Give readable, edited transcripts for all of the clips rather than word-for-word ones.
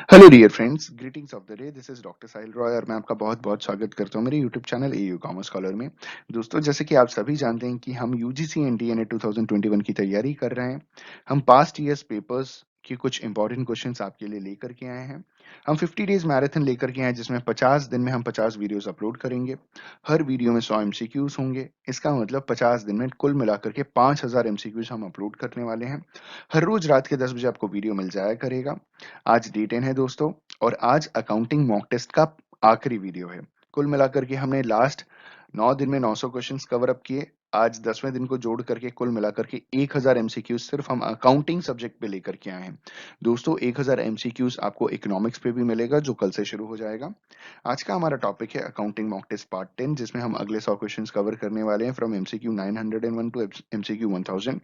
Hello dear friends, greetings of the day. This is doctor Sahil Roy और मैं आपका बहुत बहुत स्वागत करता हूं मेरे YouTube channel AU commerce scholar में। दोस्तों, जैसे कि आप सभी जानते हैं कि हम यूजीसी एनटीए 2021 की तैयारी कर रहे हैं। हम पास्ट ईयर्स पेपर्स की कुछ इंपॉर्टेंट क्वेश्चंस आपके लिए लेकर के आए हैं। हम 50 डेज मैराथन लेकर के आए हैं, जिसमें 50 दिन में हम 50 वीडियोस अपलोड करेंगे। हर वीडियो में 100 एमसीक्यूज होंगे। इसका मतलब 50 दिन में कुल मिलाकर के 5000 एमसीक्यूज हम अपलोड करने वाले हैं। हर रोज रात के 10 बजे आपको वीडियो मिल जाया करेगा। आज D10 है दोस्तों, और आज अकाउंटिंग मॉक टेस्ट का आखिरी वीडियो है। कुल मिलाकर के हमने लास्ट 9 दिन में 900 क्वेश्चंस कवर अप किए। आज 10वें दिन को जोड़ करके कुल मिलाकर के 1000 एमसीक्यूज सिर्फ हम अकाउंटिंग सब्जेक्ट पे लेकर के आए हैं। दोस्तों, 1000 एमसीक्यूज आपको इकोनॉमिक्स पे भी मिलेगा, जो कल से शुरू हो जाएगा। आज का हमारा टॉपिक है अकाउंटिंग मॉक टेस्ट पार्ट 10, जिसमें हम अगले 100 क्वेश्चंस कवर करने वाले हैं, फ्रॉम एमसीक्यू 901 टू एमसीक्यू 1000।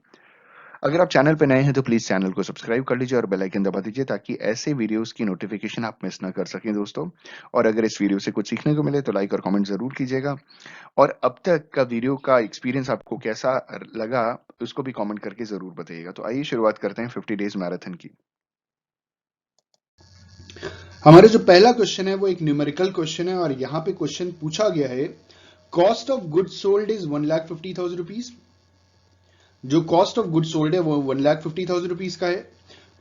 अगर आप चैनल पे नए हैं तो प्लीज चैनल को सब्सक्राइब कर लीजिए और बेल आइकन दबा दीजिए, ताकि ऐसे वीडियोस की नोटिफिकेशन आप मिस ना कर सकें दोस्तों। और अगर इस वीडियो से कुछ सीखने को मिले तो लाइक और कमेंट जरूर कीजिएगा। और अब तक का वीडियो का एक्सपीरियंस आपको कैसा लगा, उसको भी कमेंट करके जरूर बताइएगा। तो आइए शुरुआत करते हैं 50 डेज मैराथन की। हमारा जो पहला क्वेश्चन है वो एक न्यूमेरिकल क्वेश्चन है, और यहाँ पे क्वेश्चन पूछा गया है, cost of goods sold is 1,50,000 rupees. जो कॉस्ट ऑफ गुड्स सोल्ड है वो 1,50,000 रुपीज का है।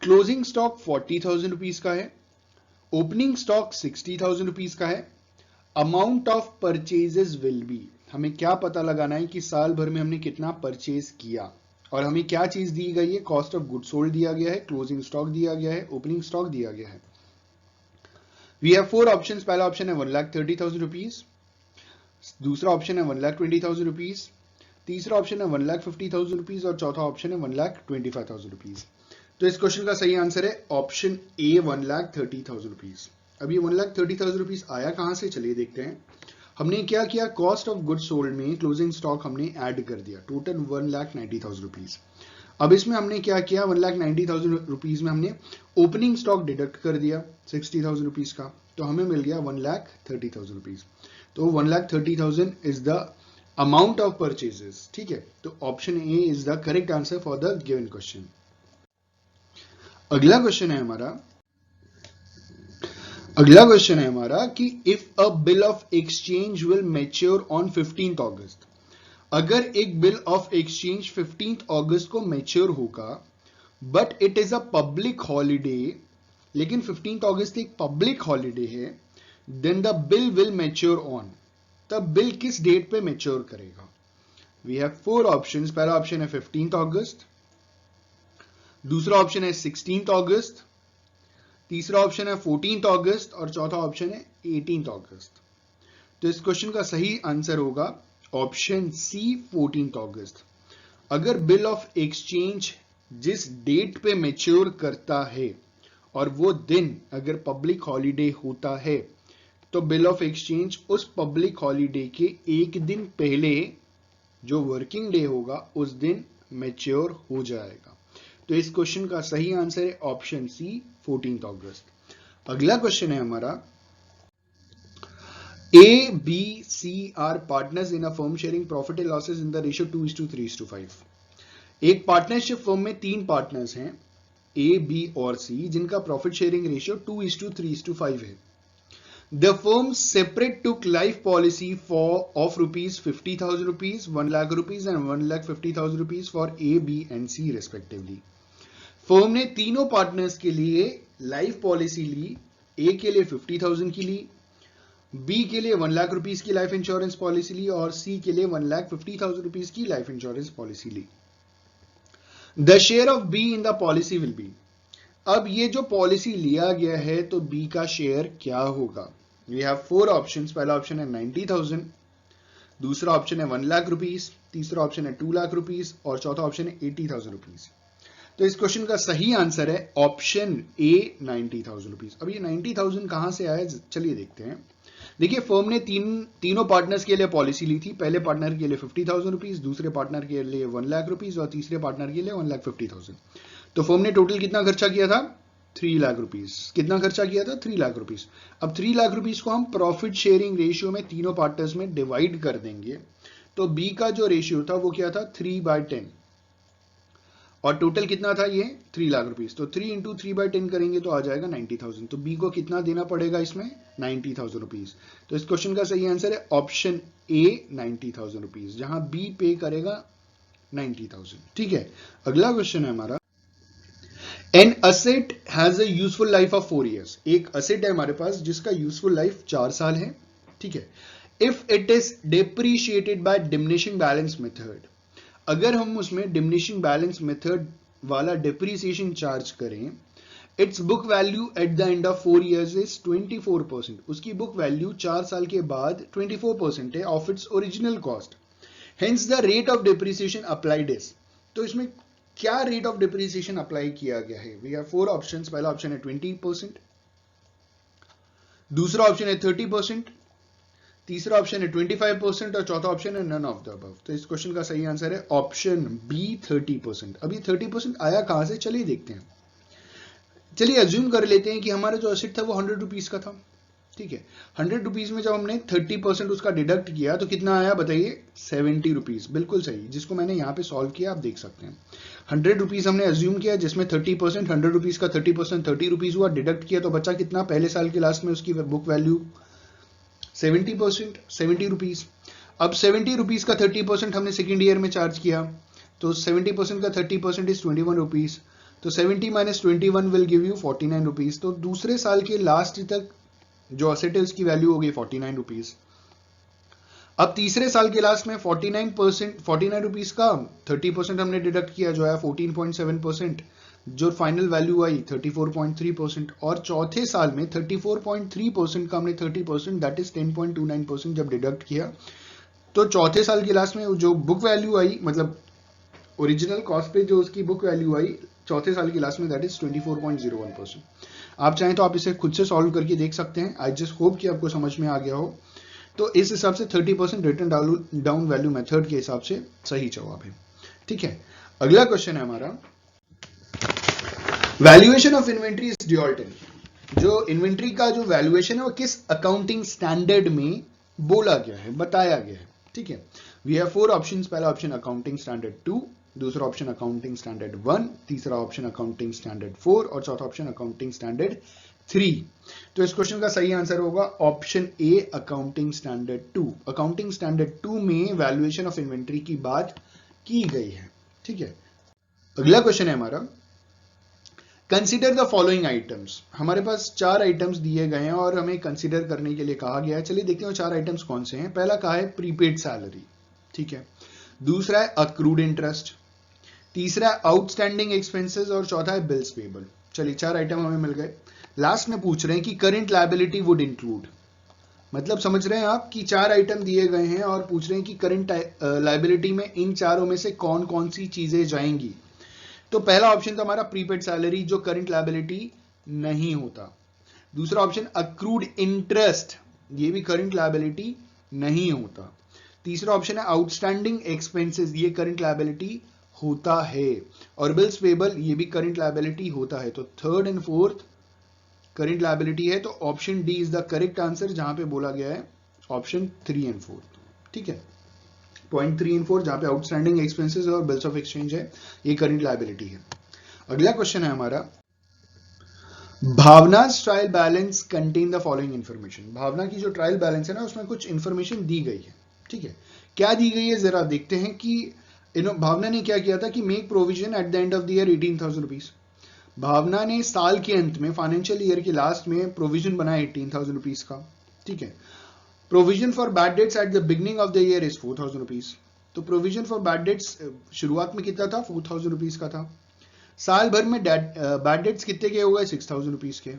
क्लोजिंग स्टॉक 40,000 रुपीज का है। ओपनिंग स्टॉक 60,000 रुपीज का है। Amount of purchases will be, हमें क्या पता लगाना है कि साल भर में हमने कितना परचेज किया। और हमें क्या चीज दी गई है, कॉस्ट ऑफ गुड सोल्ड दिया गया है, क्लोजिंग स्टॉक दिया गया है, ओपनिंग स्टॉक दिया गया है। We have 4 options. पहला ऑप्शन है 1,30,000 रुपीज, दूसरा ऑप्शन है 1,20,000 रुपीज, तीसरा ऑप्शन है 1,50,000 रुपीज, और चौथा ऑप्शन है 1,25,000 रुपीज। तो इस क्वेश्चन का सही आंसर है ऑप्शन ए, 1,30,000 रुपीज। अब ये 1,30,000 रुपीज आया कहां से, चलिए देखते हैं। हमने क्या किया, कॉस्ट ऑफ गुड्स सोल्ड में क्लोजिंग स्टॉक हमने ऐड कर दिया, टोटल 1,90,000 रुपीज। अब इसमें हमने क्या किया, 1,90,000 रुपीज में हमने ओपनिंग स्टॉक डिडक्ट कर दिया 60,000 रुपीज का, तो हमें मिल गया 1,30,000 रुपीज। तो 1,30,000 is the amount of purchases. ठीक है, तो option A is the correct answer for the given question. अगला क्वेश्चन है हमारा कि if a bill of exchange will mature on 15th अगस्त। अगर एक बिल ऑफ एक्सचेंज 15th अगस्त को मैच्योर होगा, but it is a public holiday, लेकिन 15th अगस्त एक पब्लिक हॉलीडे है, then the bill will mature on, तब बिल किस डेट पे मैच्योर करेगा। We have 4 options. पहला ऑप्शन है 15th अगस्त, दूसरा ऑप्शन है 16th अगस्त, तीसरा ऑप्शन है 14th अगस्त, और चौथा ऑप्शन है 18th अगस्त। तो इस क्वेश्चन का सही आंसर होगा ऑप्शन सी, 14th अगस्त। अगर बिल ऑफ एक्सचेंज जिस डेट पे मैच्योर करता है और वो दिन अगर पब्लिक हॉलीडे होता है, तो बिल ऑफ एक्सचेंज उस पब्लिक हॉलीडे के एक दिन पहले, जो वर्किंग डे होगा, उस दिन मैच्योर हो जाएगा। तो इस क्वेश्चन का सही आंसर है ऑप्शन सी, 14th अगस्त। अगला क्वेश्चन है हमारा, A B C are partners in a firm sharing profit and losses in the ratio 2:3:5। एक पार्टनरशिप फर्म में 3 पार्टनर्स हैं, ए बी और सी, जिनका प्रॉफिट शेयरिंग रेशियो 2:3:5 है। The firm separate took life policy for of rupees 50,000 rupees, 1 lakh rupees and 1,50,000 rupees for A, B and C respectively. Firm ने तीनों partners के लिए लाइफ पॉलिसी ली, ए के लिए 50,000 की ली, बी के लिए 1 लाख रुपीस की लाइफ इंश्योरेंस पॉलिसी ली, और सी के लिए 1,50,000 रुपीस की लाइफ इंश्योरेंस पॉलिसी ली। The share of B in the policy will be. अब ये जो पॉलिसी लिया गया है, तो बी का शेयर क्या होगा। We have 4 options. पहला ऑप्शन है 90,000, दूसरा ऑप्शन है 1 लाख रुपीस, तीसरा ऑप्शन है 2 लाख रुपीस, और चौथा ऑप्शन है 80,000 रुपीस। तो इस क्वेश्चन का सही आंसर है ऑप्शन ए, 90,000 रुपीस। अब ये 90,000 कहां से आया, चलिए देखते हैं। देखिए, फर्म ने तीनों पार्टनर्स के लिए पॉलिसी ली थी। पहले पार्टनर के लिए 50,000 रुपीस, दूसरे पार्टनर के लिए 1 लाख रुपीस, और तीसरे पार्टनर के लिए 1,50,000। तो फर्म ने टोटल कितना खर्चा किया था, 3 लाख रुपीस। कितना खर्चा किया था, 3 लाख रुपीस। अब 3 लाख रुपीस को हम प्रॉफिट शेयरिंग रेशियो में तीनों पार्टनर्स में डिवाइड कर देंगे, तो बी का जो रेशियो था वो क्या था, 3/10, और टोटल कितना था ये 3 लाख रुपीस, तो 3 इंटू 3/10 करेंगे तो आ जाएगा 90,000। तो बी को कितना देना पड़ेगा इसमें 90,000 रुपीज। तो इस क्वेश्चन का सही आंसर है ऑप्शन ए 90,000 रुपीज, जहां बी पे करेगा 90,000। ठीक है, अगला क्वेश्चन है हमारा, an asset has a useful life of 4 years। एक असेट है हमारे पास जिसका यूजफुल लाइफ 4 साल है। ठीक है, if it is depreciated by diminishing balance method, अगर हम उसमें डिमिनिशिंग बैलेंस मेथड वाला डिप्रीसिएशन चार्ज करें, its book value at the end of 4 years is 24%। उसकी बुक वैल्यू 4 साल के बाद 24% है of its original cost. Hence the rate of depreciation applied is. तो इसमें क्या रेट ऑफ डिप्रीसिएशन अप्लाई किया गया है? We have 4 options. पहला ऑप्शन है 20%, दूसरा ऑप्शन है 30%, तीसरा ऑप्शन है 25% और चौथा ऑप्शन है नन ऑफ द अबव। तो इस क्वेश्चन का सही आंसर है ऑप्शन बी 30%। अभी 30% आया कहां से, चलिए देखते हैं। चलिए अज्यूम कर लेते हैं कि हमारा जो एसेट था वो 100 रुपीज का था। ठीक है, 100 रुपीज में जब हमने 30% उसका डिडक्ट किया तो कितना आया बताइए, 70 रुपीज। बिल्कुल सही, जिसको मैंने यहाँ पे सॉल्व किया आप देख सकते हैं। 100 रुपीज हमने अज्यूम किया जिसमें 30%, 100 रुपीज का 30% 30 रुपीज हुआ, डिडक्ट किया तो बचा कितना, पहले साल के लास्ट में उसकी बुक वैल्यू 70%, 70 रुपीज। अब 70 रुपीज का 30% हमने सेकेंड ईयर में चार्ज किया, तो 70% का 30% इज 21 रुपीज। तो 70 minus 21 will give you 49 rupees. तो दूसरे साल के लास्ट तक जो असेट है उसकी वैल्यू हो गई 49 रुपीज। अब तीसरे साल के लास्ट में 49 रुपीज का 30% हमने डिडक्ट किया जो है 14.7%, जो फाइनल वैल्यू आई 34.3%। और चौथे साल में 34.3% का हमने 30% दैट इज 10.29% जब डिडक्ट किया, तो चौथे साल के लास्ट में जो बुक वैल्यू आई, मतलब ओरिजिनल कॉस्ट पे जो उसकी बुक वैल्यू आई चौथे साल की लास्ट में दैट इज 24.01%। आप चाहें तो आप इसे खुद से सॉल्व करके देख सकते हैं। आई जस्ट होप कि आपको समझ में आ गया हो। तो इस हिसाब से 30% रिटर्न डाउन वैल्यू मेथड के हिसाब से सही जवाब है। ठीक है, अगला क्वेश्चन है हमारा, वैल्यूएशन ऑफ इन्वेंट्री इज ड्यूअल्टन। जो इन्वेंट्री का जो वैल्यूएशन है वो किस अकाउंटिंग स्टैंडर्ड में बोला गया है, बताया गया है। ठीक है, वी हैव 4 ऑप्शंस। पहला ऑप्शन अकाउंटिंग स्टैंडर्ड 2, दूसरा ऑप्शन अकाउंटिंग स्टैंडर्ड 1, तीसरा ऑप्शन अकाउंटिंग स्टैंडर्ड 4 और चौथा ऑप्शन अकाउंटिंग स्टैंडर्ड 3। तो इस क्वेश्चन का सही आंसर होगा option A accounting standard 2। Accounting standard 2 में वैल्यूएशन ऑफ इन्वेंट्री की बात की गई है। ठीक है, अगला क्वेश्चन है हमारा, कंसिडर द फॉलोइंग आइटम्स। हमारे पास 4 आइटम्स दिए गए हैं और हमें कंसिडर करने के लिए कहा गया है। चलिए देखते हैं 4 आइटम्स कौन से हैं। पहला कहा है प्रीपेड सैलरी, ठीक है, दूसरा है अक्रूड इंटरेस्ट, तीसरा है आउटस्टैंडिंग एक्सपेंसेस और चौथा है बिल्स पेबल। चलिए 4 आइटम हमें मिल गए। लास्ट में पूछ रहे हैं कि करंट लायबिलिटी वुड इंक्लूड, मतलब समझ रहे हैं आप कि 4 आइटम दिए गए हैं और पूछ रहे हैं कि करंट लायबिलिटी में इन चारों में से कौन कौन सी चीजें जाएंगी। तो पहला ऑप्शन था हमारा प्रीपेड सैलरी जो करंट लायबिलिटी नहीं होता। दूसरा ऑप्शन अक्रूड इंटरेस्ट, ये भी करंट लायबिलिटी नहीं होता। तीसरा ऑप्शन है आउटस्टैंडिंग एक्सपेंसेस, ये करंट लायबिलिटी होता है। और बिल्स पेबल, ये भी करंट लायबिलिटी होता है। तो third and fourth current liability है। तो option D is the correct answer, जहां पे बोला गया है ऑप्शन 3 एंड 4। ठीक है, पॉइंट 3 एंड 4 जहां पे आउटस्टैंडिंग एक्सपेंसेस और बिल्स ऑफ एक्सचेंज है, ये करंट लायबिलिटी है। अगला क्वेश्चन है हमारा, Bhavna's trial balance contain the following information. Bhavna की जो ट्रायल बैलेंस है ना, उसमें कुछ इंफॉर्मेशन दी गई है। ठीक है, क्या दी गई है जरा देखते हैं कि भावना ने क्या किया था कि make provision at the end of the year 18,000 rupees. Bhavna ने साल के अंत में, फाइनेंशियल ईयर के लास्ट में प्रोविजन बनाया 18,000 रुपीज का। ठीक है, provision for bad debts at the beginning of the year is 4,000 rupees. तो प्रोविजन फॉर बैड डेट्स शुरुआत में कितना था, 4,000 रुपीज का था। साल भर में बैड डेट्स कितने के हो गए, 6,000 रुपीज के।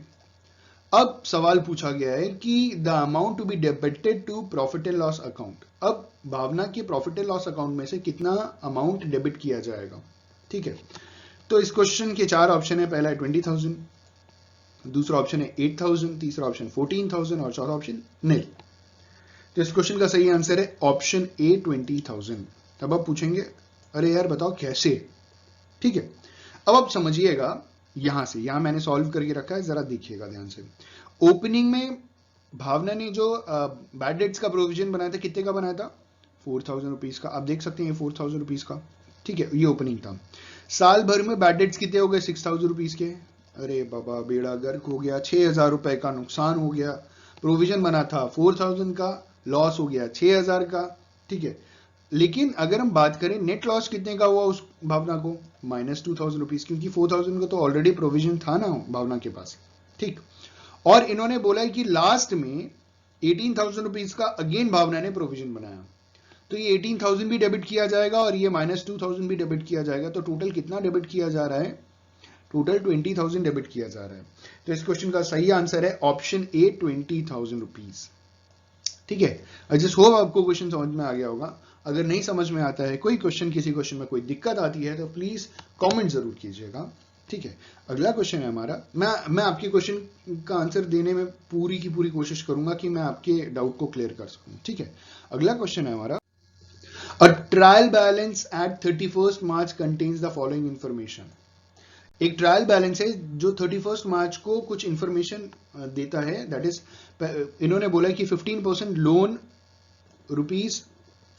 अब सवाल पूछा गया है कि the amount to be debited to profit and loss account. अब भावना के प्रॉफिट एंड लॉस अकाउंट में से कितना अमाउंट डेबिट किया जाएगा। ठीक है, तो इस क्वेश्चन के 4 ऑप्शन है। पहला है 20,000, दूसरा ऑप्शन है 8,000, तीसरा ऑप्शन 14,000 और चौथा ऑप्शन नील। तो इस क्वेश्चन का सही आंसर है ऑप्शन ए 20,000। अब आप पूछेंगे अरे यार बताओ कैसे। ठीक है, अब आप समझिएगा, यहां मैंने सॉल्व करके रखा है, जरा देखिएगा ध्यान से। ओपनिंग में भावना ने जो बैड डेट्स का प्रोविजन बनाया था, कितने का बनाया था, 4,000 रुपीज का। आप देख सकते हैं 4,000 रुपीज का। ठीक है, ये ओपनिंग था। साल भर में बैड डेट्स कितने हो गए 6,000 रुपीज के। अरे बाबा बेड़ा गर्क हो गया, 6,000 रुपए का नुकसान हो गया। प्रोविजन बना था 4,000 का, लॉस हो गया 6,000 का। ठीक है, लेकिन अगर हम बात करें नेट लॉस कितने का हुआ उस भावना को, -2,000 रुपीज, क्योंकि 4,000 का तो ऑलरेडी प्रोविजन था ना भावना के पास। ठीक, और इन्होंने बोला है कि लास्ट में 18,000 रुपीज का अगेन भावना ने प्रोविजन बनाया, तो ये 18,000 भी डेबिट किया जाएगा और ये -2,000 भी डेबिट किया जाएगा। तो टोटल कितना डेबिट किया जा रहा है, टोटल 20,000 डेबिट किया जा रहा है। तो इस क्वेश्चन का सही आंसर है ऑप्शन ए 20,000 रुपीज। ठीक है, आई जस्ट होप आपको क्वेश्चन समझ में आ गया होगा। अगर नहीं समझ में आता है कोई क्वेश्चन, किसी क्वेश्चन में कोई दिक्कत आती है तो प्लीज कमेंट जरूर कीजिएगा। ठीक है, अगला क्वेश्चन है हमारा, मैं आपके क्वेश्चन का आंसर देने में पूरी की पूरी कोशिश करूंगा कि मैं आपके डाउट को क्लियर कर सकूं। ठीक है, अगला क्वेश्चन है हमारा, a trial balance at 31st March contains the following information. एक ट्रायल बैलेंस है जो 31st मार्च को कुछ इंफॉर्मेशन देता है, दैट इज इन्होंने बोला कि 15% लोन रुपीज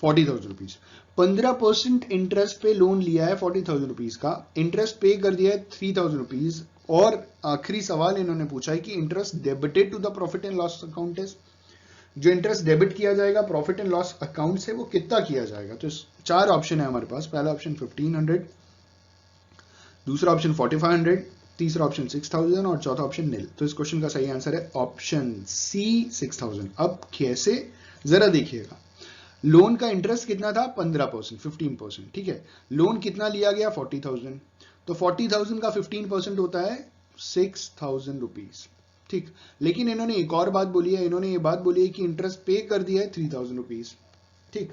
40,000 रुपीज, 15% इंटरेस्ट पे लोन लिया है 40,000 रुपीज का, इंटरेस्ट पे कर दिया है 3,000 रुपीज, और आखिरी सवाल इन्होंने पूछा है कि interest debited to the profit and loss account is, जो इंटरेस्ट डेबिट किया जाएगा प्रॉफिट एंड लॉस अकाउंट से वो कितना किया जाएगा। तो चार ऑप्शन है हमारे पास, पहला ऑप्शन 1,500, दूसरा ऑप्शन 4,500, तीसरा ऑप्शन 6,000 और चौथा ऑप्शन नील। तो इस क्वेश्चन का सही आंसर है ऑप्शन सी 6,000। अब कैसे, जरा देखिएगा, लोन का इंटरेस्ट कितना था 15%, 15%। ठीक है, लोन कितना लिया गया 40,000, तो 40,000 का 15% होता है 6,000 रुपीज। ठीक, लेकिन इन्होंने एक और बात बोली है, इन्होंने ये बात बोली है कि इंटरेस्ट पे कर दिया है 3,000 रुपीज। ठीक,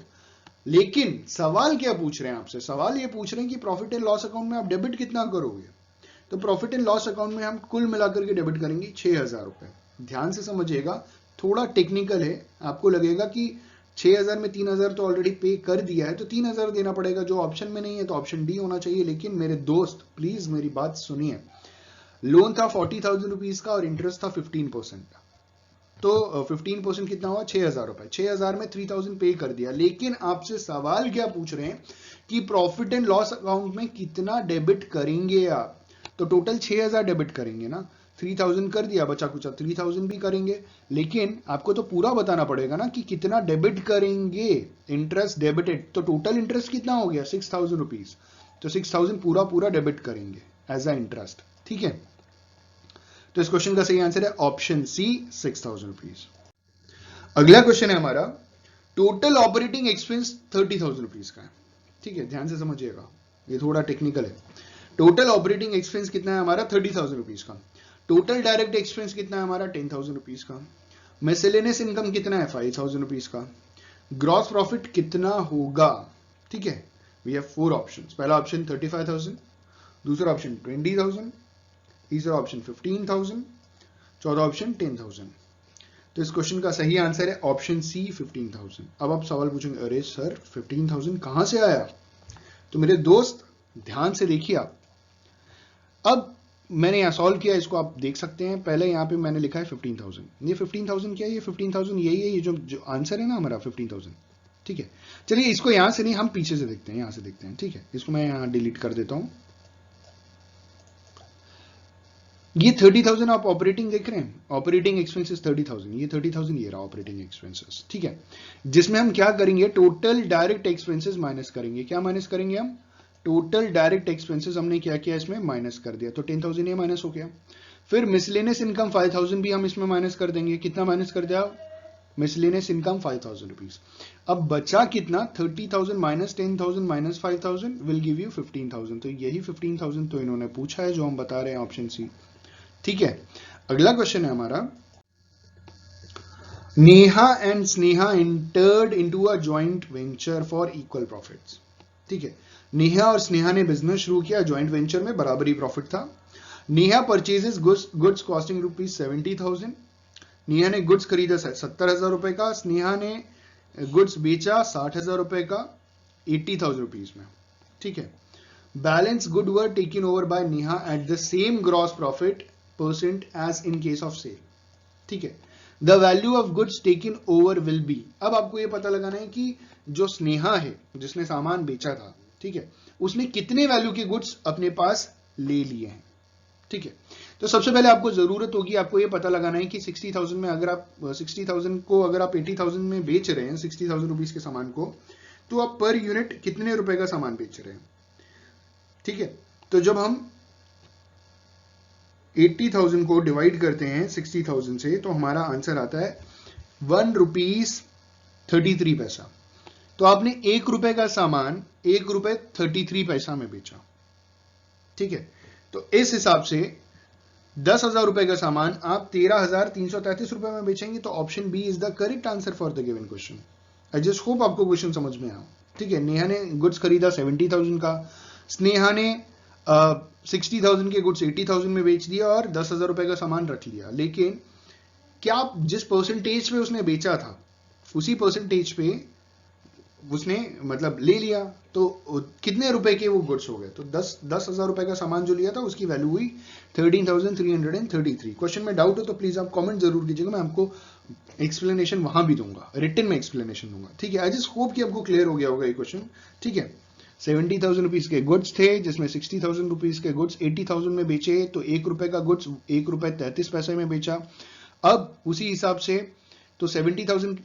लेकिन सवाल क्या पूछ रहे हैं आपसे, सवाल ये पूछ रहे हैं कि प्रॉफिट एंड लॉस अकाउंट में आप डेबिट कितना करोगे। तो प्रॉफिट एंड लॉस अकाउंट में हम कुल मिलाकर के डेबिट करेंगे 6,000 रुपए। ध्यान से समझिएगा, थोड़ा टेक्निकल है, आपको लगेगा कि 6,000 में 3,000 तो ऑलरेडी पे कर दिया है तो 3,000 देना पड़ेगा, जो ऑप्शन में नहीं है तो ऑप्शन डी होना चाहिए। लेकिन मेरे दोस्त प्लीज मेरी बात सुनिए, लोन था 40,000 रुपीज का और इंटरेस्ट था 15% का, तो 15% कितना हुआ 6,000 रुपए, 6,000 में 3,000 पे कर दिया। लेकिन आपसे सवाल क्या पूछ रहे हैं कि प्रॉफिट एंड लॉस अकाउंट में कितना डेबिट करेंगे आप, तो टोटल 6,000 डेबिट करेंगे ना, 3,000 कर दिया, बचा कुचा 3,000 भी करेंगे, लेकिन आपको तो पूरा बताना पड़ेगा ना कि कितना डेबिट करेंगे, इंटरेस्ट डेबिटेड, तो टोटल इंटरेस्ट कितना हो गया 6,000 रुपीज, तो 6,000 पूरा पूरा डेबिट करेंगे एज अ इंटरेस्ट। ठीक है, तो इस क्वेश्चन का सही आंसर है ऑप्शन सी 6,000 रुपीज। अगला क्वेश्चन है हमारा, टोटल ऑपरेटिंग एक्सपेंस 30,000 रुपीज का है। ठीक है, ध्यान से समझिएगा, ये थोड़ा टेक्निकल है। टोटल ऑपरेटिंग एक्सपेंस कितना है हमारा 30,000 रुपीज का, टोटल डायरेक्ट एक्सपेंस कितना है हमारा 10,000 रुपीज का, मिसलेनियस इनकम कितना है 5,000 रुपीज का, ग्रॉस प्रॉफिट कितना होगा। ठीक है, वी हैव 4 ऑप्शंस, पहला ऑप्शन 35,000, दूसरा ऑप्शन 20,000, तीसरा ऑप्शन 15,000, चौथा ऑप्शन 10,000। तो इस क्वेश्चन का सही आंसर है ऑप्शन सी 15,000। अब आप सवाल पूछेंगे, अरे सर 15,000 कहां से आया, तो मेरे दोस्त ध्यान से देखिए आप, अब मैंने यहां सॉल्व किया, इसको आप देख सकते हैं, पहले यहां पे मैंने लिखा है 15,000, ये 15,000 क्या है, ये 15,000 यही है, ये जो आंसर है ना हमारा 15,000। ठीक है, चलिए इसको यहां से नहीं, हम पीछे से देखते हैं, यहां से देखते हैं। ठीक है, इसको मैं यहां डिलीट कर देता हूं। ये 30,000 आप ऑपरेटिंग देख रहे हैं, ऑपरेटिंग एक्सपेंसेस 30,000, ये 30,000 ये रहा ऑपरेटिंग एक्सपेंसेस। ठीक है, जिसमें हम क्या करेंगे, टोटल डायरेक्ट एक्सपेंसेस माइनस करेंगे। क्या माइनस करेंगे हम, टोटल डायरेक्ट एक्सपेंसेस हमने क्या किया इसमें माइनस कर दिया, तो 10,000 ये माइनस हो गया। फिर मिसलेनियस इनकम 5,000 भी हम इसमें माइनस कर देंगे, कितना माइनस कर दिया, मिसलेनियस इनकम 5,000 रुपीज। अब बचा कितना, 30,000 minus 10,000 minus 5,000 will give you 15,000। तो यही 15,000 तो इन्होंने पूछा है, जो हम बता रहे हैं ऑप्शन सी। ठीक है, अगला क्वेश्चन है हमारा, Neha and Sneha entered into a joint venture for equal profits. ठीक है, नेहा और स्नेहा ने बिजनेस शुरू किया जॉइंट वेंचर में, बराबरी प्रॉफिट था। Neha purchases goods costing rupees 70,000, Neha ने गुड्स खरीदा 70,000 रुपए का, स्नेहा ने गुड्स बेचा 60,000 रुपए का 80,000 रुपीज में। ठीक है, balance good were taken over by Neha at the same gross profit % as in case of sale। ठीक है, the value of goods taken over will be, अब आपको ये पता लगाना है कि जो स्नेहा है जिसने सामान बेचा था, ठीक है, उसने कितने वैल्यू के गुड्स अपने पास ले लिए हैं। ठीक है, तो सबसे पहले आपको जरूरत होगी, आपको ये पता लगाना है कि 60,000 में अगर आप 60,000 को अगर आप 80,000 में बेच रहे हैं 60,000 रुपीज के सामान को, तो आप पर यूनिट कितने रुपए का सामान बेच रहे हैं। ठीक है, तो जब हम 80,000 को डिवाइड करते हैं 60,000 से तो हमारा आंसर आता है 1 रुपीज 33 पैसा। तो आपने 1 रुपए का सामान 1 रुपए 33 पैसा में बेचा। ठीक है, तो इस हिसाब से 10,000 रुपए का सामान आप 13,333 रुपए में बेचेंगे। तो option B is the correct answer for the given question. I just hope आपको क्वेश्चन समझ में आया। ठीक है, नेहा ने गुड्स खरीदा 70,000 का, स्नेहा ने 60,000 के गुड्स 80,000 में बेच दिया और 10,000 रुपए का सामान रख लिया। लेकिन क्या जिस परसेंटेज पे उसने बेचा था उसी परसेंटेज पे उसने मतलब ले लिया, तो कितने रुपए के वो गुड्स हो गए। तो 10,000 रुपए का सामान जो लिया था उसकी वैल्यू हुई 13,333। क्वेश्चन में डाउट हो तो प्लीज आप कमेंट जरूर कीजिएगा, मैं आपको एक्सप्लेनेशन वहां भी दूंगा, रिटन में एक्सप्लेनेशन दूंगा। ठीक है, आई जस्ट होप कि आपको क्लियर हो गया होगा ये क्वेश्चन। ठीक है, 70,000 रुपीज के गुड्स थे जिसमें 60,000 रुपीज के गुड्स 80,000 में बेचे, तो 1 रुपए का गुड्स 1 रुपए 33 पैसे में बेचा। अब उसी हिसाब से तो 70,000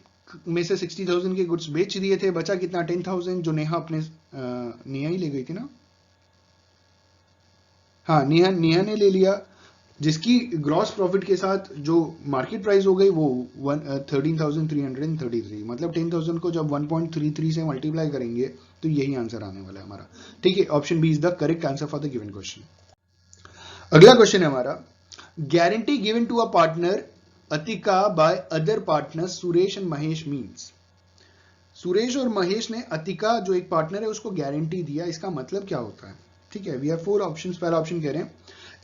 में से 60,000 के गुड्स बेच दिए थे, बचा कितना 10,000 जो नेहा अपने नेहा ही ले गई थी ना, हाँ नेहा ने ले लिया, जिसकी ग्रॉस प्रॉफिट के साथ जो मार्केट प्राइस हो गई वो 13,333। मतलब 10,000 को जब 1.33 से मल्टीप्लाई करेंगे तो यही आंसर आने वाला है हमारा। ठीक है, option B is the correct answer for the given question. अगला क्वेश्चन है हमारा, guarantee given to a partner Atika by other partners Suresh and Mahesh means. Suresh और महेश ने अतिका जो एक पार्टनर है उसको गारंटी दिया, इसका मतलब क्या होता है। ठीक है, वी हैव 4 ऑप्शंस। पहला ऑप्शन कह रहे हैं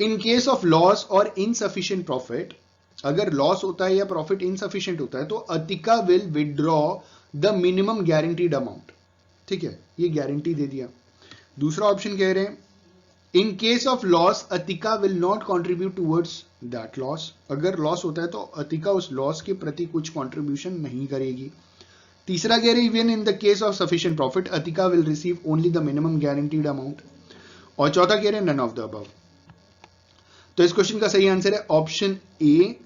इन केस ऑफ लॉस और इनसफिशिएंट प्रॉफिट, अगर लॉस होता है या प्रॉफिट इनसफिशिएंट होता है तो Atika will withdraw the minimum guaranteed amount. ठीक है, ये गारंटी दे दिया। दूसरा ऑप्शन कह रहे हैं इन case of loss Atika will not contribute towards that loss, अगर लॉस होता है तो अतिका उस लॉस के प्रति कुछ कॉन्ट्रीब्यूशन नहीं करेगी। तीसरा कह रहे हैं even in the case of sufficient profit Atika will receive only the minimum guaranteed amount. और चौथा कह रहे हैं नन ऑफ द अबव। तो इस क्वेश्चन का सही आंसर है option A,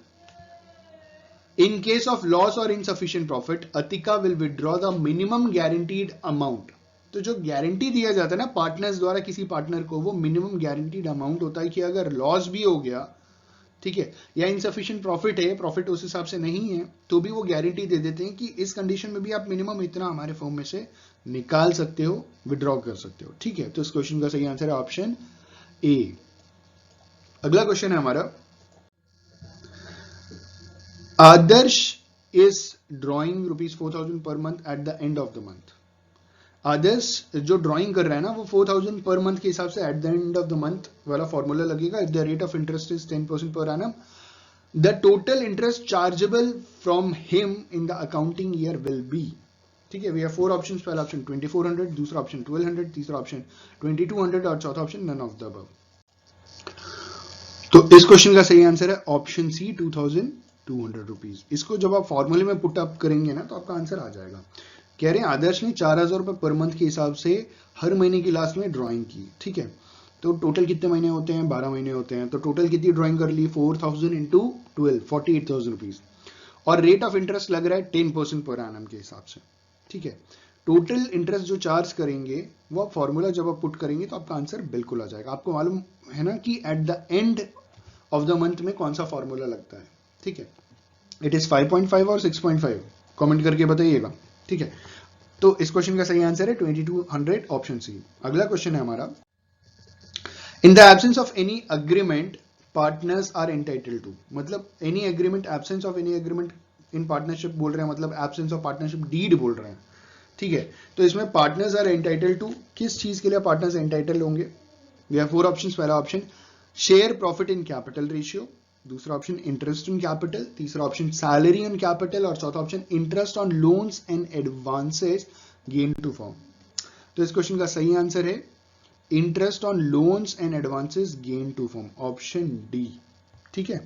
in case of loss और insufficient profit Atika will withdraw the minimum guaranteed amount. तो जो गारंटी दिया जाता है ना पार्टनर्स द्वारा किसी पार्टनर को, वो मिनिमम गारंटीड अमाउंट होता है कि अगर लॉस भी हो गया, ठीक है, या इनसफिशिएंट प्रॉफिट है, प्रॉफिट उस हिसाब से नहीं है, तो भी वो गारंटी दे देते हैं कि इस कंडीशन में भी आप मिनिमम इतना हमारे फर्म में से निकाल सकते हो, विड्रॉ कर सकते हो। ठीक है, तो इस क्वेश्चन का सही आंसर है ऑप्शन ए। अगला क्वेश्चन है हमारा, आदर्श is drawing ₹4,000 per month at the end of the month. Adarsh जो ड्राइंग कर रहा है ना वो 4,000 पर मंथ के हिसाब से at the end of the month वाला फॉर्मूला लगेगा। If the rate of interest is 10% per annum, the total interest chargeable from him in the accounting year will be. ठीक है, वी हैव 4 ऑप्शंस। पहला option 2,400, दूसरा option 1,200, तीसरा option 2,200 और चौथा option none of the above. तो इस question का सही आंसर है ऑप्शन सी 2,200 रुपीज। इसको जब आप फॉर्मूले में पुट अप करेंगे ना तो आपका आंसर आ जाएगा। कह रहे हैं आदर्श ने 4,000 रुपए पर मंथ के हिसाब से हर महीने की लास्ट में ड्राइंग की। ठीक है, तो टोटल कितने महीने होते हैं, 12 महीने होते हैं, तो टोटल कितनी ड्राइंग कर ली, 4,000 इंटू 12, 48,000 रुपीज, और रेट ऑफ इंटरेस्ट लग रहा है 10% पर एनम के हिसाब से। ठीक है, टोटल इंटरेस्ट जो चार्ज करेंगे वो आप फॉर्मूला जब आप पुट करेंगे तो आपका आंसर बिल्कुल आ जाएगा। आपको मालूम है ना कि eight the end of the month में कौन सा फॉर्मूला लगता है। ठीक है, इट इज 5.5 और 6.5, कमेंट करके बताइएगा। ठीक है, तो इस क्वेश्चन का सही आंसर है 2,200 ऑप्शन सी। अगला क्वेश्चन है हमारा, in the absence of any agreement partners are entitled to. मतलब any agreement, absence of any agreement in partnership बोल रहे हैं, मतलब एब्सेंस ऑफ पार्टनरशिप डीड बोल रहे हैं। ठीक है, तो इसमें पार्टनर्स आर एंटाइटल्ड टू, किस चीज के लिए पार्टनर्स एंटाइटल्ड होंगे। We have 4 options. पहला option share profit in capital ratio, दूसरा ऑप्शन इंटरेस्ट ऑन कैपिटल, तीसरा ऑप्शन सैलरी ऑन कैपिटल और चौथा option interest on loans and advances gain to firm. तो इस क्वेश्चन का सही आंसर है interest on loans and advances gain to firm, option D. ठीक है,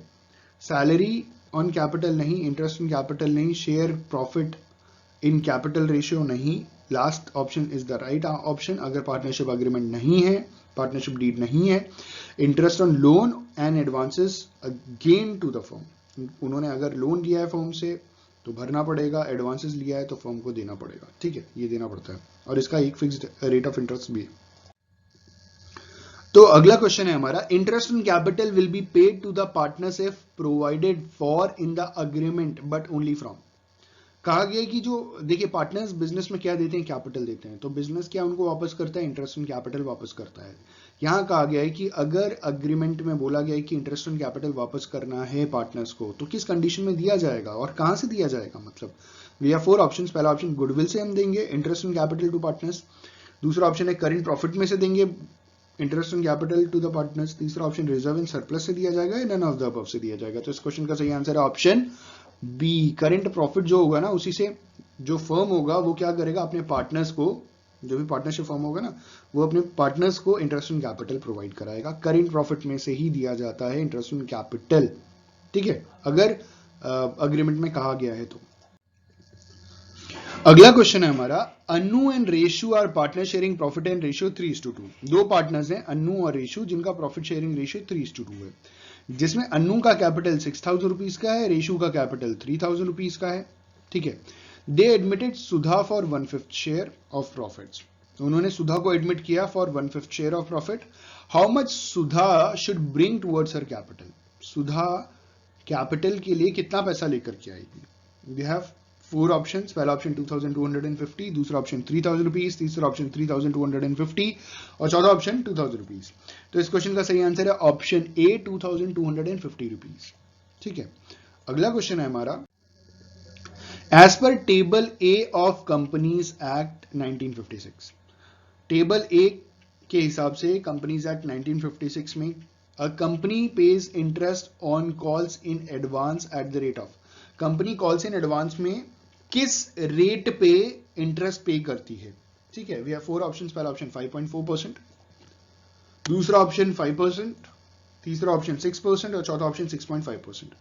सैलरी ऑन कैपिटल नहीं, इंटरेस्ट ऑन कैपिटल नहीं, share profit in capital ratio नहीं, last option is the right option. अगर पार्टनरशिप अग्रीमेंट नहीं है, पार्टनरशिप डीड नहीं है, interest on loan and advances again to the firm, उन्होंने अगर लोन लिया है फर्म से तो भरना पड़ेगा, एडवांसेस लिया है तो फर्म को देना पड़ेगा, ठीक है, ये देना पड़ता है, और इसका एक फिक्स्ड रेट ऑफ इंटरेस्ट भी है। तो अगला क्वेश्चन है हमारा, interest on capital will be paid to the partners if provided for in the agreement but only from. कहा गया है कि जो देखिए पार्टनर्स बिजनेस में क्या देते हैं, कैपिटल देते हैं, तो बिजनेस क्या उनको वापस करता है, इंटरेस्ट ऑन कैपिटल वापस करता है। यहां कहा गया है कि अगर अग्रीमेंट में बोला गया है कि इंटरेस्ट ऑन कैपिटल वापस करना है पार्टनर्स को, तो किस कंडीशन में दिया जाएगा और कहां से दिया जाएगा, मतलब वी हैव 4 ऑप्शंस। पहला ऑप्शन गुडविल से हम देंगे interest on capital to partners, दूसरा ऑप्शन है करेंट प्रॉफिट में से देंगे interest on capital to the partners, तीसरा ऑप्शन रिजर्व इन सरप्लस से दिया जाएगा, नन ऑफ द अबव से दिया जाएगा। तो इस क्वेश्चन का सही आंसर है ऑप्शन बी, करेंट प्रॉफिट जो होगा ना, उसी से जो फर्म होगा वो क्या करेगा, अपने पार्टनर्स को, जो भी पार्टनरशिप फर्म होगा ना, वो अपने पार्टनर्स को इंटरेस्ट ऑन कैपिटल प्रोवाइड कराएगा। करेंट प्रॉफिट में से ही दिया जाता है इंटरेस्ट ऑन कैपिटल, ठीक है, अगर अग्रीमेंट में कहा गया है तो। अगला क्वेश्चन है हमारा, Annu and Reshu are partner sharing profit and ratio 3:2। दो पार्टनर्स हैं अन्नू और रेशु, जिनका प्रॉफिट शेयरिंग रेशियो 3:2 है, जिसमें अन्नू का कैपिटल 6,000 रुपीज का है, रेशु का कैपिटल 3,000 रुपीज का है, ठीक है। They admitted Sudha for 1/5 share of profits, उन्होंने सुधा को एडमिट किया for 1/5 share of profit. How much Sudha should bring towards her capital, Sudha capital के लिए कितना पैसा लेकर के आएगी। वी हैव 4 ऑप्शंस, पहला ऑप्शन 2,250, दूसरा ऑप्शन 3,000 रुपीज, तीसरा ऑप्शन 3,250 और चौथा ऑप्शन 2,000 रुपीज। तो इस क्वेश्चन का सही आंसर है ऑप्शन ए 2,250 रुपीज, ठीक है। अगला क्वेश्चन है हमारा, as per table A of companies act 1956, table A के हिसाब से कंपनीज एक्ट 1956 में a company pays interest on calls in advance at the rate of, company calls in advance में किस रेट पे इंटरेस्ट पे करती है, ठीक है। वी हैव 4 ऑप्शंस, पहला ऑप्शन 5.4%, दूसरा ऑप्शन 5%, तीसरा ऑप्शन 6% और चौथा ऑप्शन 6.5%।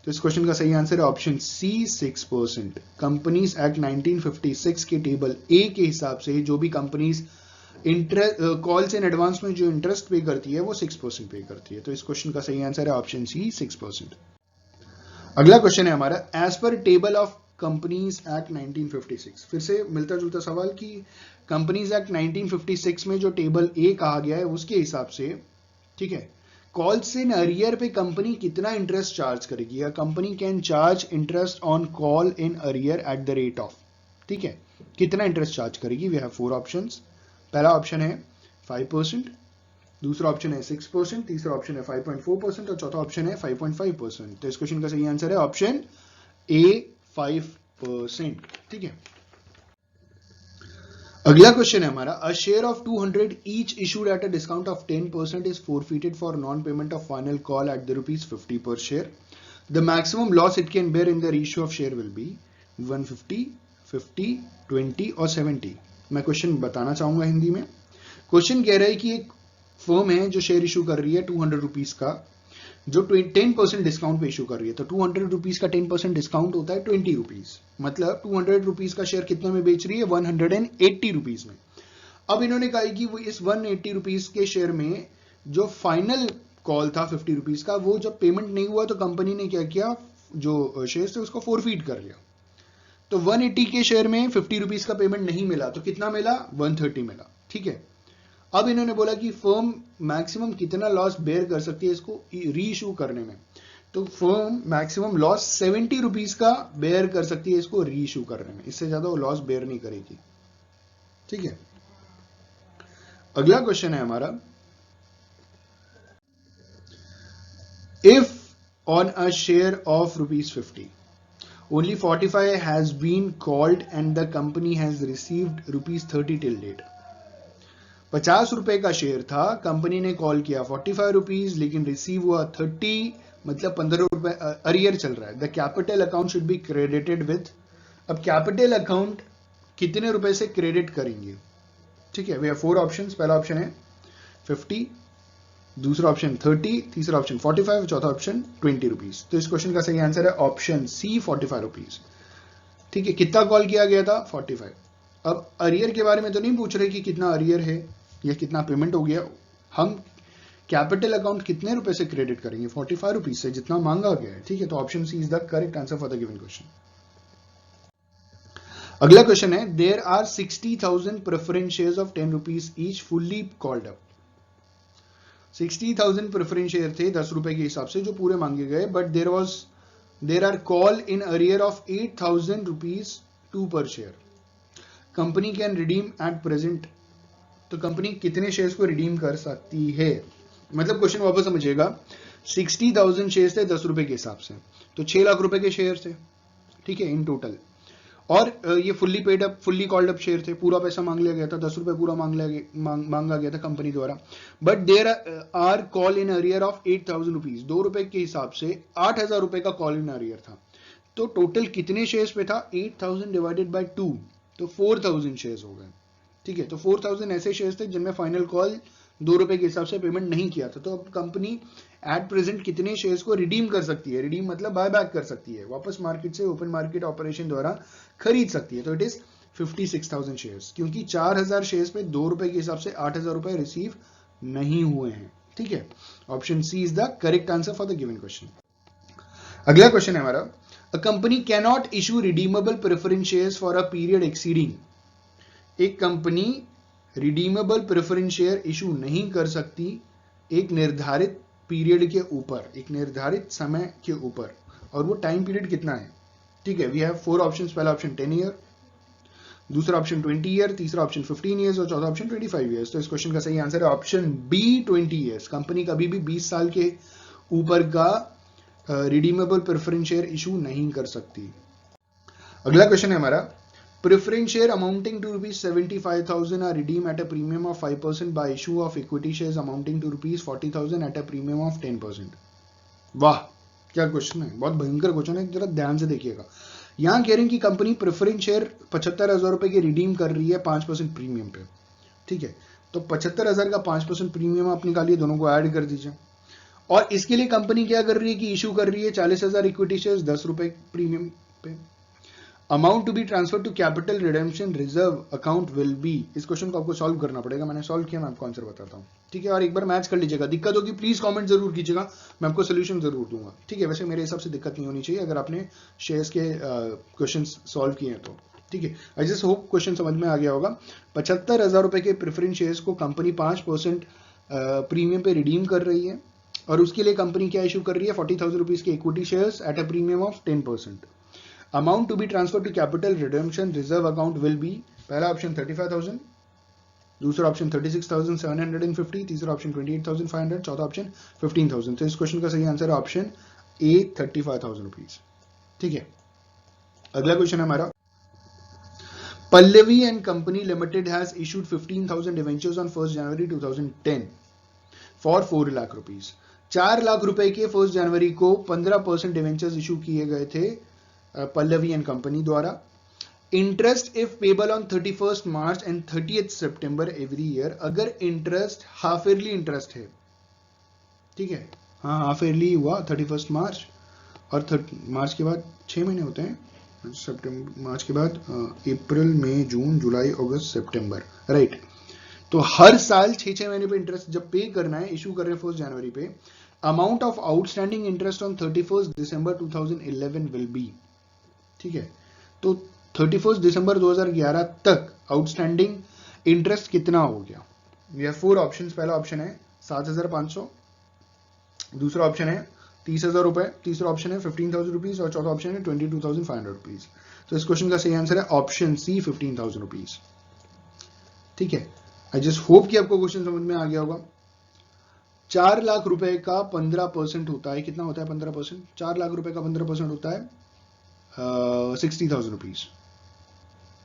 तो इस क्वेश्चन का सही आंसर है ऑप्शन सी 6%। कंपनीज एक्ट 1956 के टेबल ए के हिसाब से जो भी कंपनीज कॉल्स इन एडवांस में जो इंटरेस्ट पे करती है वो 6% पे करती है। तो इस क्वेश्चन का सही आंसर है ऑप्शन सी 6%। अगला क्वेश्चन है हमारा, as per table of companies act 1956, फिर से मिलता जुलता सवाल कि कंपनीज एक्ट 1956 में जो टेबल ए कहा गया है उसके हिसाब से, ठीक है, कॉल्स इन अरियर पे कंपनी कितना इंटरेस्ट चार्ज करेगी, या company can charge interest on call in arrear at the rate of, ठीक है, कितना इंटरेस्ट चार्ज करेगी। वी हैव 4 ऑप्शंस, पहला ऑप्शन है 5%, दूसरा ऑप्शन है 6%, तीसरा ऑप्शन है 5.4% और चौथा ऑप्शन है 5.5%। तो इस क्वेश्चन का सही आंसर है ऑप्शन ए 5%, ठीक है। अगला क्वेश्चन है हमारा, a share of 200 each issued at a discount of 10% is forfeited for non payment of final call at the ₹50 per share. The maximum loss it can bear in the ratio of share will be 150, 50, 20 और 70। मैं question बताना चाहूंगा हिंदी में। Question कह रहा है कि एक फर्म है जो शेयर इशू कर रही है 200 रुपीज का, जो 10% डिस्काउंट पे इशू कर रही है, तो 200 रुपीज का 10% डिस्काउंट होता है 20 रुपीज, मतलब 200 रुपीज का शेयर कितने में बेच रही है, 180 रुपीज में। अब इन्होंने कहा कि वो इस 180 रुपीज के शेयर में जो फाइनल कॉल था 50 रुपीज का, वो जब पेमेंट नहीं हुआ तो कंपनी ने क्या किया, जो शेयर थे उसको फोरफीट कर लिया। तो 180 के शेयर में 50 रुपीज का पेमेंट नहीं मिला, तो कितना मिला, 130 मिला, ठीक है। अब इन्होंने बोला कि फर्म मैक्सिमम कितना लॉस बेयर कर सकती है इसको री इशू करने में, तो फर्म मैक्सिमम लॉस 70 रुपीज का बेयर कर सकती है इसको री इशू करने में, इससे ज्यादा वो लॉस बेयर नहीं करेगी, ठीक है। अगला क्वेश्चन है हमारा, if on a share of ₹50 only 45 has been called and the company has received ₹30 till date, 50 रुपए का शेयर था, कंपनी ने कॉल किया 45 रुपीज, लेकिन रिसीव हुआ 30, मतलब 15 रुपए अरियर चल रहा है। The capital account should be credited with, अब कैपिटल अकाउंट कितने रुपए से क्रेडिट करेंगे, ठीक है। वी हैव 4 ऑप्शंस, पहला ऑप्शन है 50, दूसरा ऑप्शन 30, तीसरा ऑप्शन 45, चौथा ऑप्शन 20 रुपीज। तो इस क्वेश्चन का सही आंसर है ऑप्शन सी 45 रुपीज। ठीक है, कितना कॉल किया गया था 45। अब अरियर के बारे में तो नहीं पूछ रहे कि कितना अरियर है या कितना पेमेंट हो गया, हम कैपिटल अकाउंट कितने रुपए से क्रेडिट करेंगे 45 रुपीज से, जितना मांगा गया है। ठीक है, तो option C is the correct answer for the given question. अगला क्वेश्चन है, there are 60,000 preference shares of 10 rupees each fully called up. 60,000 preference share थे 10 रुपए के हिसाब से जो पूरे मांगे गए, but there are call in arrear of 8,000 rupees 2 per share. Company can redeem at present, तो कंपनी कितने शेयर्स को रिडीम कर सकती है? मतलब क्वेश्चन वापस समझिएगा, 60,000 शेयर्स थे 10 रुपए के हिसाब से, तो 6 लाख रुपए के शेयर थे, ठीक है, इन टोटल। और ये fully paid up, fully called up share थे, पूरा पैसा मांग लिया गया था, 10 रुपए पूरा मांगा गया था कंपनी द्वारा। But there are call in arrear of 8,000 rupees, 2 रुपए के हिसाब से 8,000 रुपए का कॉल इन अरियर था। तो टोटल कितने शेयर्स पे था? 8,000 डिवाइडेड बाय 2, तो 4,000 शेयर्स हो गए। ठीक है, तो 4,000 ऐसे शेयर्स थे जिनमें फाइनल कॉल 2 रुपए के हिसाब से पेमेंट नहीं किया था। तो अब कंपनी एट प्रेजेंट कितने शेयर्स को रिडीम कर सकती है? रिडीम मतलब बाय बैक कर सकती है, वापस मार्केट से ओपन मार्केट ऑपरेशन द्वारा खरीद सकती है। तो इट इज 56,000 शेयर्स, क्योंकि 4,000 शेयर्स पे 2 रुपए के हिसाब से 8,000 रुपए रिसीव नहीं हुए हैं। ठीक है, option C is the correct answer for the given question. अगला क्वेश्चन है हमारा, a company can not issue redeemable preference shares for a period exceeding. एक कंपनी रिडीमेबल प्रेफरेंस शेयर इशू नहीं कर सकती एक निर्धारित पीरियड के ऊपर, एक निर्धारित समय के ऊपर, और वो टाइम पीरियड कितना है? ठीक है, वी हैव 4 ऑप्शंस। पहला ऑप्शन 10 ईयर, दूसरा ऑप्शन 20 ईयर, तीसरा ऑप्शन 15 ईयर्स और चौथा ऑप्शन 25 ईयर्स। तो इस क्वेश्चन का सही आंसर है ऑप्शन बी 20 ईयर्स। कंपनी कभी भी 20 साल के ऊपर का रिडीमेबल प्रेफरेंस शेयर इशू नहीं कर सकती। अगला क्वेश्चन है हमारा, preference share amounting to ₹75,000 are redeem at a premium of 5% by issue of equity shares amounting to ₹40,000 at a premium of 10%। वाह, क्या क्वेश्चन है, बहुत भयंकर क्वेश्चन है, जरा ध्यान से देखिएगा। यहां कह रहे हैं कि कंपनी प्रेफरेंस शेयर 75,000 रुपए की रिडीम कर रही है 5% प्रीमियम पे। ठीक है, तो 75,000 का 5% प्रीमियम आप निकालिए, दोनों को ऐड कर दीजिए। और इसके लिए कंपनी क्या कर रही है कि इशू कर रही है 40,000 इक्विटी शेयर्स 10 रुपए प्रीमियम पे। Amount to be transfer to capital redemption reserve account will be. इस क्वेश्चन को आपको सॉल्व करना पड़ेगा, मैंने सॉल्व किया, मैं आपको आंसर बताता हूँ। ठीक है, और एक बार मैच कर लीजिएगा, दिक्कत होगी प्लीज कमेंट जरूर कीजिएगा, मैं आपको सोल्यूशन जरूर दूंगा। ठीक है, वैसे मेरे हिसाब से दिक्कत नहीं होनी चाहिए अगर आपने शेयर्स के क्वेश्चन सॉल्व किए हैं तो। ठीक है, आई जस्ट होप क्वेश्चन समझ में आ गया होगा। 75,000 रुपए के प्रेफरेंस शेयर्स को कंपनी 5% प्रीमियम पे रिडीम कर रही है, और उसके लिए कंपनी क्या इशू कर रही है? 40,000 रुपीज के equity shares at a premium of 10%। Amount to be transfer to capital redemption reserve account will be, पहला ऑप्शन 35,000, दूसरा ऑप्शन 36,750, तीसरा ऑप्शन 28,500, चौथा ऑप्शन 15,000। तो इस क्वेश्चन का सही आंसर है ऑप्शन ए 35,000 रुपीज। ठीक है, अगला क्वेश्चन है हमारा, Pallavi and company limited has issued 15,000 debentures on 1 January 2010 for 4 lakh rupees. 4 lakh रुपए के 1 जनवरी को 15% डिवेंचर्स इशू किए गए थे पल्लवी एंड कंपनी द्वारा। Interest if payable on 31st March and 30th September every year. अगर इंटरेस्ट हाफ ईयरली इंटरेस्ट है, ठीक है, हाँ हाफ ईयरली हुआ 31st मार्च, और मार्च के बाद 6 महीने होते हैं, सितंबर मार्च के बाद अप्रैल मई जून जुलाई अगस्त सितंबर, राइट। तो हर साल 6 महीने पे इंटरेस्ट जब पे करना है, इशू कर रहे हैं 1 जनवरी पे, amount of outstanding interest on 31st December 2011 will be. ठीक है, तो 31 दिसंबर 2011 तक आउटस्टैंडिंग इंटरेस्ट कितना हो गया? We have 4 options. पहला ऑप्शन है 7,500, दूसरा ऑप्शन है 30,000 रुपए, तीसरा ऑप्शन है 15,000 रुपीज, और चौथा ऑप्शन है 22,500 रुपीज। तो इस क्वेश्चन का सही आंसर है ऑप्शन सी 15,000 रुपीज। ठीक है, आई जस्ट होप कि आपको क्वेश्चन समझ में आ गया होगा। 4 लाख रुपए का 15% होता है, कितना होता है 15%? 4 लाख रुपए का 15% होता है 60,000 रुपीज।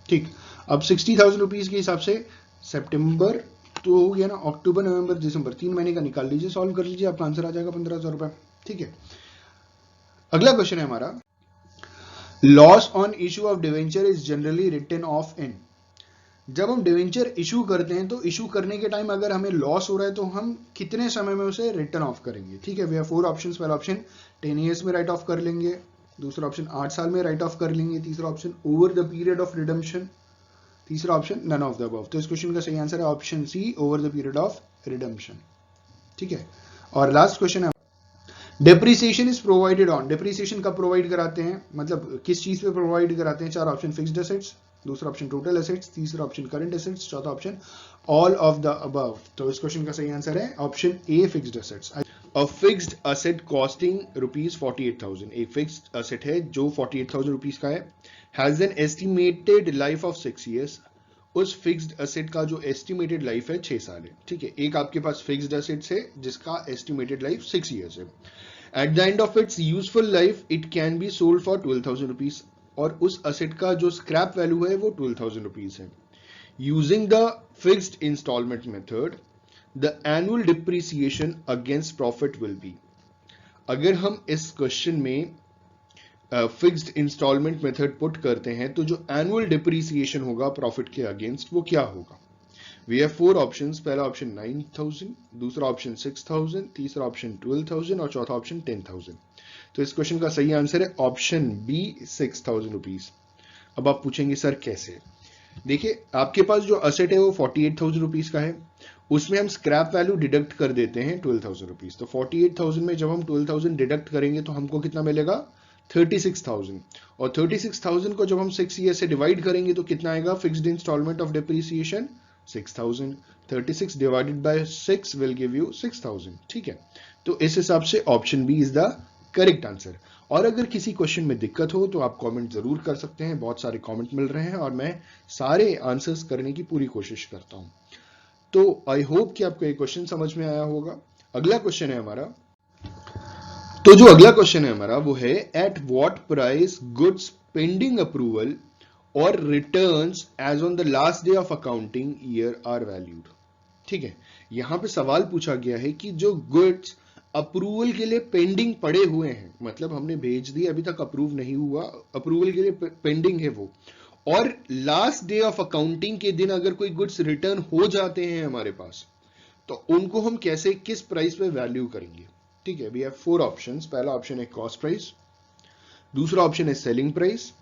ठीक, अब 60,000 रुपीज के हिसाब से सितंबर तो हो गया ना, अक्टूबर नवंबर दिसंबर 3 महीने का निकाल लीजिए, सॉल्व कर लीजिए, आपका आंसर आ जाएगा 15,000 रुपए। ठीक है, अगला क्वेश्चन है हमारा, loss on issue of debenture is generally written off in. जब हम डिवेंचर इशू करते हैं तो इशू करने के टाइम अगर हमें लॉस हो रहा है तो हम कितने समय में उसे रिटर्न ऑफ करेंगे? ठीक है, वी हैव 4 ऑप्शंस। पहला ऑप्शन 10 ईयर्स में राइट ऑफ कर लेंगे, दूसरा ऑप्शन 8 साल में राइट ऑफ कर लेंगे, तीसरा option over the period of redemption, तीसरा option none of the above. तो इस क्वेश्चन का सही आंसर है option C, over the period of redemption. ठीक है, और लास्ट क्वेश्चन है depreciation is provided on, depreciation कब प्रोवाइड कराते हैं, मतलब किस चीज पे प्रोवाइड कराते हैं। चार ऑप्शन फिक्स्ड एसेट्स, दूसरा ऑप्शन टोटल एसेट्स, तीसरा ऑप्शन करंट एसेट्स, चौथा option all of the above. तो इस क्वेश्चन का सही आंसर है option A, fixed assets. A fixed asset costing rupees 48,000, एक फिक्स्ड एसेट है जो 48,000 रुपीज का है, has an estimated life of 6 years। उस फिक्स्ड एसेट का जो एस्टिमेटेड लाइफ है 6 साल है। ठीक है, एक आपके पास फिक्स्ड एसेट्स है जिसका एस्टिमेटेड लाइफ 6 years है। Eight the end of its useful life it can be sold for 12,000 rupees, और उस एसेट का जो स्क्रैप वैल्यू है वो 12,000 रुपीज है। Using the fixed instalment method the annual depreciation against profit will be. अगर हम इस क्वेश्चन में फिक्स्ड इंस्टॉलमेंट मेथड पुट करते हैं तो जो एनुअल डिप्रिसिएशन होगा प्रॉफिट के अगेंस्ट वो क्या होगा। वी हैव 4 ऑप्शंस, पहला ऑप्शन 9,000, दूसरा ऑप्शन 6,000, तीसरा ऑप्शन 12,000 और चौथा ऑप्शन 10,000। तो इस क्वेश्चन का सही आंसर है ऑप्शन बी, 6,000 रुपीज। अब आप पूछेंगे सर कैसे। देखिए, आपके पास जो असेट है वो 48,000 रुपीज का है, उसमें हम स्क्रैप वैल्यू डिडक्ट कर देते हैं 12,000 रुपीज। तो 48,000 में जब हम 12,000 डिडक्ट करेंगे तो हमको कितना मिलेगा 36,000, और 36,000 को जब हम 6 ईयर से डिवाइड करेंगे तो कितना आएगा fixed instalment of depreciation 6,000। 36 divided by 6 will give you 6,000। ठीक है, तो इस हिसाब से option B is the correct answer. और अगर किसी क्वेश्चन में दिक्कत हो तो आप कमेंट जरूर कर सकते हैं, बहुत सारे कमेंट मिल रहे हैं और मैं सारे आंसर्स करने की पूरी कोशिश करता हूं। तो आई होप कि आपको ये क्वेश्चन समझ में आया होगा। अगला क्वेश्चन है हमारा, तो जो अगला क्वेश्चन है हमारा वो है at what price goods pending approval और returns as on the last day of accounting year are valued. ठीक है, यहां पे सवाल पूछा गया है कि जो गुड्स अप्रूवल के लिए पेंडिंग पड़े हुए हैं, मतलब हमने भेज दिए अभी तक अप्रूव नहीं हुआ, अप्रूवल के लिए पेंडिंग है वो, और लास्ट डे ऑफ अकाउंटिंग के दिन अगर कोई गुड्स रिटर्न हो जाते हैं हमारे पास, तो उनको हम कैसे किस प्राइस पे वैल्यू करेंगे। ठीक है, वी हैव 4 ऑप्शंस, पहला ऑप्शन है कॉस्ट प्राइस, दूसरा ऑप्शन है सेलिंग प्राइस,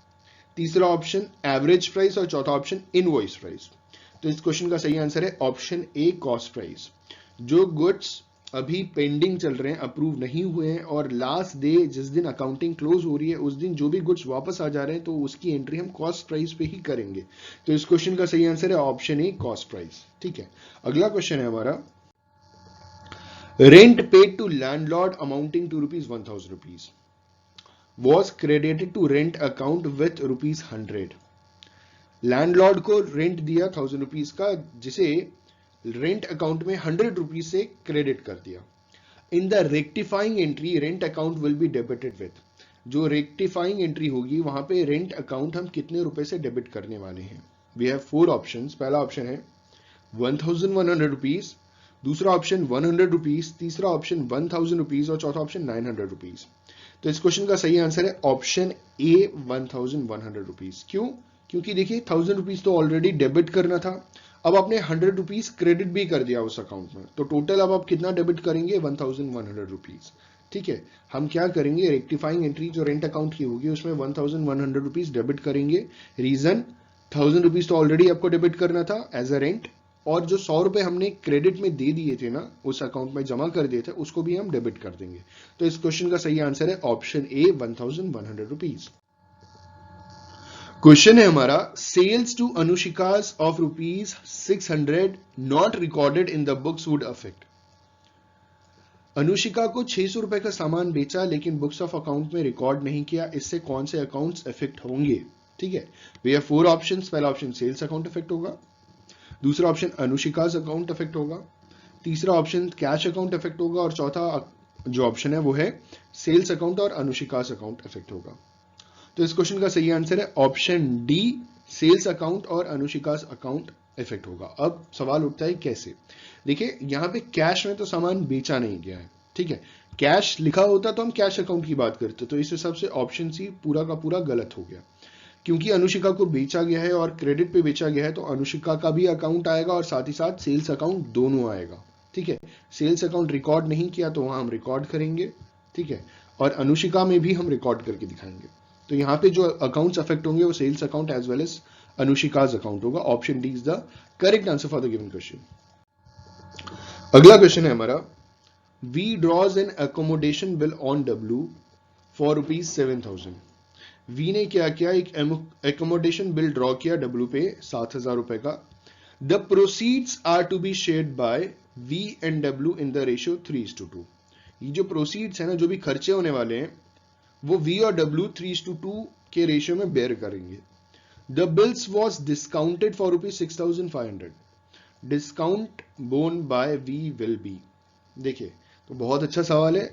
तीसरा ऑप्शन एवरेज प्राइस और चौथा ऑप्शन इनवॉइस प्राइस। तो इस क्वेश्चन का सही आंसर है ऑप्शन ए, कॉस्ट प्राइस। जो गुड्स अभी पेंडिंग चल रहे हैं, अप्रूव नहीं हुए हैं, और लास्ट डे जिस दिन अकाउंटिंग क्लोज हो रही है उस दिन जो भी गुड्स वापस आ जा रहे हैं तो उसकी एंट्री हम कॉस्ट प्राइस पे ही करेंगे। तो इस क्वेश्चन का सही आंसर है ऑप्शन ए, कॉस्ट प्राइस। ठीक है, अगला क्वेश्चन है हमारा, rent paid to landlord amounting to ₹1,000 was credited to rent account with ₹100। Landlord को रेंट दिया 1,000 रुपीज का, जिसे रेंट अकाउंट में 100 रुपीज से क्रेडिट कर दिया। In the rectifying entry rent account will be debited with, जो रेक्टिफाइंग एंट्री होगी वहां पे रेंट अकाउंट हम कितने रुपए से डेबिट करने वाले हैं। वी हैव 4 ऑप्शंस, पहला ऑप्शन है 1,100 रुपीज, दूसरा ऑप्शन 100 रुपीज, तीसरा ऑप्शन 1,000 रुपीज और चौथा ऑप्शन 900 रुपीज। तो इस क्वेश्चन का सही आंसर है ऑप्शन ए, 1,100 रुपीज। क्यों? क्योंकि देखिए 1,000 रुपीज तो ऑलरेडी डेबिट करना था, अब आपने 100 रुपीज क्रेडिट भी कर दिया उस अकाउंट में, तो टोटल अब आप कितना डेबिट करेंगे 1,100 रुपीज। ठीक है, हम क्या करेंगे, रेक्टिफाइंग एंट्री जो रेंट अकाउंट की होगी उसमें 1,100 रुपीज डेबिट करेंगे। रीजन, 1,000 रुपीज तो ऑलरेडी आपको डेबिट करना था एज अ रेंट, और जो 100 रुपए हमने क्रेडिट में दे दिए थे ना, उस अकाउंट में जमा कर दिए थे, उसको भी हम डेबिट कर देंगे। तो इस क्वेश्चन का सही आंसर है ऑप्शन ए, 1,100 रुपीज। क्वेश्चन है हमारा, sales to Anushika's of ₹600 not recorded in the books would affect. Anushika को 600 रुपए का सामान बेचा लेकिन बुक्स ऑफ अकाउंट में रिकॉर्ड नहीं किया, इससे कौन से अकाउंट्स इफेक्ट होंगे। ठीक है, वी हैव 4 ऑप्शंस, पहला ऑप्शन सेल्स अकाउंट इफेक्ट होगा, दूसरा ऑप्शन अनुशिकास अकाउंट इफेक्ट होगा, तीसरा ऑप्शन कैश अकाउंट इफेक्ट होगा, और चौथा जो ऑप्शन है वो है सेल्स अकाउंट और अनुशिकास अकाउंट इफेक्ट होगा। तो इस क्वेश्चन का सही आंसर है ऑप्शन डी, सेल्स अकाउंट और अनुशिकास अकाउंट इफेक्ट होगा। अब सवाल उठता है कैसे। देखिए, यहां पे कैश में तो सामान बेचा नहीं गया है, ठीक है, कैश लिखा होता तो हम कैश अकाउंट की बात करते, तो इस हिसाब से ऑप्शन सी पूरा का पूरा गलत हो गया। क्योंकि अनुशिका को बेचा गया है और क्रेडिट पे बेचा गया है, तो अनुशिका का भी अकाउंट आएगा और साथ ही साथ सेल्स अकाउंट दोनों आएगा। ठीक है, सेल्स अकाउंट रिकॉर्ड नहीं किया तो वहां हम रिकॉर्ड करेंगे। ठीक है, और अनुशिका में भी हम रिकॉर्ड करके दिखाएंगे। तो यहाँ पे जो अकाउंट्स अफेक्ट होंगे वो sales account as well as Anushika's account होगा। Option D is the correct answer for the given question. अगला क्वेश्चन है हमारा, V draws an accommodation bill on W for ₹7,000। V ने क्या किया, एक एकोमोडेशन बिल ड्रॉ किया डब्ल्यू पे 7,000 रुपए का। The proceeds are to be shared by V and W in the ratio 3:2। ये जो प्रोसीड्स है ना, जो भी खर्चे होने वाले हैं, वो वी और डब्ल्यू 3:2 के रेशियो में बेयर करेंगे। The bills was discounted for ₹6,500। Discount borne by V will be. देखिए, तो बहुत अच्छा सवाल है।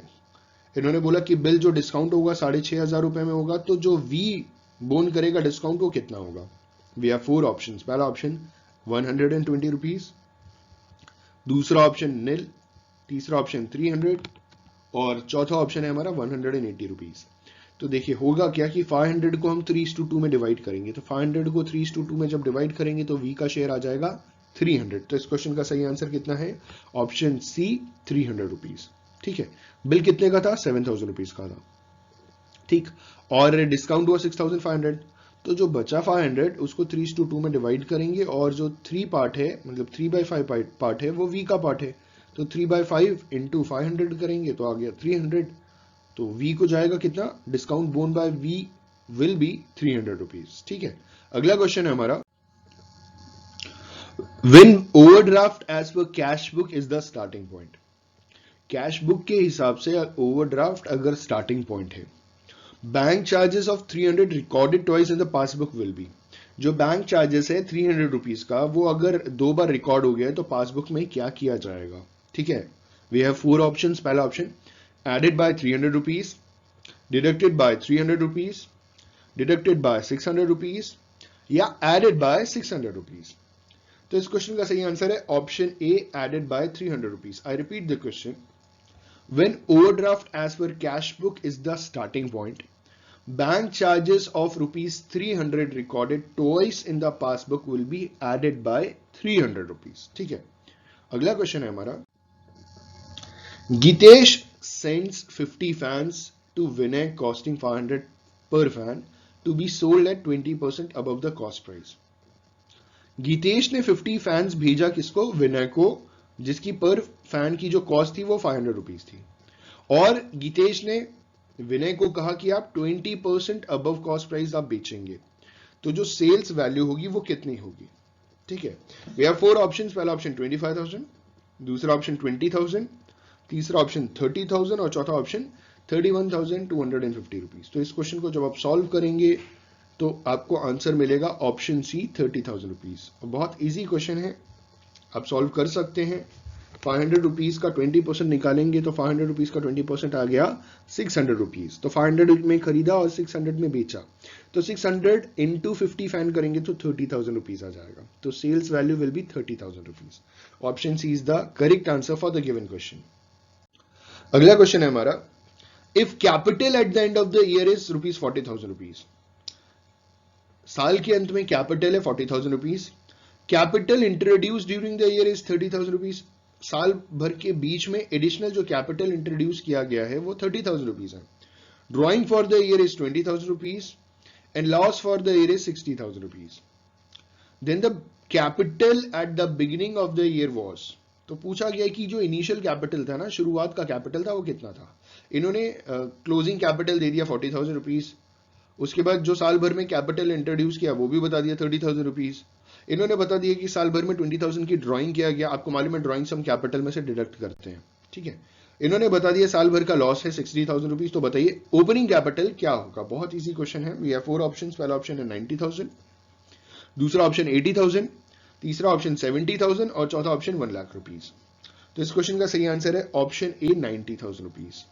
इन्होंने बोला कि बिल जो डिस्काउंट होगा 6,500 रुपए में होगा, तो जो वी बोन करेगा डिस्काउंट वो कितना होगा। We have 4 options. पहला ऑप्शन 120 रुपीज, दूसरा ऑप्शन निल, तीसरा ऑप्शन 300 और चौथा ऑप्शन है हमारा 180 रुपीज। तो देखिए होगा क्या कि 500 को हम 3:2 में डिवाइड करेंगे, तो 500 को 3:2 में जब डिवाइड करेंगे तो वी का शेयर आ जाएगा 300। तो इस क्वेश्चन का सही आंसर कितना है, ऑप्शन सी 300 रुपीज। ठीक है, बिल कितने का था, 7,000 रुपीज का था। ठीक, और डिस्काउंट हुआ 6,500, तो जो बचा 500 उसको 3:2 में डिवाइड करेंगे और जो 3 पार्ट है, मतलब 3/5 पार्ट है, वो वी का पार्ट है, तो 3/5 इंटू 500 करेंगे तो आ गया 300। तो वी को जाएगा कितना, discount borne by V will be 300 rupees. ठीक है, अगला क्वेश्चन है हमारा, when overdraft as per cash book is the starting point. Cash book के हिसाब से ओवरड्राफ्ट अगर स्टार्टिंग पॉइंट है, bank charges of 300 recorded twice in the passbook will be. जो बैंक चार्जेस है 300 रुपीज का, वो अगर 2 बार रिकॉर्ड हो गया है तो पासबुक में क्या किया जाएगा। ठीक है, वी हैव 4 ऑप्शंस। पहला option added by 300 rupees, deducted by 300 rupees, deducted by 600 rupees या एडेड बाय 600 रुपीज। तो इस क्वेश्चन का सही आंसर है option A, added by 300 rupees. I repeat the question, when overdraft as per cash book is the starting point, bank charges of ₹300 recorded twice in the passbook will be added by 300 rupees। ठीक है, अगला question है हमारा, Geetesh sends 50 fans to Vinay costing 500 per fan to be sold at 20% above the cost price। Geetesh ने 50 fans भेजा किसको, विनय को, जिसकी पर फैन की जो कॉस्ट थी वो 500 रुपीज थी, और गीतेश ने विनय को कहा कि आप 20% अबव कॉस्ट प्राइस आप बेचेंगे, तो जो सेल्स वैल्यू होगी वो कितनी होगी। ठीक है, वी हैव 4 ऑप्शंस। पहला ऑप्शन 25,000, दूसरा ऑप्शन 20,000, तीसरा ऑप्शन 30,000 और चौथा ऑप्शन 31,250 रुपीज। तो इस क्वेश्चन को जब आप सॉल्व करेंगे तो आपको आंसर मिलेगा ऑप्शन सी 30,000 रुपीज। बहुत इजी क्वेश्चन है, आप सॉल्व कर सकते हैं। 500 रुपीज का 20% निकालेंगे तो 500 रुपीज का 20% आ गया 600 रुपीज। तो 500 में खरीदा और 600 में बेचा, तो 600 इंटू 50 फैन करेंगे तो 30,000 रुपीज आ जाएगा। तो sales value will be 30,000 rupees. Option C is the correct answer for the given question. अगला क्वेश्चन है हमारा, if capital at the end of the year is ₹40,000 rupees. साल के अंत में कैपिटल है 40,000 rupees, capital introduce during the year is 30,000 rupees. साल भर के बीच में एडिशनल जो कैपिटल इंट्रोड्यूस किया गया है वो 30,000 रुपीज है। Drawing for the year is 20,000 rupees and loss for the year is 60,000 rupees. Then the capital at the beginning of the year was. तो पूछा गया कि जो इनिशियल कैपिटल था ना, शुरुआत का कैपिटल था, वो कितना था। इन्होंने क्लोजिंग कैपिटल दे दिया 40,000 रुपीज, उसके बाद जो साल भर में कैपिटल इंट्रोड्यूस किया वो भी बता दिया 30,000 रुपीज। इन्होंने बता दिया कि साल भर में 20,000 की ड्राइंग किया गया, आपको मालूम है ड्राइंग हम कैपिटल में से डिडक्ट करते हैं। ठीक है, इन्होंने बता दिया साल भर का लॉस है 60,000 रुपीज। तो बताइए ओपनिंग कैपिटल क्या होगा। बहुत इजी क्वेश्चन है। We have 4 options. पहला ऑप्शन है 90,000, दूसरा ऑप्शन 80,000, तीसरा ऑप्शन 70,000 और चौथा ऑप्शन 1 लाख रुपीज। तो इस क्वेश्चन का सही आंसर है ऑप्शन ए 90,000 रुपीज।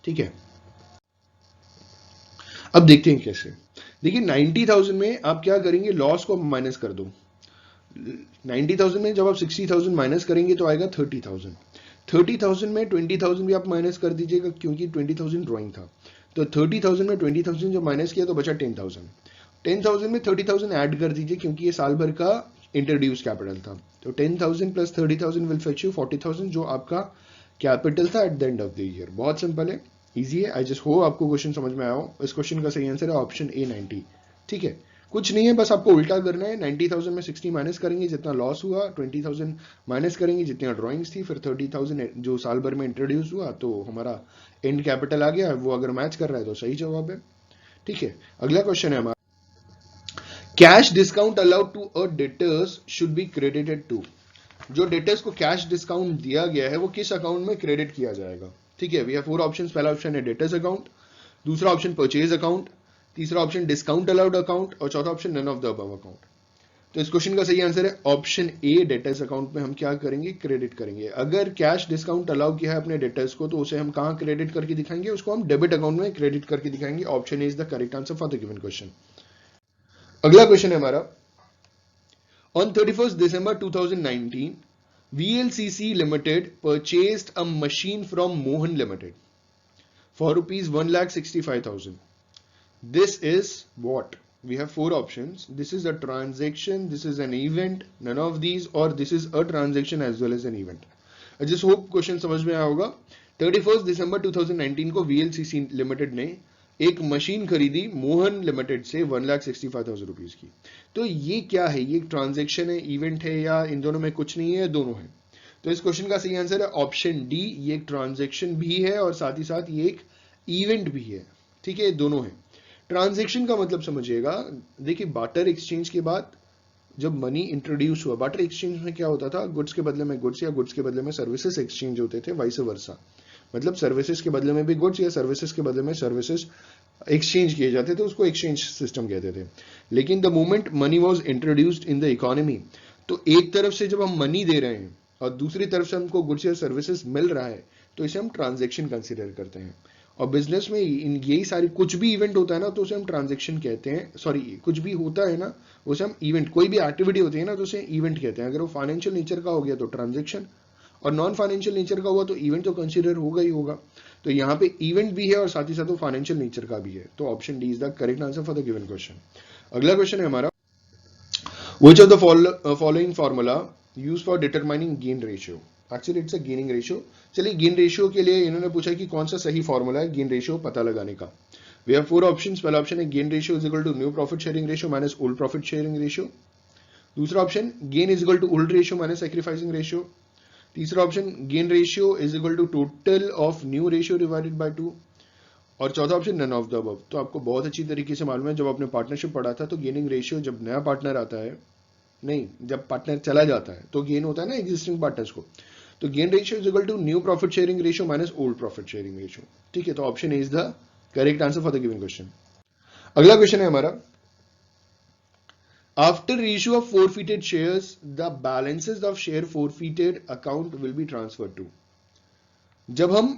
ठीक है, अब देखते हैं कैसे। देखिए 90,000 में आप क्या करेंगे, लॉस को माइनस कर दो। 90,000 में जब आप 60,000 माइनस करेंगे तो आएगा 30,000। 30,000 में 20,000 भी आप माइनस कर दीजिएगा क्योंकि 20,000 ड्राइंग था। तो 30,000 में 20,000 जब माइनस किया तो बचा 10,000। 10,000 में 30,000 ऐड कर दीजिए क्योंकि ये साल भर का इंट्रोड्यूस कैपिटल था। तो 10,000 प्लस 30,000 विल फेच यू 40,000 जो आपका कैपिटल था eight the end of the year. बहुत सिंपल है। इजी है। आई जस्ट होप आपको क्वेश्चन समझ में आया हो। इस क्वेश्चन का सही आंसर है ऑप्शन ए 90। ठीक है, कुछ नहीं है, बस आपको उल्टा करना है। 90,000 में 60 माइनस करेंगे जितना लॉस हुआ, 20,000 माइनस करेंगे जितनी ड्रॉइंग्स थी, फिर 30,000 जो साल भर में इंट्रोड्यूस हुआ, तो हमारा एंड कैपिटल आ गया। वो अगर मैच कर रहा है तो सही जवाब है। ठीक है, अगला क्वेश्चन है हमारा, cash discount allowed to a debtors should be credited to. जो डेटर्स को कैश डिस्काउंट दिया गया है वो किस अकाउंट में क्रेडिट किया जाएगा। ठीक है, वी हैव 4 ऑप्शंस। पहला ऑप्शन है डेटर्स अकाउंट, दूसरा ऑप्शन परचेज अकाउंट, तीसरा ऑप्शन डिस्काउंट अलाउड अकाउंट और चौथा option none of the above account. तो इस क्वेश्चन का सही आंसर है ऑप्शन ए, डेटर्स अकाउंट में हम क्या करेंगे, क्रेडिट करेंगे। अगर कैश डिस्काउंट अलाउ किया है अपने डेटर्स को तो उसे हम कहां क्रेडिट करके दिखाएंगे, उसको हम डेबिट अकाउंट में क्रेडिट करके दिखाएंगे। Option A is the correct answer for the given question. अगला क्वेश्चन है हमारा, on 31st December 2019 VLCC Limited purchased a machine from Mohan Limited for rupees 1,65,000. This is what? We have 4 options. This is a transaction, this is an event, none of these, or this is a transaction as well as an event. I just hope question समझ में आया होगा। 31st December 2019 को VLCC Limited ने एक machine खरीदी Mohan limited से 1,65,000 rupees की। तो ये क्या है, ये एक ट्रांजेक्शन है, इवेंट है, या इन दोनों में कुछ नहीं है, दोनों है। तो इस क्वेश्चन का सही आंसर है ऑप्शन डी, ये एक ट्रांजेक्शन भी है और साथ ही साथ ये एक इवेंट भी है। ठीक है, दोनों है। ट्रांजेक्शन का मतलब समझिएगा, देखिए बार्टर एक्सचेंज के बाद जब मनी इंट्रोड्यूस हुआ, बार्टर एक्सचेंज में क्या होता था, गुड्स के बदले में गुड्स या गुड्स के बदले में सर्विसेज एक्सचेंज होते थे, वाइस वर्सा। मतलब सर्विसेज के बदले में भी गुड्स या सर्विसेज के बदले में सर्विसेज एक्सचेंज किए जाते थे, उसको एक्सचेंज सिस्टम कहते थे। लेकिन the moment money was introduced in the economy, तो एक तरफ से जब हम मनी दे रहे हैं और दूसरी तरफ से हमको गुड्स या सर्विसेज मिल रहा है, तो इसे हम ट्रांजेक्शन कंसीडर करते हैं। और बिजनेस में इन यही सारी, कुछ भी इवेंट होता है ना तो उसे हम ट्रांजेक्शन कहते हैं, सॉरी कुछ भी होता है ना उसे हम इवेंट, कोई भी एक्टिविटी होती है ना तो उसे इवेंट कहते हैं। अगर वो फाइनेंशियल नेचर का हो गया तो ट्रांजेक्शन, और नॉन फाइनेंशियल नेचर का हुआ तो इवेंट तो कंसीडर होगा ही होगा। तो यहाँ पे इवेंट भी है और साथ ही साथ वो फाइनेंशियल नेचर का भी है। तो option D is the correct answer for the given question. अगला क्वेश्चन है हमारा, which of the following formula used for determining gain ratio. Actually it's a gaining ratio. चलिए गेन रेशियो के लिए इन्होंने पूछा कि कौन सा सही फॉर्मूला है गेन रेशियो पता लगाने का। We have 4 options. पहला ऑप्शन है gain ratio is equal to new profit sharing ratio minus old profit sharing ratio. दूसरा option gain is equal to old ratio minus sacrificing ratio. तीसरा option gain ratio is equal to total of new ratio divided by 2। और चौथा option none of the above. तो आपको बहुत अच्छी तरीके से मालूम है, जब आपने पार्टनरशिप पढ़ा था तो गेनिंग रेशियो जब नया पार्टनर आता है, नहीं जब पार्टनर चला जाता है तो गेन होता है ना एग्जिस्टिंग पार्टनर्स को। तो gain ratio is equal to new profit sharing ratio minus old profit sharing ratio. ठीक है, तो option is the correct answer for the given question. अगला क्वेश्चन है हमारा, after issue of forfeited shares the balances of share forfeited account will be transferred to। जब हम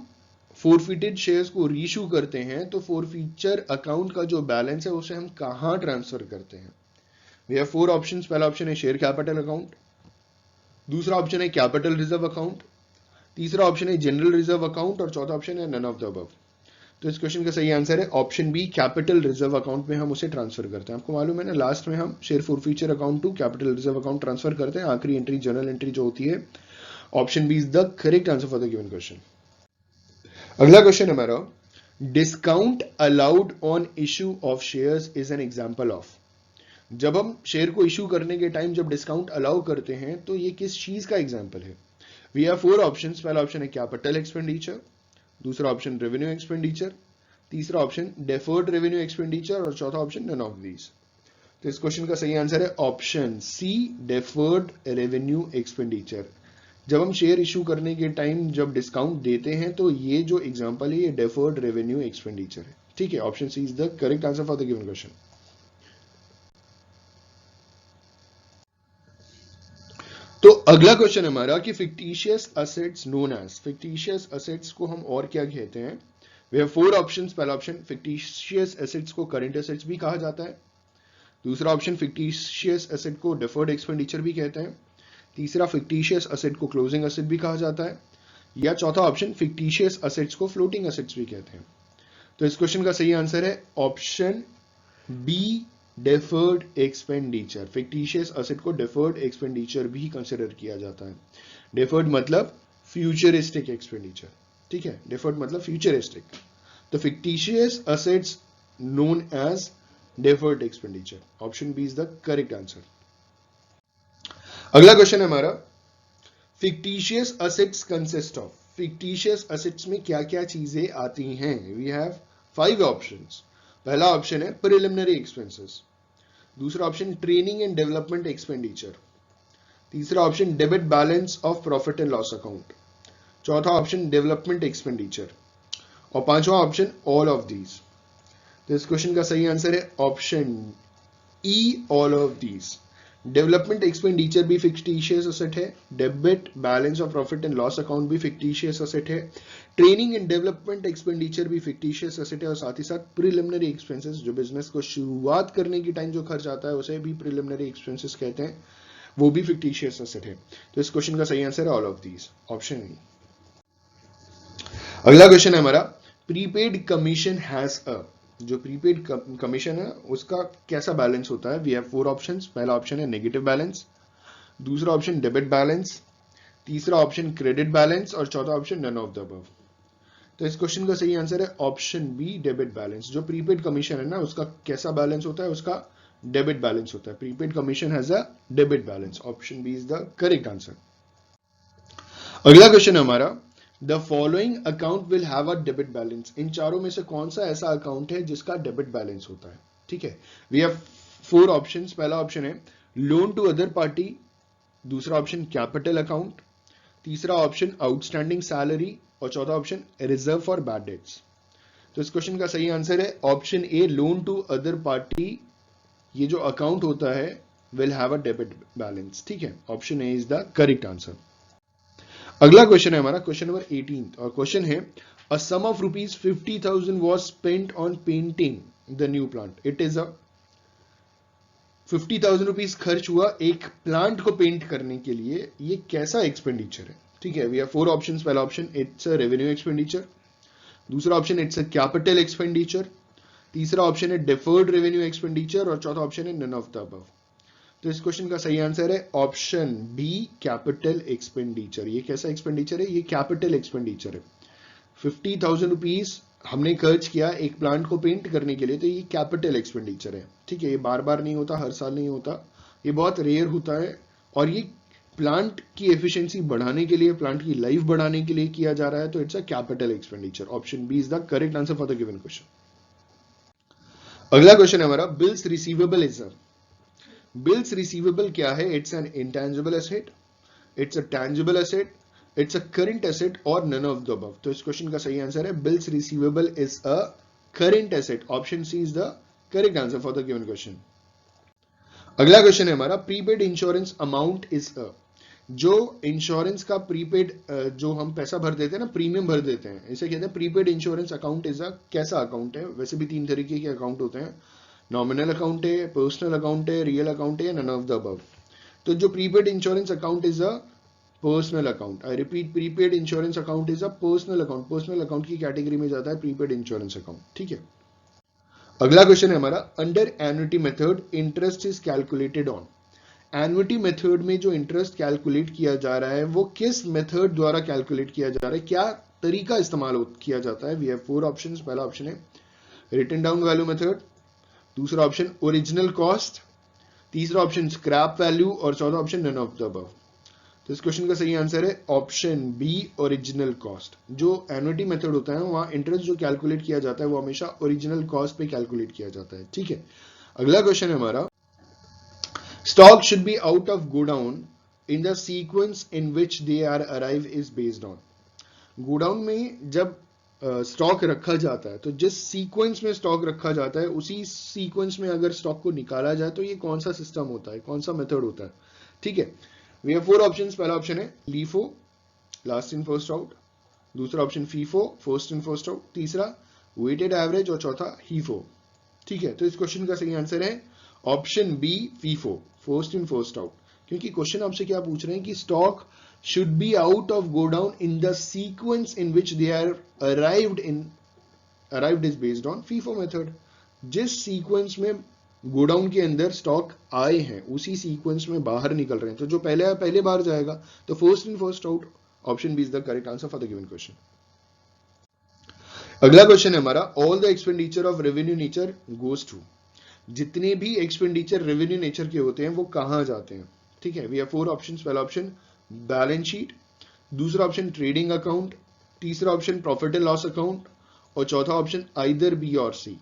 forfeited shares को reissue करते हैं तो forfeiture account का जो बैलेंस है उसे हम कहां ट्रांसफर करते हैं। We have 4 options। पहला ऑप्शन है शेयर कैपिटल अकाउंट, दूसरा ऑप्शन है कैपिटल रिजर्व अकाउंट, तीसरा ऑप्शन है जनरल रिजर्व अकाउंट और चौथा ऑप्शन है नन ऑफ द अबव। तो इस क्वेश्चन का सही आंसर है option B, capital reserve account में हम उसे ट्रांसफर करते हैं। आपको मालूम है ना, लास्ट में हम share forfeiture account to capital reserve account transfer करते हैं, आखिरी एंट्री जर्नल एंट्री जो होती है। Option B is the correct answer for the given question. अगला क्वेश्चन है हमारा, discount allowed on issue of shares is an example of. जब हम शेयर को इश्यू करने के टाइम जब डिस्काउंट अलाउ करते हैं तो ये किस चीज का एग्जांपल है। We have 4 options. पहला ऑप्शन है कैपिटल एक्सपेंडिचर, दूसरा ऑप्शन रेवेन्यू एक्सपेंडिचर, तीसरा ऑप्शन डेफर्ड रेवेन्यू एक्सपेंडिचर और चौथा ऑप्शन नन ऑफ दीज। तो इस क्वेश्चन का सही आंसर है option C, deferred revenue expenditure. जब हम शेयर इश्यू करने के टाइम जब डिस्काउंट देते हैं तो ये जो एग्जांपल है ये डेफर्ड रेवेन्यू एक्सपेंडिचर है। ठीक है, option C is the correct answer for the given question. तो अगला क्वेश्चन हमारा कि fictitious assets known as, fictitious assets को हम और क्या कहते हैं। We have 4 options. पहला ऑप्शन फिक्टिशियस एसेट्स को करंट एसेट्स भी कहा जाता है, दूसरा ऑप्शन फिक्टिशियस एसेट को डेफर्ड एक्सपेंडिचर भी कहते हैं, तीसरा फिक्टिशियस एसेट को क्लोजिंग एसेट भी कहा जाता है, या चौथा ऑप्शन फिक्टिशियस एसेट्स को फ्लोटिंग एसेट्स भी कहते हैं। तो इस क्वेश्चन का सही आंसर है option B, deferred expenditure. Fictitious asset को डेफर्ड एक्सपेंडिचर भी कंसिडर किया जाता है। डेफर्ड मतलब फ्यूचरिस्टिक एक्सपेंडिचर। ठीक है, डेफर्ड मतलब futuristic. the fictitious assets known as deferred expenditure. Option B is the correct answer. अगला क्वेश्चन है हमारा, fictitious assets consist of. fictitious assets में क्या क्या चीजें आती हैं? We have 5 options. पहला ऑप्शन है preliminary expenses, दूसरा option training and development expenditure, तीसरा option debit balance of profit and loss account, चौथा ऑप्शन डेवलपमेंट एक्सपेंडिचर और पांचवा ऑप्शन ऑल ऑफ दीज. तो इस क्वेश्चन का सही आंसर है option E, all of these. Development expenditure भी फिक्टिशियस एसेट है, debit balance of profit and loss account भी फिक्टिशियस एसेट है, ट्रेनिंग एंड डेवलपमेंट एक्सपेंडिचर भी फिक्टिशियस एसेट है और साथ ही साथ प्रिलिमिनरी एक्सपेंसेस, जो बिजनेस को शुरुआत करने की टाइम जो खर्च आता है उसे भी प्रिलिमिनरी एक्सपेंसेस कहते हैं, वो भी फिक्टिशियस एसेट है. तो इस क्वेश्चन का सही आंसर है all of these, option E. अगला क्वेश्चन है हमारा, प्रीपेड कमीशन हैज अ. जो प्रीपेड कमीशन है उसका कैसा बैलेंस होता है? We have 4 options. पहला ऑप्शन है नेगेटिव बैलेंस, दूसरा ऑप्शन डेबिट बैलेंस, तीसरा ऑप्शन क्रेडिट बैलेंस और चौथा option none of the above. तो इस क्वेश्चन का सही आंसर है ऑप्शन बी, डेबिट बैलेंस. जो प्रीपेड कमीशन है ना उसका कैसा बैलेंस होता है? उसका डेबिट बैलेंस होता है. Prepaid commission has a debit balance. Option B is the correct answer. अगला क्वेश्चन है हमारा, the following account will have a debit balance. इन चारों में से कौन सा ऐसा अकाउंट है जिसका डेबिट बैलेंस होता है? ठीक है, वी हैव 4 ऑप्शंस. पहला ऑप्शन है लोन टू अदर पार्टी, दूसरा ऑप्शन कैपिटल अकाउंट, तीसरा ऑप्शन आउटस्टैंडिंग सैलरी और चौथा option reserve for bad debts. तो इस क्वेश्चन का सही आंसर है option A, loan to other party. ये जो अकाउंट होता है will have a debit balance. ठीक है, option A is the correct answer. अगला क्वेश्चन है हमारा क्वेश्चन नंबर 18 और क्वेश्चन है, a sum of ₹50,000 was spent on painting the new plant. It is a 50,000 rupees खर्च हुआ एक प्लांट को पेंट करने के लिए. ये कैसा एक्सपेंडिचर है? ठीक है, वी हैव 4 ऑप्शंस. पहला option it's a revenue expenditure, दूसरा option it's a capital expenditure, तीसरा ऑप्शन है डिफर्ड रेवेन्यू एक्सपेंडिचर और चौथा ऑप्शन है नन ऑफ द अबव. तो इस क्वेश्चन का सही आंसर है ऑप्शन बी, कैपिटल एक्सपेंडिचर. ये कैसा एक्सपेंडिचर है? ये कैपिटल एक्सपेंडिचर है. 50,000 रुपीज हमने खर्च किया एक प्लांट को पेंट करने के लिए, तो ये कैपिटल एक्सपेंडिचर है. ठीक है, ये बार बार नहीं होता, हर साल नहीं होता, ये बहुत रेयर होता है और ये प्लांट की एफिशिएंसी बढ़ाने के लिए, प्लांट की लाइफ बढ़ाने के लिए किया जा रहा है. तो it's a capital expenditure. Option B is the correct answer for the given question. अगला क्वेश्चन है हमारा, bills receivable is a. Bills receivable क्या है? It's an intangible asset, it's a tangible asset, it's a current asset और none of the above. तो इस question का सही आंसर है bills receivable is a current asset. Option C is the correct answer for the given question. अगला question है हमारा, prepaid insurance amount is a. जो इंश्योरेंस का प्रीपेड, जो हम पैसा भर देते हैं ना, प्रीमियम भर देते हैं, इसे कहते हैं prepaid insurance account is a. कैसा अकाउंट है? वैसे भी 3 तरीके के अकाउंट होते हैं, नॉमिनल अकाउंट है, पर्सनल अकाउंट है, रियल अकाउंट है या नन ऑफ द अबव. तो जो prepaid insurance account is a personal account. I repeat, prepaid insurance account is a personal account. Personal account की कैटेगरी में जाता है प्रीपेड इंश्योरेंस अकाउंट. ठीक है, अगला क्वेश्चन है हमारा, under annuity method interest is calculated on. Annuity method में जो इंटरेस्ट कैलकुलेट किया जा रहा है वो किस मेथड द्वारा कैलकुलेट किया जा रहा है? क्या तरीका इस्तेमाल किया जाता है? We have 4 options. पहला ऑप्शन है रिटन डाउन वैल्यू मेथड, दूसरा ऑप्शन ओरिजिनल कॉस्ट, तीसरा ऑप्शन स्क्रैप वैल्यू और चौथा option none of the above. तो इस क्वेश्चन का सही आंसर है ऑप्शन बी, ओरिजिनल कॉस्ट. जो एन्युटी मेथड होता है वहां इंटरेस्ट जो कैलकुलेट किया जाता है वो हमेशा ओरिजिनल कॉस्ट पे कैलकुलेट किया जाता है. ठीक है, अगला क्वेश्चन है हमारा, stock should be out of godown in the sequence in which they are arrive is based on. Godown में जब स्टॉक रखा जाता है तो जिस सीक्वेंस में स्टॉक रखा जाता है उसी सीक्वेंस में अगर स्टॉक को निकाला जाए तो ये कौन सा सिस्टम होता है, कौन सा मेथड होता है? ठीक है, वी हैव 4 ऑप्शंस. पहला ऑप्शन है LIFO, last in first out, दूसरा option FIFO, first in first out, तीसरा वेटेड एवरेज और चौथा हीफो. ठीक है, तो इस क्वेश्चन का सही आंसर है option B, FIFO, first in first out. क्योंकि क्वेश्चन आपसे क्या पूछ रहे हैं कि stock should be out of go down in the sequence in which they are arrived is based on FIFO method. जिस सीक्वेंस में गोडाउन के अंदर स्टॉक आए हैं उसी सीक्वेंस में बाहर निकल रहे हैं, तो जो पहले बार जाएगा तो first in first out. Option B is the correct answer for the given question. अगला क्वेश्चन है हमारा, all the expenditure of revenue nature goes to, जितने भी एक्सपेंडिचर रेवेन्यू नेचर के होते हैं वो कहां जाते हैं, ठीक है। We have 4 options. पहला ऑप्शन बैलेंस शीट, दूसरा ऑप्शन ट्रेडिंग अकाउंट, तीसरा option profit and loss account और चौथा ऑप्शन आइदर बी और सी।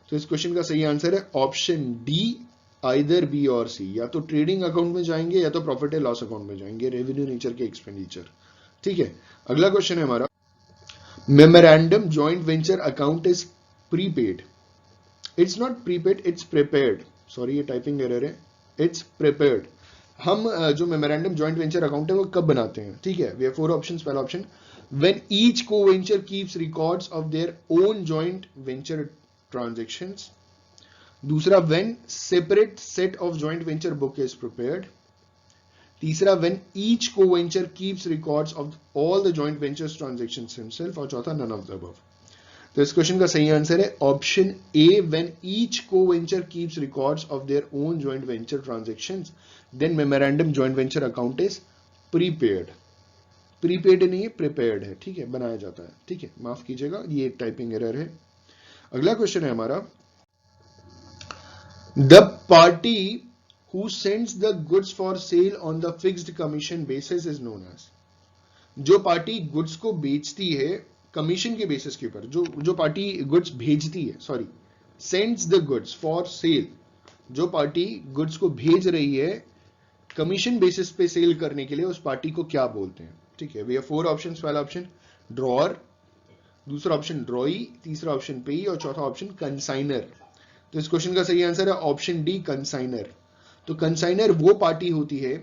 तो इस क्वेश्चन का सही आंसर है ऑप्शन डी, आइदर बी और सी, या तो ट्रेडिंग अकाउंट में जाएंगे या तो प्रॉफिट एंड लॉस अकाउंट में जाएंगे रेवेन्यू नेचर के एक्सपेंडिचर, ठीक है। अगला क्वेश्चन है हमारा, memorandum joint venture account is prepaid. It's not prepaid, it's prepared, sorry ये टाइपिंग एरर है, इट्स प्रिपेयर्ड। हम जो मेमोरेंडम जॉइंट वेंचर अकाउंट है वो कब बनाते हैं, ठीक है। We have 4 options. पहला option, when each co venture keeps records of their own joint venture transactions. दूसरा, when separate set of joint venture book is prepared. तीसरा, when each co venture keeps records of all the joint ventures transactions himself. और चौथा, none of the above. तो इस question का सही answer है option A, when each co venture keeps records of their own joint venture transactions then memorandum joint venture account is prepared. Prepaid नहीं है, prepared है, ठीक है, बनाया जाता है, ठीक है, माफ कीजिएगा ये एक टाइपिंग एरर है। अगला क्वेश्चन है हमारा, the party who sends the goods for sale on the fixed commission basis is known as. जो पार्टी गुड्स को बेचती है कमीशन के बेसिस के ऊपर, जो पार्टी गुड्स भेजती है, sorry, sends the goods for cell, जो पार्टी गुड्स को भेज रही है कमीशन बेसिस पे सेल करने के लिए, उस पार्टी को क्या बोलते हैं, ठीक है। We have 4 options. पहला ऑप्शन ड्रॉअर, दूसरा ऑप्शन ड्रॉई, तीसरा ऑप्शन पेई और चौथा ऑप्शन कंसाइनर। तो इस क्वेश्चन का सही आंसर है ऑप्शन डी, कंसाइनर। तो कंसाइनर वो पार्टी होती है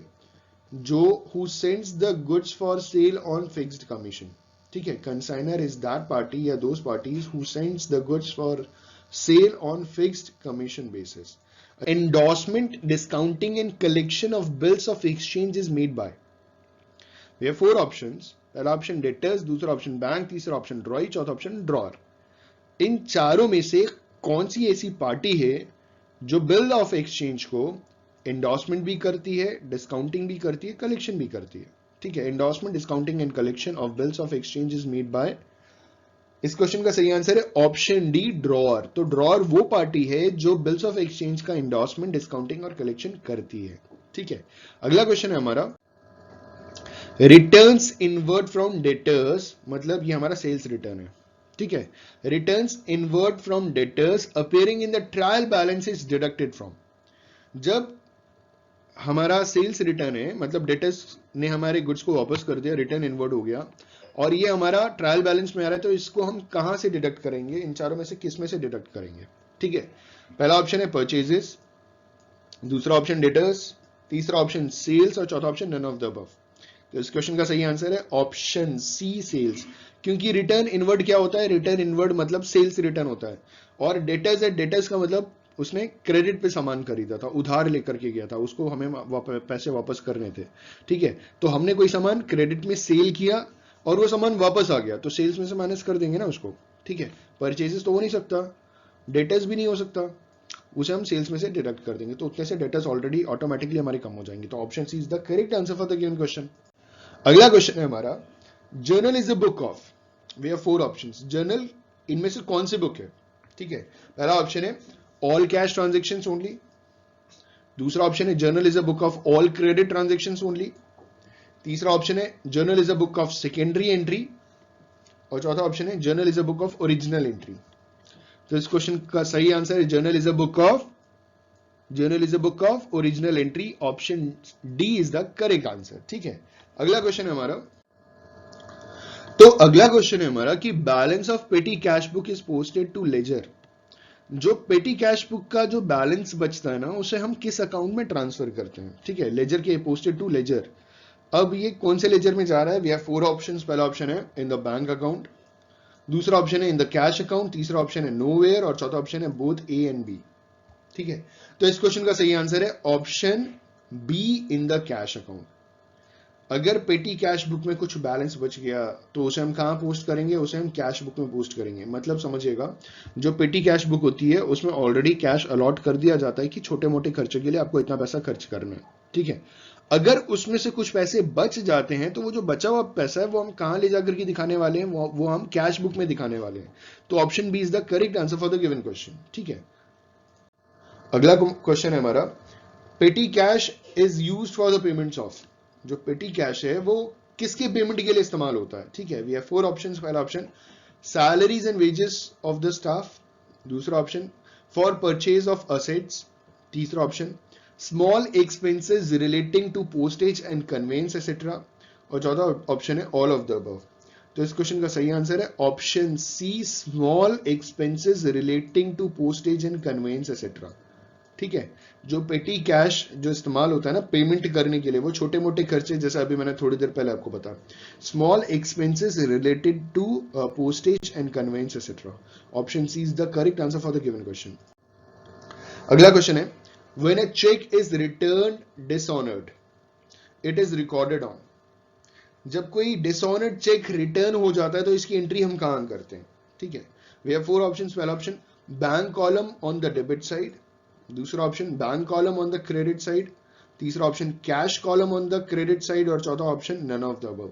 जो who sends the goods for sale on fixed commission, ठीक है। कंसाइनर इज दैट पार्टी या those parties who sends the goods for sale on fixed commission basis. Endorsement, discounting and collection of bills of exchange is made by. We have 4 options. पहला option debtors, दूसरा option bank, तीसरा option ड्रॉई, चौथा option drawer. इन चारों में से कौन सी ऐसी party है जो बिल ऑफ एक्सचेंज को एंडोर्समेंट भी करती है, डिस्काउंटिंग भी करती है, कलेक्शन भी करती है, ठीक है। Endorsement, discounting and collection of bills of exchange is made by. इस क्वेश्चन का सही आंसर है ऑप्शन डी, ड्रॉअर। तो ड्रॉअर वो पार्टी है जो बिल्स ऑफ एक्सचेंज का एंडोर्समेंट, डिस्काउंटिंग और कलेक्शन करती है, ठीक है। अगला क्वेश्चन है हमारा, रिटर्न्स इनवर्ड फ्रॉम डेटर्स, मतलब ये हमारा सेल्स रिटर्न है, ठीक है। Returns inward from debtors appearing in the trial balance is deducted from. जब हमारा सेल्स रिटर्न है, मतलब डेटर्स ने हमारे गुड्स को वापस कर दिया, रिटर्न इनवर्ड हो गया और ये हमारा ट्रायल बैलेंस में आ रहा है, तो इसको हम कहां से डिडक्ट करेंगे, इन चारों में से किस में से डिडक्ट करेंगे, ठीक है। पहला ऑप्शन है परचेजेस, दूसरा ऑप्शन डेटर्स, तीसरा ऑप्शन सेल्स और चौथा option none of the above. तो इस क्वेश्चन का सही आंसर है ऑप्शन सी, सेल्स। क्योंकि रिटर्न इनवर्ड क्या होता है, रिटर्न इनवर्ड मतलब सेल्स रिटर्न होता है, और डेटर्स है, डेटर्स का मतलब उसने क्रेडिट पे सामान खरीदा था, उधार लेकर के गया था, उसको हमें पैसे वापस करने थे, ठीक है। तो हमने कोई सामान क्रेडिट में सेल किया और वो सामान वापस आ गया, तो सेल्स में से माइनस कर देंगे ना उसको, ठीक है। परचेजेस तो हो नहीं सकता, डेटर्स भी नहीं हो सकता, उसे हम सेल्स में से डिडक्ट कर देंगे, तो उतने से डेटर्स ऑलरेडी ऑटोमेटिकली हमारे कम हो जाएंगे। तो option C is the correct answer for the given question. अगला क्वेश्चन है हमारा, journal is a book of. We have 4 options. Journal इनमें से कौन सी बुक है, ठीक है। पहला ऑप्शन है ऑल कैश ट्रांजैक्शंस ओनली, दूसरा ऑप्शन है journal is a book of all credit transactions only, तीसरा ऑप्शन है journal is a book of secondary entry और चौथा ऑप्शन है journal is a book of original entry. तो इस क्वेश्चन का सही आंसर है journal is a book of original entry. Option D is the correct answer, ठीक है। अगला क्वेश्चन है हमारा, तो अगला क्वेश्चन है हमारा कि balance of petty cash book is posted to ledger. जो पेटी कैश बुक का जो बैलेंस बचता है ना, उसे हम किस अकाउंट में ट्रांसफर करते हैं, ठीक है। लेजर के पोस्टेड टू लेजर। अब ये कौन से लेजर में जा रहा है, वी हैव 4 ऑप्शंस। पहला ऑप्शन है इन द बैंक अकाउंट, दूसरा ऑप्शन है इन द कैश अकाउंट, तीसरा ऑप्शन है नोवेयर और चौथा ऑप्शन है बोथ ए एंड बी, ठीक है। तो इस क्वेश्चन का सही आंसर है option B, in the cash account. अगर पेटी कैश बुक में कुछ बैलेंस बच गया तो उसे हम कहां पोस्ट करेंगे, उसे हम कैश बुक में पोस्ट करेंगे। मतलब समझिएगा, जो पेटी कैश बुक होती है उसमें ऑलरेडी कैश अलॉट कर दिया जाता है कि छोटे मोटे खर्चे के लिए आपको इतना पैसा खर्च करना है, ठीक है। अगर उसमें से कुछ पैसे बच जाते हैं तो वो जो बचा हुआ पैसा है वो हम कहां ले जाकर के दिखाने वाले हैं, वो हम कैश बुक में दिखाने वाले हैं। तो option B is the correct answer for the given question. ठीक है, अगला क्वेश्चन है हमारा, petty cash is used for the payments of. जो पेटी कैश है वो किसके पेमेंट के लिए इस्तेमाल होता है? ठीक है, वी हैव 4 ऑप्शंस। पहला option salaries and wages of the staff, दूसरा option for purchase of assets, तीसरा option small expenses relating to postage and conveyance etcetera, और चौथा ऑप्शन है ऑल ऑफ द अबव। तो इस क्वेश्चन का सही आंसर है option C, small expenses relating to postage and conveyance etcetera. ठीक है, जो पेटी कैश जो इस्तेमाल होता है ना पेमेंट करने के लिए, वो छोटे मोटे खर्चे, जैसे अभी मैंने थोड़ी देर पहले आपको बताया, small expenses related to postage and conveyance etcetera. Option C is the correct answer for the given question. अगला क्वेश्चन है, when a cheque is return dishonoured it is recorded on. जब कोई डिसऑनर्ड चेक रिटर्न हो जाता है तो इसकी entry हम कहां करते हैं? ठीक है, वी हैव 4 ऑप्शंस। पहला option bank column on the debit side, दूसरा option bank column on the credit side, तीसरा option cash column on the credit side, और चौथा option none of the above.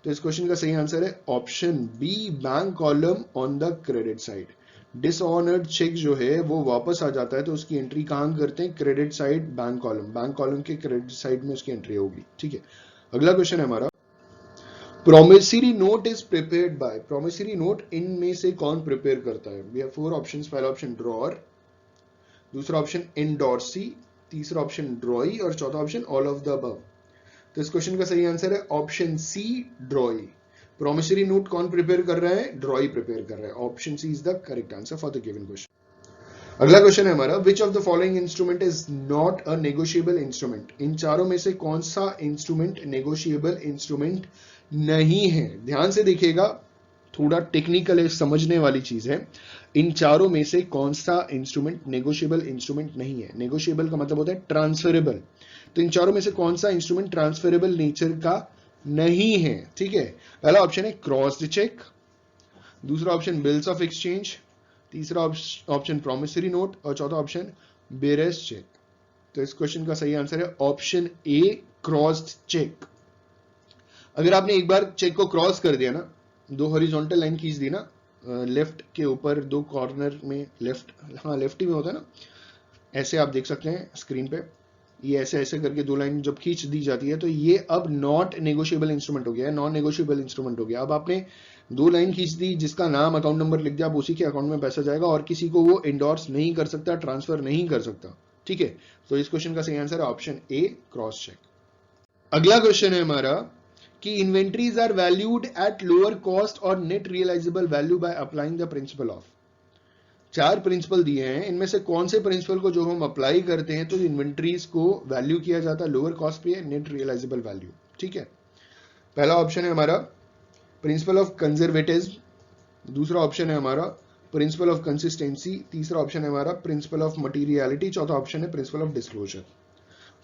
तो इस क्वेश्चन का सही आंसर है option B, bank column on the credit side. Dishonoured cheque जो है वो वापस आ जाता है तो उसकी एंट्री कहां करते हैं? क्रेडिट साइड, बैंक कॉलम के क्रेडिट साइड में उसकी एंट्री होगी। ठीक है, अगला क्वेश्चन है हमारा, promissory note is prepared by. Promissory note इनमें से कौन प्रिपेयर करता है? We have 4 options. पहला ऑप्शन ड्रॉअर, दूसरा ऑप्शन एंडोर्सी, तीसरा ऑप्शन ड्रॉई, और चौथा option all of the above. तो इस क्वेश्चन का सही आंसर है option C, drawee. Promissory note कौन प्रिपेयर कर रहा है? ड्रॉई प्रिपेयर कर रहा है। Option C is the correct answer for the given question. अगला क्वेश्चन है हमारा, which of the following instrument is not a negotiable instrument. इन चारों में से कौन सा इंस्ट्रूमेंट नेगोशिएबल इंस्ट्रूमेंट नहीं है? ध्यान से देखिएगा, थोड़ा टेक्निकल है, समझने वाली चीज है। इन चारों में से कौन सा इंस्ट्रूमेंट नेगोशिएबल इंस्ट्रूमेंट नहीं है? नेगोशिएबल का मतलब होता है ट्रांसफरेबल। तो इन चारों में से कौन सा इंस्ट्रूमेंट ट्रांसफरेबल नेचर का नहीं है? ठीक है, पहला ऑप्शन है क्रॉस्ड चेक, दूसरा ऑप्शन बिल्स ऑफ एक्सचेंज, तीसरा ऑप्शन प्रोमिसरी नोट, और चौथा ऑप्शन बेरेस चेक। तो इस क्वेश्चन का सही आंसर है ऑप्शन ए, क्रॉस्ड चेक। अगर आपने एक बार चेक को क्रॉस कर दिया ना, 2 हॉरिजॉन्टल लाइन खींच दी ना लेफ्ट के ऊपर 2 कॉर्नर में, लेफ्ट, हाँ लेफ्ट ही में होता है ना, ऐसे आप देख सकते हैं स्क्रीन पे, ये ऐसे ऐसे करके 2 लाइन जब खींच दी जाती है तो ये अब नॉट नेगोशिएबल इंस्ट्रूमेंट हो गया है, नॉन नेगोशिएबल इंस्ट्रूमेंट हो गया। अब आपने 2 लाइन खींच दी, जिसका नाम अकाउंट नंबर लिख दिया, अब उसी के अकाउंट में पैसा जाएगा और किसी को वो एंडोर्स नहीं कर सकता, ट्रांसफर नहीं कर सकता। ठीक है, तो इस क्वेश्चन का सही आंसर है ऑप्शन ए, क्रॉस चेक। अगला क्वेश्चन है हमारा कि inventories are valued at lower cost और net realisable value by applying the principle of. 4 principle दिए हैं, इनमें से कौन से प्रिंसिपल को जो हम अप्लाई करते हैं तो इन्वेंट्रीज को वैल्यू किया जाता है लोअर कॉस्ट पे, नेट रियलाइजेबल वैल्यू। ठीक है, पहला ऑप्शन है हमारा प्रिंसिपल ऑफ कंजर्वेटिज्म, दूसरा ऑप्शन है हमारा प्रिंसिपल ऑफ कंसिस्टेंसी, तीसरा ऑप्शन है हमारा प्रिंसिपल ऑफ मटीरियलिटी, चौथा ऑप्शन है प्रिंसिपल ऑफ डिस्क्लोजर।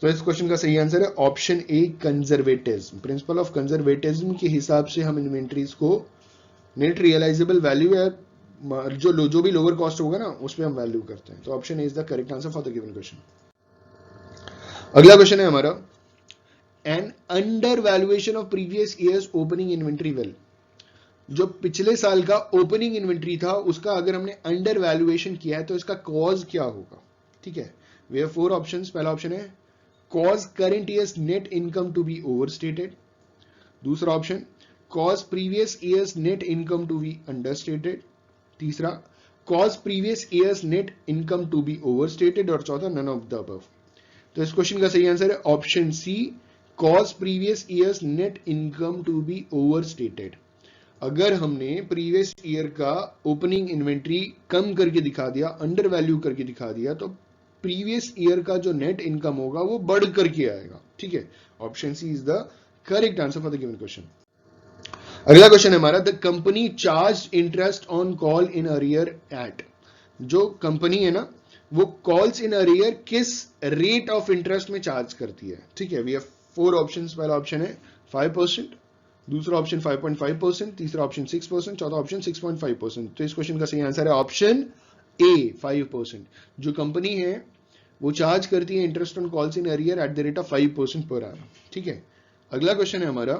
तो इस क्वेश्चन का सही आंसर है option A, conservatism. Principle of conservatism के हिसाब से हम इन्वेंट्रीज को नेट रियलाइजेबल वैल्यू या जो भी लोअर कॉस्ट होगा ना उस पर हम वैल्यू करते हैं। तो option A is the correct answer for the given question. अगला क्वेश्चन है हमारा, an undervaluation of previous year's opening inventory will. जो पिछले साल का ओपनिंग इन्वेंट्री था उसका अगर हमने अंडर वैल्यूएशन किया है तो इसका कॉज क्या होगा? ठीक है, वी हैव 4 ऑप्शंस। पहला ऑप्शन है cause current year's net income to be overstated, दूसरा option cause previous year's net income to be understated, तीसरा cause previous year's net income to be overstated, और चौथा none of the above। तो इस question का सही answer है option C, cause previous year's net income to be overstated। अगर हमने प्रीवियस ईयर का ओपनिंग इन्वेंट्री कम करके दिखा दिया, अंडर वैल्यू करके दिखा दिया, तो प्रीवियस ईयर का जो नेट इनकम होगा वो बढ़ करके आएगा। ठीक है, option C is the correct answer for the given question. अगला क्वेश्चन है हमारा, the company charge interest on call in arrear at. जो कंपनी है ना वो कॉल्स इन अरियर किस रेट ऑफ इंटरेस्ट में चार्ज करती है? ठीक है, वी हैव 4 ऑप्शंस। पहला ऑप्शन है 5%, दूसरा ऑप्शन 5.5%, तीसरा ऑप्शन 6%, चौथा ऑप्शन 6.5%। तो इस क्वेश्चन का सही आंसर है ऑप्शन ए, 5%। जो कंपनी है वो चार्ज करती है interest on calls in arrear at the rate of 5% per annum. ठीक है, अगला क्वेश्चन है हमारा,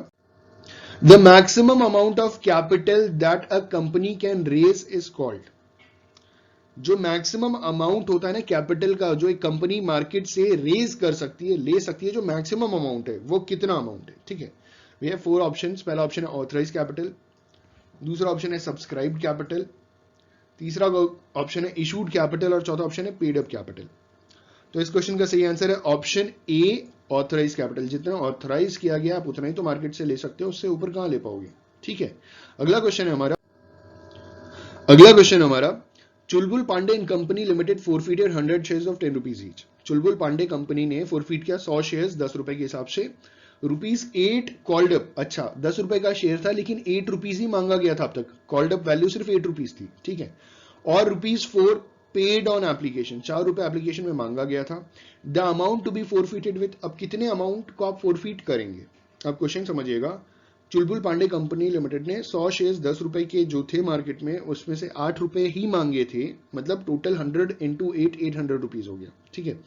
the maximum amount of capital that a company can raise is called. जो मैक्सिमम अमाउंट होता है ना कैपिटल का, जो एक कंपनी मार्केट से रेज कर सकती है, ले सकती है, जो मैक्सिमम अमाउंट है वो कितना अमाउंट है। ठीक है, वी हैव 4 ऑप्शंस। पहला ऑप्शन है ऑथराइज कैपिटल, दूसरा ऑप्शन है सब्सक्राइब्ड कैपिटल, तीसरा ऑप्शन है इशूड कैपिटल और चौथा ऑप्शन है पेड अप कैपिटल। तो इस क्वेश्चन का सही आंसर है ऑप्शन ए ऑथराइज कैपिटल। जितना ऑथराइज किया गया आप उतना ही तो मार्केट से ले सकते हो, उससे ऊपर कहां ले पाओगे। ठीक है, अगला क्वेश्चन है हमारा, Chulbul Pandey and company limited forfeited 100 shares of 10 rupees each. Chulbul Pandey company ने फोरफीट किया 100 शेयर्स 10 रुपए के हिसाब से, ₹8 कॉल्ड अप। अच्छा, 10 रुपए का शेयर था लेकिन 8 रुपीज ही मांगा गया था अब तक, कॉल्ड अप वैल्यू सिर्फ 8 रुपीज थी। ठीक है, और ₹4 पेड ऑन एप्लीकेशन, 4 रुपए एप्लीकेशन में मांगा गया था। The amount to be forfeited with, अब कितने अमाउंट को आप फोरफीट करेंगे। अब क्वेश्चन समझिएगा, चुलबुल पांडे कंपनी लिमिटेड ने 100 शेयर्स 10 रुपए के जो थे मार्केट में, उसमें से 8 रुपए ही मांगे थे, मतलब टोटल 100 इंटू 8 800 रुपीज हो गया। ठीक है,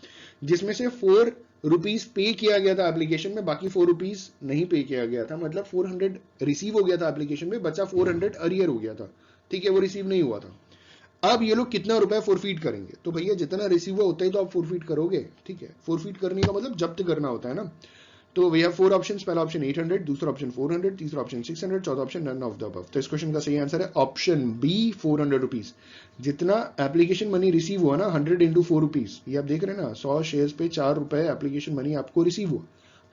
जिसमें से 4 रुपीज पे किया गया था एप्लीकेशन में, बाकी 4 रुपीज नहीं पे किया गया था, मतलब 400 रिसीव हो गया था एप्लीकेशन में, बचा 400 अरियर हो गया था। ठीक है, वो रिसीव नहीं हुआ था। अब ये लोग कितना रुपए फोरफीट करेंगे, तो भैया जितना रिसीव हुआ उतना ही तो आप फोरफीट करोगे। ठीक है, फोरफीट करने का मतलब जब्त करना होता है ना। तो वी हैव 4 ऑप्शंस, पहला ऑप्शन 800, दूसरा ऑप्शन 400, तीसरा ऑप्शन 600, चौथा option none of the above. तो इस क्वेश्चन का सही आंसर है ऑप्शन बी 400 रुपीज। जितना एप्लीकेशन मनी रिसीव हुआ ना 100 इंटू 4 रुपीज, ये आप देख रहे हैं ना, 100 शेयर्स पे 4 रुपए एप्लीकेशन मनी आपको रिसीव हुआ,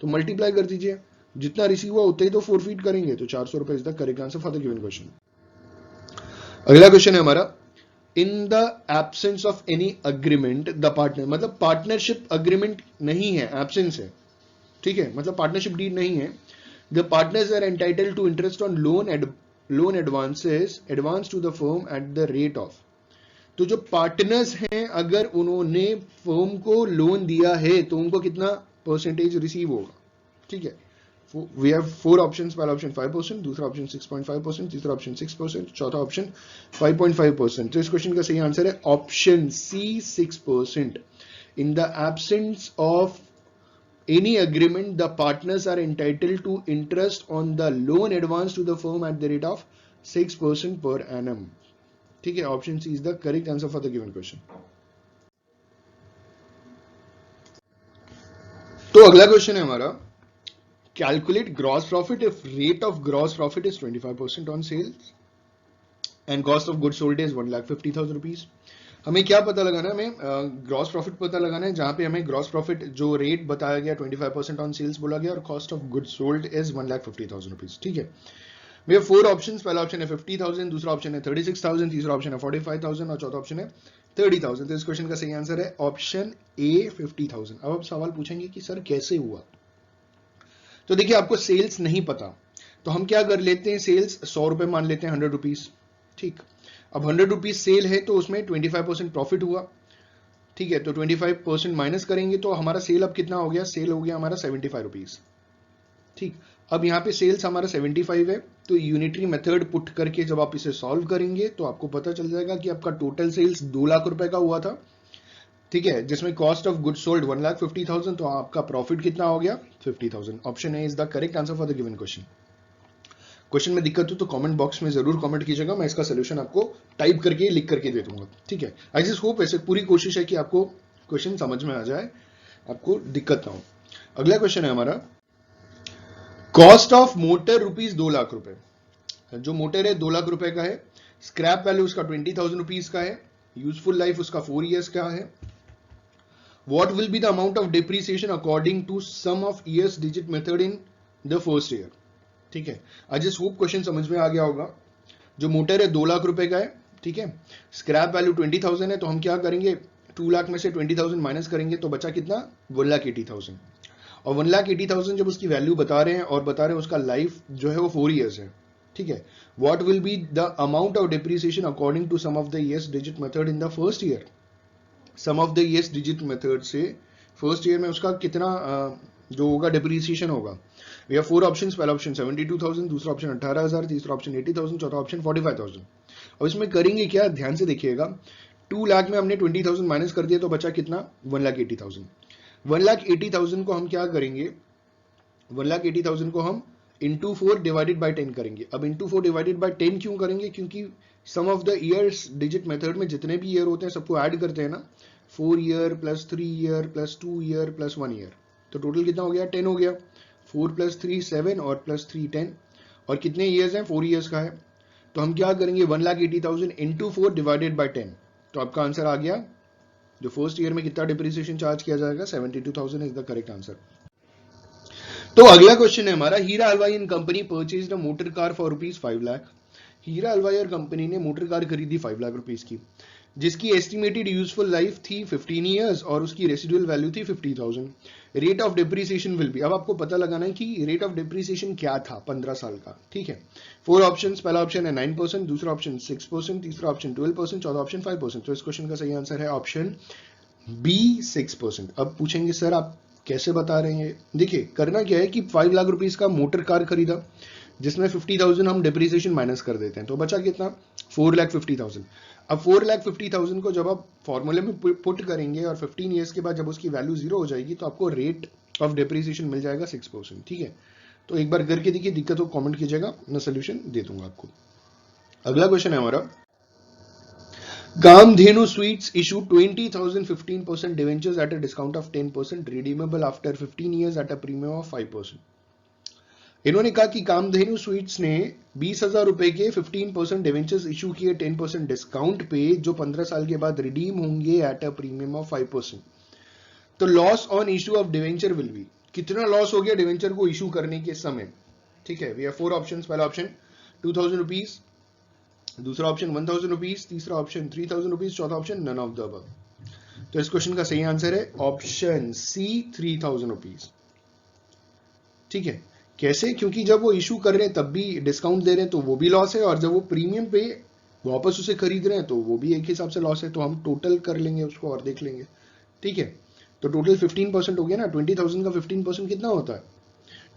तो मल्टीप्लाई कर दीजिए, जितना रिसीव हुआ उतना ही तो फोरफीट करेंगे, तो 400 रुपए is the correct answer for the given question. अगला क्वेश्चन है हमारा, in the absence of any agreement the partner, मतलब पार्टनरशिप अग्रीमेंट नहीं है, एब्सेंस है। ठीक है, मतलब पार्टनरशिप डीड नहीं है। The partners are entitled to interest on loan advances advance to the firm at the rate of. तो जो पार्टनर्स हैं, अगर उन्होंने फर्म को लोन दिया है तो उनको कितना परसेंटेज रिसीव होगा। ठीक है, वी हैव 4 ऑप्शंस, पहला ऑप्शन 5%, दूसरा ऑप्शन 6.5%, तीसरा ऑप्शन 6%, चौथा ऑप्शन 5.5%। तो इस क्वेश्चन का सही आंसर है option C 6%। In the absence of any agreement, the partners are entitled to interest on the loan advance to the firm at the rate of 6% per annum. ठीक है, option C is the correct answer for the given question. तो अगला question है हमारा, calculate gross profit if rate of gross profit is 25% on sales and cost of goods sold is 1,50,000 rupees. हमें क्या पता लगाना है, हमें ग्रॉस प्रॉफिट पता लगाना है, जहां पे हमें ग्रॉस प्रॉफिट जो रेट बताया गया 25% ऑन सेल्स बोला गया, और cost of goods sold is 1,50,000 rupees. ठीक है, वी हैव 4 ऑप्शंस, पहला ऑप्शन है 50,000, दूसरा ऑप्शन है 36,000, तीसरा ऑप्शन है 45,000 और चौथा ऑप्शन है 30,000। तो इस क्वेश्चन का सही आंसर है ऑप्शन ए 50,000। अब आप सवाल पूछेंगे कि सर कैसे हुआ, तो देखिए आपको सेल्स नहीं पता, तो हम क्या कर लेते हैं, सेल्स 100 रुपए मान लेते हैं, 100 रुपीज। ठीक, अब 100 रुपीज सेल है तो उसमें 25% प्रॉफिट हुआ। ठीक है, तो 25% माइनस करेंगे तो हमारा सेल अब कितना हो गया, सेल हो गया हमारा 75 रुपीज। ठीक, अब यहाँ पे सेल्स हमारा 75 है, तो यूनिटरी मेथड पुट करके जब आप इसे सॉल्व करेंगे तो आपको पता चल जाएगा कि आपका टोटल सेल्स 2 लाख रुपए का हुआ था। ठीक है, जिसमें कॉस्ट ऑफ गुड्स सोल्ड 1,50,000, तो आपका प्रॉफिट कितना हो गया 50,000। Option A is the correct answer for the given question. Question में दिक्कत हो तो कमेंट बॉक्स में जरूर कमेंट कीजिएगा, मैं इसका सोल्यूशन आपको टाइप करके लिख करके दे दूंगा। ठीक है, आई जस्ट होप, ऐसे पूरी कोशिश है कि आपको क्वेश्चन समझ में आ जाए, आपको दिक्कत ना हो। अगला क्वेश्चन है हमारा, cost of motor rupees 2 lakh रुपए। जो मोटर है 2 लाख रुपए का है, स्क्रैप वैल्यू उसका 20,000 रुपीज का है, यूजफुल लाइफ उसका 4 ईयर्स का है। What will be the amount of depreciation according to sum of years digit method in the first year. ठीक है, आई जस्ट होप क्वेश्चन समझ में आ गया होगा। जो मोटर है 2 लाख रुपए का है, ठीक है, स्क्रैप वैल्यू 20,000 है, तो हम क्या करेंगे, 2 लाख में से 20,000 माइनस करेंगे तो बचा कितना 1,80,000, और 1,80,000 जब उसकी वैल्यू बता रहे हैं और बता रहे हैं उसका लाइफ जो है वो 4 ईयर्स है। ठीक है, what will be the amount of depreciation according to sum of the years digit method in the first year. Sum of the years digit method से फर्स्ट ईयर में उसका कितना जो होगा डिप्रिसिएशन होगा। We have 4 options, पहला option 72,000, दूसरा option 18,000, तीसरा ऑप्शन 80,000, चौथा ऑप्शन 45,000। अब इसमें करेंगे क्या, ध्यान से देखिएगा, 2 लाख में हमने 20,000 माइनस कर दिया तो बचा कितना 1,80,000। 1,80,000 को हम क्या करेंगे, 1,80,000 को हम इंटू 4 डिवाइडेड बाई 10 करेंगे। अब इंटू 4 डिवाइडेड बाई 10 क्यों करेंगे, क्योंकि sum of the years digit method में जितने भी ईयर होते हैं सबको ऐड करते हैं ना, 4 year plus 3 year plus 2 year plus 1 year, तो टोटल कितना हो गया 10 हो गया। 4 प्लस 3 7 और प्लस 3 10, और कितने ईयर्स हैं 4 ईयर्स का है, तो हम क्या करेंगे 1,80,000 इंटू 4 डिवाइडेड बाई 10, तो आपका आंसर आ गया। जो फर्स्ट ईयर में कितना डिप्रिसिएशन चार्ज किया जाएगा 72,000 इज द करेक्ट आंसर। तो अगला क्वेश्चन है हमारा, Heera Halwai and company purchased a motor car for ₹5 lakh. Heera Halwai और कंपनी ने मोटर कार खरीदी 5 लाख रुपीस की, जिसकी एस्टिमेटेड यूजफुल लाइफ थी 15 ईयर्स और उसकी रेसिडुअल वैल्यू थी 50,000। Rate of depreciation will be, अब आपको पता लगाना है कि रेट ऑफ डिप्रिसिएशन क्या था 15 साल का, ठीक है। 4 ऑप्शंस, पहला ऑप्शन है 9%, दूसरा ऑप्शन 6%, तीसरा ऑप्शन 12%, चौथा ऑप्शन 5%। तो इस क्वेश्चन का सही आंसर है ऑप्शन बी 6%। अब पूछेंगे सर आप कैसे बता रहे हैं, देखिए करना क्या है कि 5 लाख रुपीस का मोटर कार खरीदा जिसमें 50,000 हम डिप्रिसिएशन माइनस कर देते हैं, तो बचा कितना 4,50,000। अब 4,50,000 को जब आप फॉर्मूले में पुट करेंगे और 15 ईयर्स के बाद जब उसकी वैल्यू 0 हो जाएगी तो आपको रेट ऑफ डिप्रिसिएशन मिल जाएगा 6%, ठीक है। तो एक बार करके देखिए, दिक्कत हो कमेंट कीजिएगा, मैं सोल्यूशन दे दूंगा आपको। अगला क्वेश्चन है हमारा, Kamdhenu sweets issue 20,000 15% debentures at a discount of 10% redeemable after 15 years at a premium of 5%। इन्होंने कहा कि कामधेनु स्वीट्स ने 20,000 रुपए के 15% डिवेंचर्स इशू किए 10% डिस्काउंट पे, जो 15 साल के बाद रिडीम होंगे एट अ प्रीमियम ऑफ 5%। तो loss on issue of debenture will B, कितना लॉस हो गया डिवेंचर को इशू करने के समय, ठीक है। वी हैव 4 ऑप्शंस, पहला ऑप्शन 2,000 रुपीज, दूसरा ऑप्शन 1,000 रुपीज, तीसरा ऑप्शन 3,000 रुपीज, चौथा option none of the above. तो इस क्वेश्चन का सही आंसर है ऑप्शन सी 3,000 रुपीज, ठीक है। कैसे, क्योंकि जब वो इशू कर रहे हैं तब भी डिस्काउंट दे रहे हैं तो वो भी लॉस है, और जब वो प्रीमियम पे वापस उसे खरीद रहे हैं तो वो भी एक हिसाब से लॉस है। तो हम टोटल कर लेंगे उसको और देख लेंगे, ठीक है। तो टोटल 15% हो गया ना, 20,000 का 15% कितना होता है,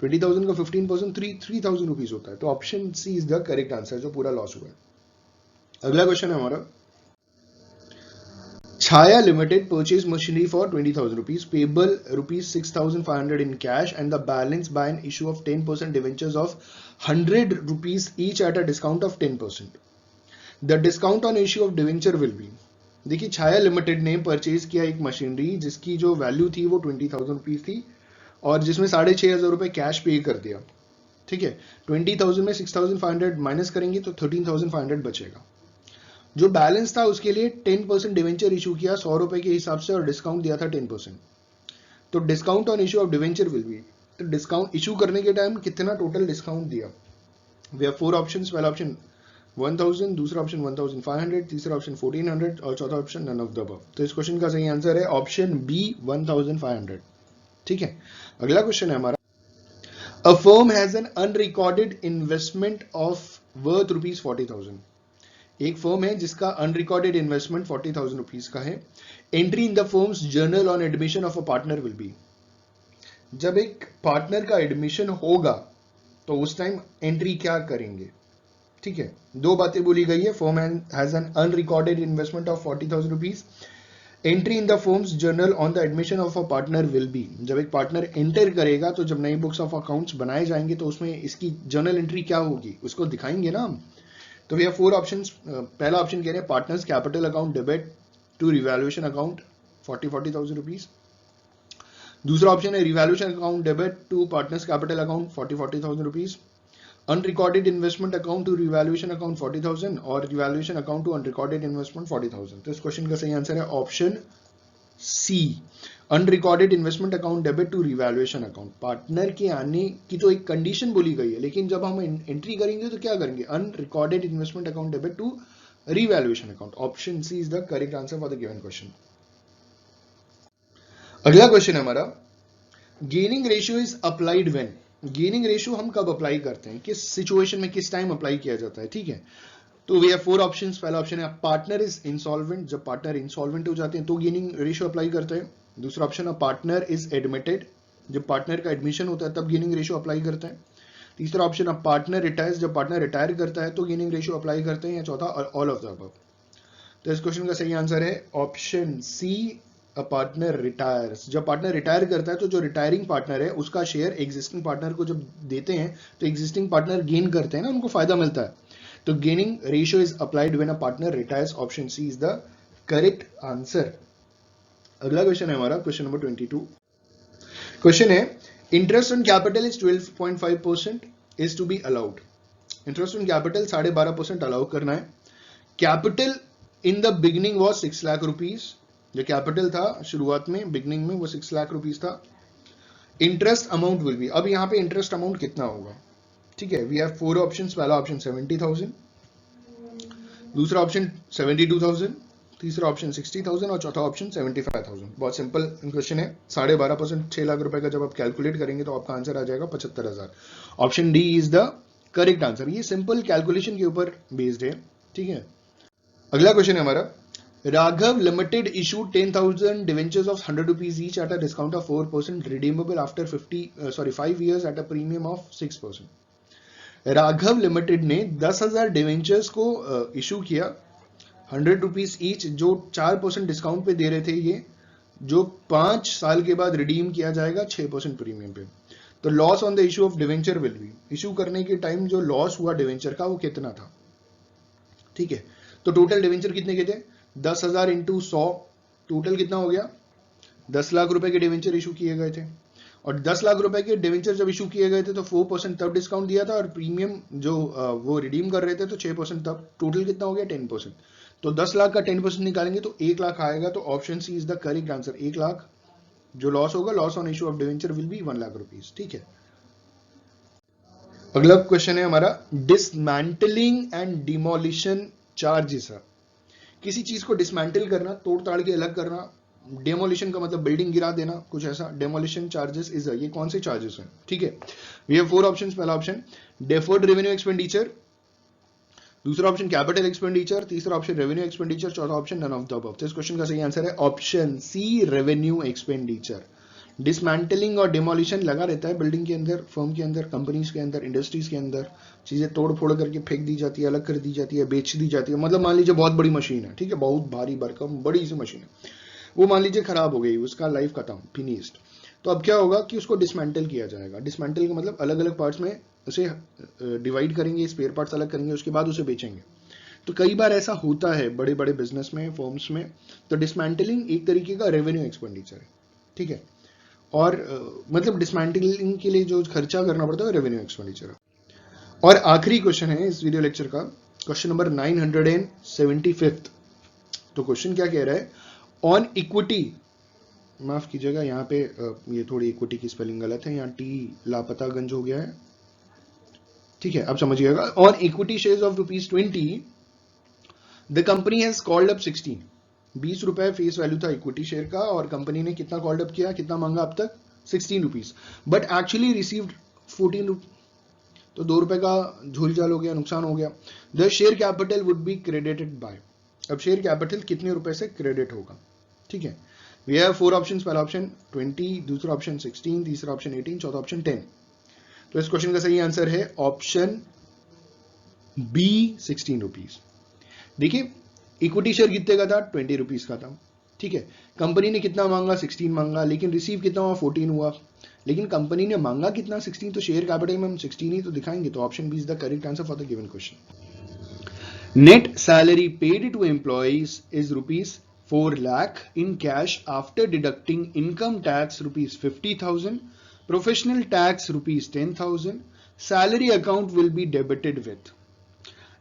20,000 का 15% 3,000 रुपीज होता है। तो option C is the correct answer, जो पूरा लॉस हुआ है। अगला क्वेश्चन है हमारा, Chaya Limited purchased machinery for 20,000 rupees, payable rupees 6,500 in cash, and the balance by an issue of 10% debentures of 100 rupees each at a discount of 10%. The discount on issue of debenture will be, देखिए छाया limited ने purchase किया एक machinery जिसकी जो value थी वो 20,000 rupees थी, और जिसमें 6,500 रुपए कैश पे कर दिया, ठीक है। 20,000 में 6,500 माइनस करेंगे तो 13,500 बचेगा। जो बैलेंस था उसके लिए 10% डिवेंचर इशू किया 100 रुपए के हिसाब से, और डिस्काउंट दिया था 10%। तो discount on issue of debenture will be, तो डिस्काउंट इशू करने के टाइम कितना टोटल डिस्काउंट दिया। वी हैव 4 ऑप्शंस, पहला ऑप्शन 1,000, दूसरा ऑप्शन 1,500, तीसरा ऑप्शन 1,400 और चौथा option none of the above. तो इस क्वेश्चन का सही आंसर है ऑप्शन बी 1,500, ठीक है। अगला क्वेश्चन है हमारा, a firm has an unrecorded investment of worth ₹40,000। एक फर्म है जिसका अनरिकॉर्डेड इन्वेस्टमेंट 40,000 रुपीज का है। Entry in the firms journal on admission of a partner will be, जब एक पार्टनर का एडमिशन होगा तो उस टाइम एंट्री क्या करेंगे, ठीक है। 2 बातें बोली गई है, firm has an unrecorded investment of 40,000 rupees, entry in the firms journal on the admission of a partner will be, जब एक पार्टनर एंटर करेगा तो जब नई बुक्स ऑफ अकाउंट्स बनाए जाएंगे तो उसमें इसकी जर्नल एंट्री क्या होगी उसको दिखाएंगे ना हम। तो वी हैव 4 ऑप्शंस, पहला ऑप्शन कह रहे हैं partners capital account debit to revaluation account 40,000 rupees, दूसरा ऑप्शन है revaluation account debit to partners capital account 40,000 rupees, unrecorded investment account to revaluation account 40,000 और revaluation account to unrecorded investment 40,000। तो इस question का सही आंसर है option C, unrecorded investment account debit to revaluation account. Partner के आने की तो एक कंडीशन बोली गई है, लेकिन जब हम एंट्री करेंगे तो क्या करेंगे, unrecorded investment account debit to revaluation account. Option C is the correct answer for the given question. अगला क्वेश्चन है हमारा, gaining ratio is applied when. Gaining ratio हम कब अप्लाई करते हैं, किस सिचुएशन में, किस टाइम अप्लाई किया जाता है, ठीक है। तो वी हैव 4 ऑप्शंस, पहला ऑप्शन है पार्टनर इज इंसॉल्वेंट, जब पार्टनर इंसॉल्वेंट हो जाते हैं तो गेनिंग रेशियो अप्लाई करते हैं। दूसरा ऑप्शन है पार्टनर इज एडमिटेड, जब पार्टनर का एडमिशन होता है तब गेनिंग रेशियो अप्लाई करते हैं। तीसरा ऑप्शन है पार्टनर रिटायर्स, जब पार्टनर रिटायर करता है तो गेनिंग रेशियो अप्लाई करते हैं, या चौथा ऑल ऑफ द अबव। तो इस क्वेश्चन का सही आंसर है option C, a partner retires. जब पार्टनर रिटायर करता है तो जो रिटायरिंग पार्टनर है उसका शेयर एग्जिस्टिंग पार्टनर को जब देते हैं तो एग्जिस्टिंग पार्टनर गेन करते हैं ना, उनको फायदा मिलता है। तो gaining ratio is applied when a partner retires. Option C is the correct answer. अगला क्वेश्चन है हमारा क्वेश्चन नंबर 22। क्वेश्चन है interest on capital is 12.5% is to be allowed. Interest on capital 12.5% allow करना है। Capital in the beginning was 6 lakh rupees. जो capital था शुरुआत में बिगिनिंग में वो 6 लाख रुपीज था। इंटरेस्ट अमाउंट विल बी, अब यहां पे इंटरेस्ट अमाउंट कितना होगा, ठीक है। We have 4 options. पहला ऑप्शन 70,000, दूसरा ऑप्शन 72,000, तीसरा ऑप्शन 60,000 और चौथा ऑप्शन 75,000। बहुत सिंपल क्वेश्चन है। 12.5% 6 लाख रुपए का जब आप कैलकुलेट करेंगे तो आपका आंसर आ जाएगा 75,000। Option D is the correct answer. ये सिंपल कैलकुलेशन के ऊपर बेस्ड है, ठीक है। अगला क्वेश्चन है हमारा Raghav limited issued 10,000 debentures of 100 rupees each eight a discount of 4% redeemable after 5 years eight a premium of 6%। Raghav limited ने 10,000 डिवेंचर्स को इशू किया 100 रुपीज ईच, जो 4% डिस्काउंट पे दे रहे थे, ये जो 5 साल के बाद रिडीम किया जाएगा 6% प्रीमियम पे। तो loss on the issue of debenture will B, issue करने के टाइम जो लॉस हुआ डिवेंचर का वो कितना था, ठीक है। तो टोटल डिवेंचर कितने के थे, 10,000 इंटू 100, टोटल कितना हो गया, 10 लाख रुपए के डिवेंचर इशू किए गए थे। और 10 लाख रुपए के डिवेंचर जब इशू किए गए थे तो 4% तब डिस्काउंट दिया था, और प्रीमियम जो वो रिडीम कर रहे थे तो 6% तब। टोटल कितना हो गया 10%। तो 10 लाख का 10% निकालेंगे तो 1 लाख आएगा। तो option C is the correct answer. 1 lakh जो लॉस होगा, loss on issue of debenture will be 1 lakh rupees, ठीक है। अगला क्वेश्चन है हमारा डिसमेंटलिंग एंड डिमोलिशन चार्जेस है। किसी चीज को डिसमेंटल करना, तोड़ ताड़ के अलग करना। डेमोलिशन का मतलब बिल्डिंग गिरा देना, कुछ ऐसा। डेमोलिशन चार्जेस इज, ये कौन से चार्जेस हैं, ठीक है। We have 4 options. पहला ऑप्शन डेफर्ड रेवेन्यू एक्सपेंडिचर, दूसरा ऑप्शन कैपिटल एक्सपेंडिचर, तीसरा ऑप्शन रेवेन्यू एक्सपेंडिचर, चौथा option none of the above. तो इस क्वेश्चन का सही आंसर है option C, revenue expenditure. Dismantling और डिमोलिशन लगा रहता है बिल्डिंग के अंदर, फर्म के अंदर, कंपनीज के अंदर, इंडस्ट्रीज के अंदर। चीजें तोड़ फोड़ करके फेंक दी जाती है, अलग कर दी जाती है, बेच दी जाती है। मतलब मान लीजिए बहुत बड़ी मशीन है, ठीक है, बहुत भारी भरकम बड़ी सी मशीन है, वो मान लीजिए खराब हो गई, उसका लाइफ खत्म, फिनिश्ड। तो अब क्या होगा कि उसको डिसमेंटल किया जाएगा। डिसमेंटल का मतलब अलग अलग पार्ट्स में उसे डिवाइड करेंगे, स्पेयर पार्ट्स अलग करेंगे, उसके बाद उसे बेचेंगे। तो कई बार ऐसा होता है बड़े बड़े बिजनेस में, फर्म्स में। तो डिसमेंटलिंग एक तरीके का रेवेन्यू एक्सपेंडिचर है, ठीक है। और मतलब डिसमेंटलिंग के लिए जो खर्चा करना पड़ता है रेवेन्यू एक्सपेंडिचर है। और आखिरी क्वेश्चन है इस वीडियो लेक्चर का, क्वेश्चन नंबर 975। तो क्वेश्चन क्या कह रहा है, ऑन इक्विटी, माफ कीजिएगा यहाँ पे ये थोड़ी इक्विटी की स्पेलिंग गलत है, यहाँ टी लापता गंज हो गया है, ठीक है, अब समझिएगा। On equity shares of ₹20 the company has called up 16। 20 रुपए फेस वैल्यू था इक्विटी शेयर का, और कंपनी ने कितना कॉल्ड अप किया, कितना मांगा अब तक, 16 rupees, but actually received 14 rupees. तो 2 रुपए का झोल झाल हो गया, नुकसान हो गया। The share capital would be credited by, अब शेयर कैपिटल कितने रुपए से क्रेडिट होगा, ठीक है। We have 4 options. पहला ऑप्शन 20, दूसरा ऑप्शन 16, तीसरा ऑप्शन 18, चौथा ऑप्शन 10। तो इस क्वेश्चन का सही आंसर है ऑप्शन बी, 16 रुपीज। देखिए इक्विटी शेयर कितने का था, 20 रुपीज का था, ठीक है। कंपनी ने कितना मांगा, 16 मांगा, लेकिन रिसीव कितना हुआ, 14 हुआ। लेकिन कंपनी ने मांगा कितना, 16, तो शेयर कैपिटल में हम 16 ही तो दिखाएंगे। तो option B is the correct answer for the given question. Net salary paid to employees is ₹4 lakh in cash after deducting income tax ₹50,000, professional tax ₹10,000, salary account will be debited with।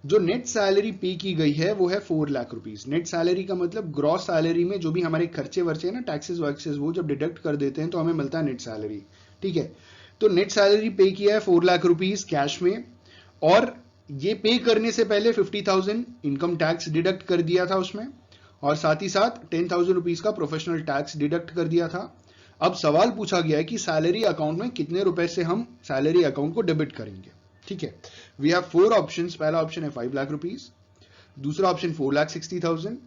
जो net salary पे की गई है वो है 4 lakh rupees. Net salary का मतलब gross salary में जो भी हमारे खर्चे वर्चे हैं ना, टैक्सेस वैक्सेस, वो जब डिडक्ट कर देते हैं तो हमें मिलता है नेट सैलरी, ठीक है। तो नेट सैलरी पे किया है 4 लाख रुपीज कैश में, और ये पे करने से पहले 50,000 इनकम टैक्स डिडक्ट कर दिया था उसमें, और साथ ही साथ 10,000 रुपीज का प्रोफेशनल टैक्स डिडक्ट कर दिया था। अब सवाल पूछा गया है कि सैलरी अकाउंट में कितने रुपए से हम सैलरी अकाउंट को डेबिट करेंगे, ठीक है। We have 4 options. पहला ऑप्शन है 5 लाख रुपीज, दूसरा ऑप्शन 4,60,000,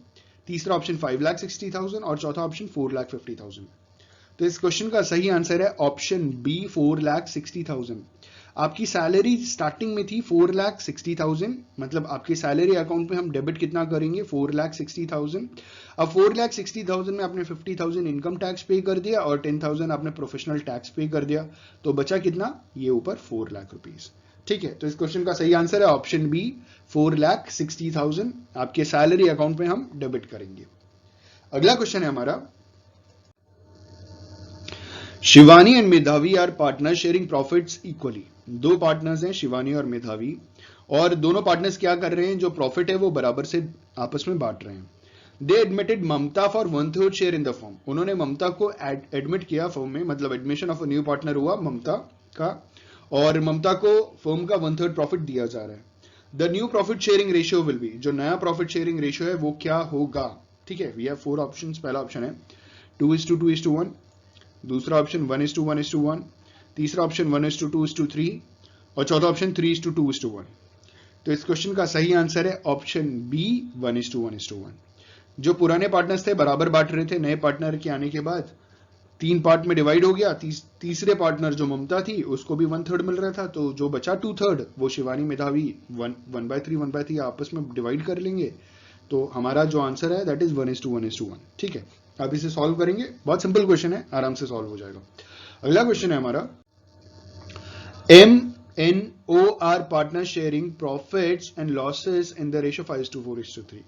तीसरा ऑप्शन 5,60,000 और चौथा ऑप्शन 4,50,000। तो इस क्वेश्चन का सही आंसर है ऑप्शन बी, 4,60,000। आपकी सैलरी स्टार्टिंग में थी 4,60,000, मतलब आपके सैलरी अकाउंट में हम डेबिट कितना करेंगे 4,60,000। अब 4,60,000 में आपने 50,000 इनकम टैक्स पे कर दिया और 10,000 आपने प्रोफेशनल टैक्स पे कर दिया, तो बचा कितना, ये ऊपर 4 लाख रुपीज। ठीक है, तो इस क्वेश्चन का सही आंसर है ऑप्शन बी, 4,60,000 आपके सैलरी अकाउंट में हम डेबिट करेंगे। अगला क्वेश्चन है हमारा, Shivani and Medhavi are partner sharing profits equally. दो पार्टनर्स हैं शिवानी और मेधावी, और दोनों पार्टनर्स क्या कर रहे हैं, जो प्रॉफिट है वो बराबर से आपस में बांट रहे हैं। They admitted Mamta for 1/3 share in the firm. उन्होंने ममता को एडमिट किया फर्म में, मतलब admission of a new partner हुआ ममता का, और ममता को फर्म का 1/3 प्रॉफिट दिया जा रहा है। The new profit sharing ratio will be, जो नया प्रॉफिट शेयरिंग रेशियो है वो क्या होगा। ठीक है, वी हैव 4 ऑप्शंस। पहला ऑप्शन है 2:2:1, दूसरा ऑप्शन 1:1:1, तीसरा ऑप्शन 1:2:3 और चौथा ऑप्शन 3:2:1। तो इस क्वेश्चन का सही आंसर है ऑप्शन बी, 1:1:1। जो पुराने पार्टनर्स थे बराबर बांट रहे थे, नए पार्टनर के आने के बाद 3 पार्ट में डिवाइड हो गया। तीसरे पार्टनर जो ममता थी उसको भी 1/3 मिल रहा था, तो जो बचा 2/3 वो शिवानी मेधावी 1/3 आपस में डिवाइड कर लेंगे। तो हमारा जो आंसर है दैट इज 1:1:1। ठीक है, अब इसे सॉल्व करेंगे, बहुत सिंपल क्वेश्चन है, आराम से सॉल्व हो जाएगा। अगला क्वेश्चन है हमारा, MNO are partner sharing profits and losses in the ratio 5:4:3।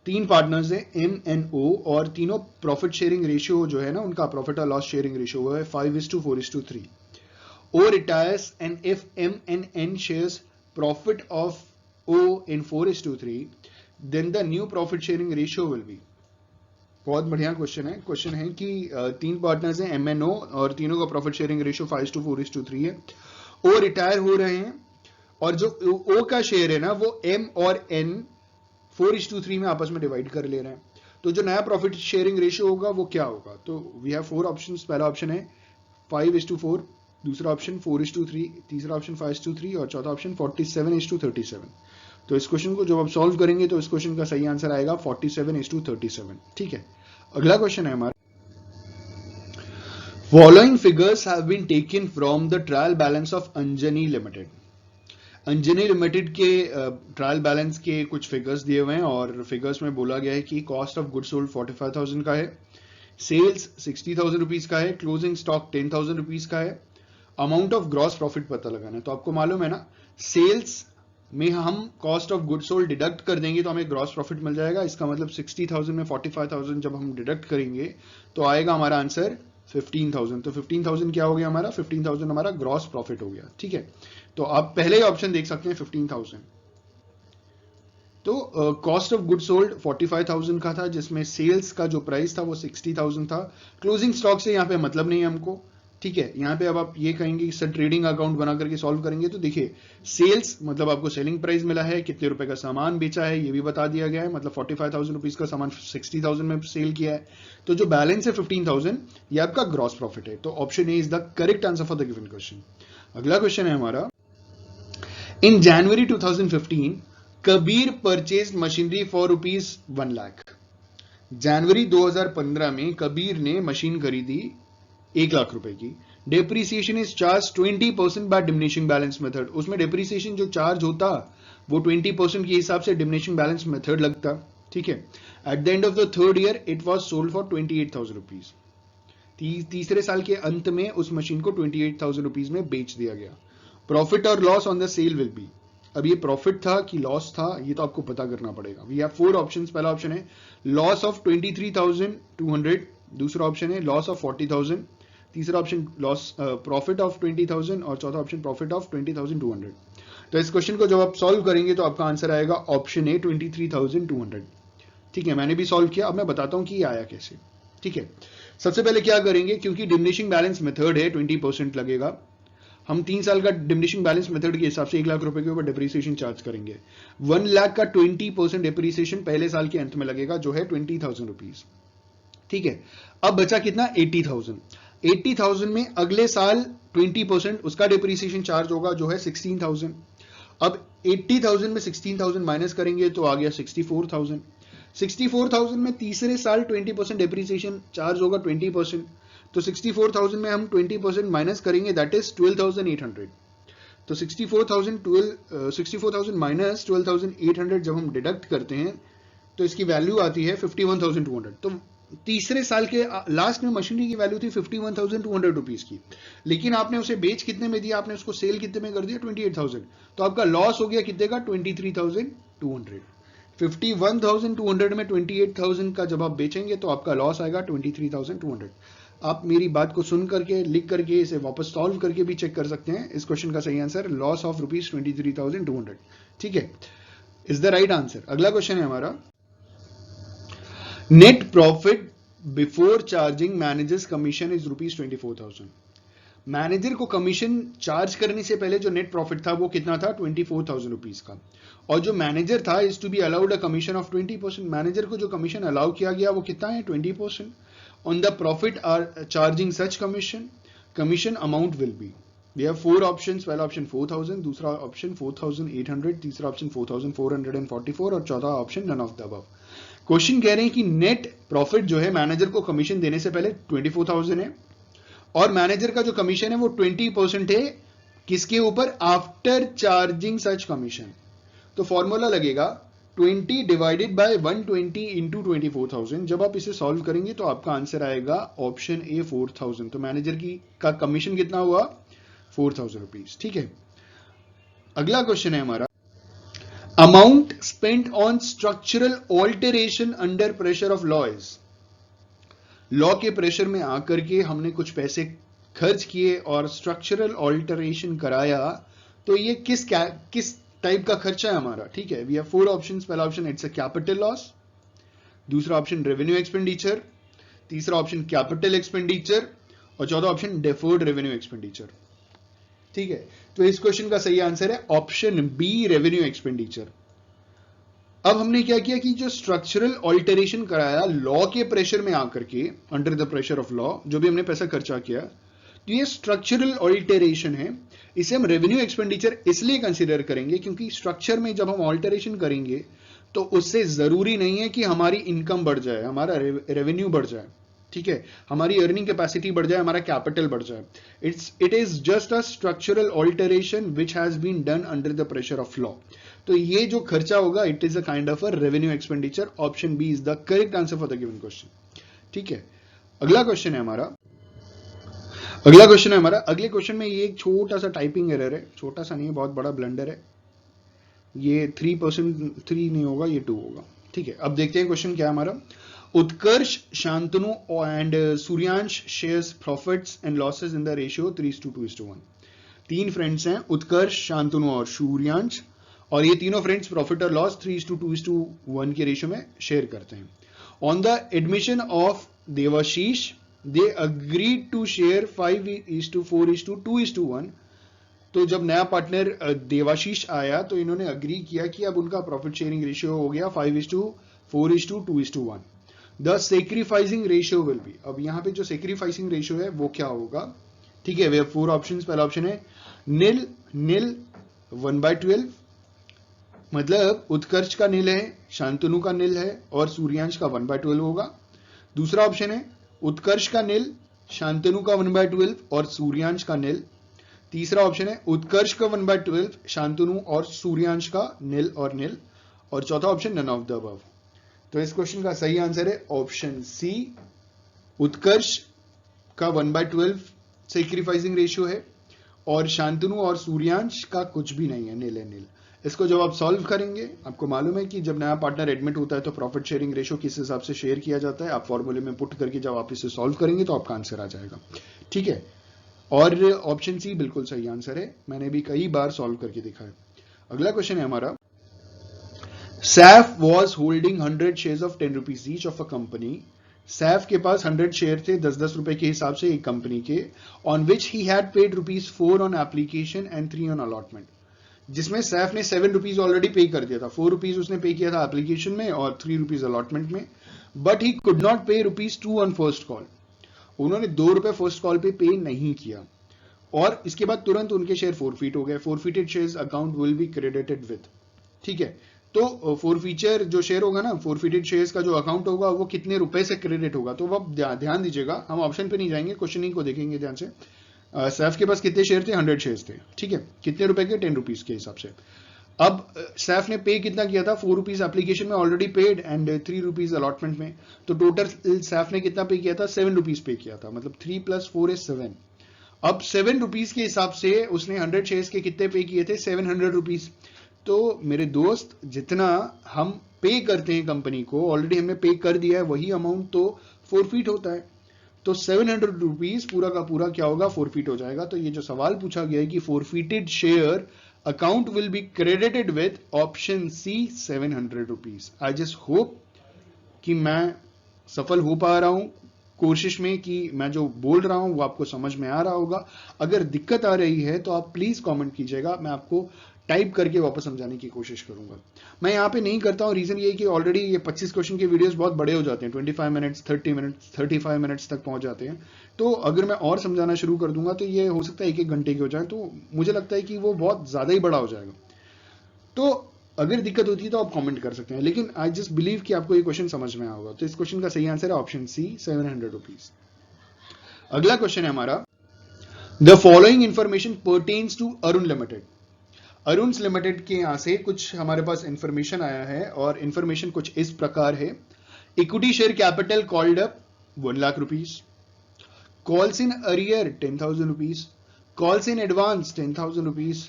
3 partners हैं MNO, और तीनों प्रॉफिट शेयरिंग रेशियो जो है ना उनका, प्रॉफिट और लॉस शेयरिंग रेशियो वो है 5:4:3। O retires, and if MNN shares profit of O in 4:3, then the new profit sharing ratio will be। बहुत बढ़िया क्वेश्चन है। क्वेश्चन है कि 3 पार्टनर्स हैं MNO और तीनों का प्रॉफिट शेयरिंग रेशियो 5:4:3 है। O रिटायर हो रहे हैं और जो O का शेयर है ना वो M और N 4:3 में आपस में डिवाइड कर ले रहे हैं। तो जो नया प्रॉफिट शेयरिंग रेशियो होगा वो क्या होगा। तो वी हैव 4 ऑप्शंस। पहला ऑप्शन है 5:4, दूसरा ऑप्शन 4:3, तीसरा ऑप्शन 5:3 और चौथा ऑप्शन 47:37। तो इस क्वेश्चन को जब आप सॉल्व करेंगे तो इस क्वेश्चन का सही आंसर आएगा 47:37। ठीक है, अगला क्वेश्चन है हमारा, following figures have been taken from the trial balance of Anjani limited. Anjani limited के ट्रायल बैलेंस के कुछ फिगर्स दिए हुए हैं, और फिगर्स में बोला गया है कि कॉस्ट ऑफ गुड्स सोल्ड 45,000 का है, सेल्स 60,000 रुपीज का है, क्लोजिंग स्टॉक 10,000 रुपीज का है, अमाउंट ऑफ ग्रॉस प्रॉफिट पता लगाना है। तो आपको मालूम है ना, सेल्स में हम cost of good sold deduct कर देंगे तो हमें ग्रॉस प्रॉफिट मिल जाएगा। इसका मतलब 60,000 में 45,000 जब हम डिडक्ट करेंगे तो आएगा हमारा आंसर 15,000। तो 15,000 क्या हो गया हमारा, 15,000 हमारा ग्रॉस प्रॉफिट हो गया। ठीक है, तो आप पहले ही ऑप्शन देख सकते हैं 15,000। तो कॉस्ट ऑफ गुड सोल्ड 45,000 का था, जिसमें सेल्स का जो प्राइस था वो 60,000 था। क्लोजिंग स्टॉक से यहाँ पे मतलब नहीं है हमको। ठीक है, यहाँ पे अब आप ये कहेंगे सर ट्रेडिंग अकाउंट बना करके सॉल्व करेंगे, तो देखिए सेल्स मतलब आपको सेलिंग प्राइस मिला है, कितने रुपए का सामान बेचा है ये भी बता दिया गया है, मतलब 45,000 रुपीज का सामान 60,000 में सेल किया है। तो जो बैलेंस है 15,000 ये आपका ग्रॉस प्रॉफिट है। तो option A is the correct answer for the given question. अगला क्वेश्चन है हमारा, in January 2015 Kabir purchase machinery for ₹1 lakh. जनवरी 2015 में कबीर ने मशीन खरीदी 1 लाख रुपए की। Depreciation is charge 20% by diminishing balance method. उसमें डेप्रीसिएशन जो चार्ज होता वो 20% के हिसाब से डिमिनिशिंग बैलेंस मेथड लगता। ठीक है, eight the end of the 3rd year it was sold for 28,000 rupees. तीसरे साल के अंत में उस मशीन को 28,000 रुपीज में बेच दिया गया। प्रॉफिट और loss on the sale will be. अब ये प्रॉफिट था कि लॉस था ये तो आपको पता करना पड़ेगा। We have 4 options. पहला ऑप्शन है लॉस ऑफ 23,200, दूसरा ऑप्शन है लॉस ऑफ 40,000, तीसरा ऑप्शन लॉस प्रॉफिट ऑफ 20,000 और चौथा ऑप्शन प्रॉफिट ऑफ 20,200। तो इस क्वेश्चन को जब आप सॉल्व करेंगे तो आपका आंसर आएगा ऑप्शन ए 23,200। ठीक है, मैंने भी सॉल्व किया, अब मैं बताता हूं कि ये आया कैसे। ठीक है, सबसे पहले क्या करेंगे, क्योंकि डिमिनिशिंग बैलेंस मेथड है 20% लगेगा, हम 3 साल का डिमिनिशिंग बैलेंस मेथड के हिसाब से 1 लाख रुपए के ऊपर डेप्रीसिएशन चार्ज करेंगे। 1 लाख का 20% डेप्रीसिएशन पहले साल के अंत में लगेगा जो है 20,000 रुपीज। ठीक है, अब बचा कितना 80,000। 80,000 में अगले साल 20% उसका डेप्रीसिएशन चार्ज होगा जो है 16,000। अब 80,000 में 16,000 माइनस करेंगे तो आ गया 64,000। 64,000 में तीसरे साल 20% डेप्रीसिएशन चार्ज होगा 20%। तो 64,000 में हम 20% माइनस करेंगे दैट इज 12,800। तो 64,000 माइनस 12,800 जब हम डिडक्ट करते हैं तो इसकी वैल्यू आती है 51,200। तो तीसरे साल के लास्ट में मशीनरी की वैल्यू थी 51,200 रुपीज की, लेकिन आपने उसे बेच कितने में दिया, आपने उसको सेल कितने में कर दिया 28,000, तो आपका लॉस हो गया कितने का 23,200। 51,200 में 28,000 का जब आप बेचेंगे तो आपका लॉस आएगा 23,200। आप मेरी बात को सुन करके लिख करके इसे वापस सॉल्व करके भी चेक कर सकते हैं। इस क्वेश्चन का सही आंसर लॉस ऑफ रुपीज 23,200, ठीक है, इज द राइट आंसर। अगला क्वेश्चन है हमारा, net profit before charging managers commission is rupees 24,000। Manager को कमीशन चार्ज करने से पहले जो नेट प्रॉफिट था वो कितना था 24,000 रुपीज का, और जो मैनेजर था is to be allowed a commission of 20%। Manager को जो कमीशन अलाउ किया गया वो कितना है 20%। On the profit are charging such commission amount will be, we have 4 options. पहला ऑप्शन 4,000, दूसरा ऑप्शन 4,800, तीसरा ऑप्शन 4,444 और चौथा option none of the above. Question कह रहे हैं कि नेट प्रॉफिट जो है मैनेजर को कमीशन देने से पहले 24,000 है, और मैनेजर का जो कमीशन है वो 20% है किसके ऊपर, आफ्टर चार्जिंग सच कमीशन। तो फॉर्मूला लगेगा 20 डिवाइडेड बाय 120 इंटू 24,000। जब आप इसे सॉल्व करेंगे तो आपका आंसर आएगा ऑप्शन ए 4,000। तो मैनेजर का कमीशन कितना हुआ 4,000 रुपीज, ठीक है। अगला क्वेश्चन है हमारा, amount spent on structural alteration under pressure of law is. Law के प्रेशर में आकर के हमने कुछ पैसे खर्च किए और स्ट्रक्चरल ऑल्टरेशन कराया, तो ये किस टाइप का खर्चा है हमारा, ठीक है। We have 4 options. पहला option it's a capital loss, दूसरा ऑप्शन रेवेन्यू एक्सपेंडिचर, तीसरा ऑप्शन कैपिटल एक्सपेंडिचर और चौथा ऑप्शन डेफर्ड रेवेन्यू एक्सपेंडिचर, ठीक है। तो इस क्वेश्चन का सही आंसर है ऑप्शन बी रेवेन्यू एक्सपेंडिचर। अब हमने क्या किया कि जो स्ट्रक्चरल ऑल्टरेशन कराया लॉ के प्रेशर में आकर के, under the pressure of law, जो भी हमने पैसा खर्चा किया, तो ये स्ट्रक्चरल ऑल्टरेशन है। इसे हम रेवेन्यू एक्सपेंडिचर इसलिए कंसीडर करेंगे क्योंकि स्ट्रक्चर में जब हम ऑल्टरेशन करेंगे तो उससे जरूरी नहीं है कि हमारी इनकम बढ़ जाए, हमारा रेवेन्यू बढ़ जाए, ठीक है, हमारी अर्निंग कैपेसिटी बढ़ जाए, हमारा कैपिटल बढ़ जाए। It is just a structural alteration which has been done under the pressure of law. तो ये जो खर्चा होगा it is a kind of a revenue expenditure. Option B is the correct answer for the given question, ठीक है। अगला question है हमारा, अगले क्वेश्चन में ये एक छोटा सा टाइपिंग एरर है, छोटा सा नहीं है, बहुत बड़ा ब्लंडर है। ये 3% 3 नहीं होगा, ये 2 होगा, ठीक है। अब देखते हैं क्वेश्चन क्या है हमारा। Utkarsh, Shantanu and Suryansh shares profits and losses in the ratio 3:2:1। 3 friends हैं, उत्कर्ष, शांतनु और सूर्यांश, और ये तीनों फ्रेंड्स प्रॉफिट और लॉस 3:2:1 के रेशियो में शेयर करते हैं। On the admission of Devashish they agreed to share 5:4:2:1। तो जब नया पार्टनर देवाशीष आया तो इन्होंने अग्री किया कि अब उनका प्रॉफिट शेयरिंग रेशियो हो गया 5:4:2:1। The sacrificing ratio will be, अब यहां पे जो सेक्रीफाइसिंग रेशियो है वो क्या होगा, ठीक है। वे 4 ऑप्शंस। पहला ऑप्शन है निल, निल 1/12, मतलब उत्कर्ष का निल है, शांतनु का निल है और सूर्यांश का 1/12 होगा। दूसरा ऑप्शन है उत्कर्ष का निल, शांतनु का 1/12 और सूर्यांश का निल। तीसरा ऑप्शन है उत्कर्ष का 1/12, शांतनु और सूर्यांश का निल और निल, और चौथा option none of the above. तो इस क्वेश्चन का सही आंसर है ऑप्शन सी, उत्कर्ष का 1/12 सेक्रीफाइसिंग रेशियो है और शांतनु और सूर्यांश का कुछ भी नहीं है, निल है, निल। इसको जब आप सॉल्व करेंगे, आपको मालूम है कि जब नया पार्टनर एडमिट होता है तो प्रॉफिट शेयरिंग रेशियो किस हिसाब से शेयर किया जाता है, आप फॉर्मूले में पुट करके जब आप इसे सॉल्व करेंगे तो आपका आंसर आ जाएगा, ठीक है। और ऑप्शन सी बिल्कुल सही आंसर है, मैंने भी कई बार सॉल्व करके दिखा है। अगला क्वेश्चन है हमारा, Saif was holding 100 shares of 10 rupees each of a company. Saif के पास 100 शेयर थे 10-10 रुपए के हिसाब से एक कंपनी के, on which he had paid ₹4 on application and 3 on allotment. जिसमें सैफ ने 7 रुपीज ऑलरेडी पे कर दिया था, 4 रुपीज उसने पे किया था एप्लीकेशन में और 3 रुपीज अलॉटमेंट में, बट ही कुड नॉट पे ₹2 ऑन फर्स्ट कॉल। उन्होंने 2 रुपए फर्स्ट कॉल पे नहीं किया और इसके बाद तुरंत उनके शेयर फोरफीट हो गए। Forfeited shares account will be credited with, ठीक है। तो फोरफीचर जो शेयर होगा ना, फोरफीटेड शेयर्स का जो अकाउंट होगा वो कितने रुपए से क्रेडिट होगा, तो अब ध्यान दीजिएगा, हम ऑप्शन पे नहीं जाएंगे, क्वेश्चनिंग को देखेंगे ध्यान से। सैफ के पास कितने शेयर थे? 100 शेयर थे, ठीक है। कितने रुपए के? 10 रुपीज के हिसाब से। अब सैफ ने पे कितना किया था? 4 रुपीज एप्लीकेशन में already paid and 3 rupees allotment में, तो टोटल सैफ ने कितना पे किया था? 7 रुपीज पे किया था, मतलब 3 + 4 = 7। अब 7 रुपीज के हिसाब से उसने 100 शेयर्स के कितने पे किए थे? 700 रुपीज। तो मेरे दोस्त, जितना हम पे करते हैं कंपनी को, ऑलरेडी हमने पे कर दिया है, वही अमाउंट तो फोरफीट होता है। तो 700 रुपीज पूरा का पूरा क्या होगा? फोरफीट हो जाएगा। तो ये जो सवाल पूछा गया है कि forfeited share account will be credited with option C 700 rupees. I just hope कि मैं सफल हो पा रहा हूं कोशिश में, कि मैं जो बोल रहा हूं वो आपको समझ में आ रहा होगा। अगर दिक्कत आ रही है तो आप प्लीज कमेंट कीजिएगा, मैं आपको टाइप करके वापस समझाने की कोशिश करूंगा। मैं यहाँ पे नहीं करता हूँ, रीजन ये कि ऑलरेडी ये 25 क्वेश्चन के वीडियोस बहुत बड़े हो जाते हैं, 25 मिनट्स, 30 मिनट्स, 35 मिनट्स तक पहुंच जाते हैं। तो अगर मैं और समझाना शुरू कर दूंगा तो ये हो सकता है 1-1 घंटे के हो जाए, तो मुझे लगता है कि वो बहुत ज्यादा ही बड़ा हो जाएगा। तो अगर दिक्कत होती है तो आप कमेंट कर सकते हैं, लेकिन आई जस्ट बिलीव कि आपको ये क्वेश्चन समझ में आएगा। तो इस क्वेश्चन का सही आंसर है ऑप्शन सी 700 रुपीज। अगला क्वेश्चन है हमारा, the following information pertains to Arun limited. Arun limited के यहां से कुछ हमारे पास इंफॉर्मेशन आया है और इंफॉर्मेशन कुछ इस प्रकार है। Equity share capital called up 1 lakh rupees, calls in arrear 10,000 rupees, calls in advance 10,000 rupees,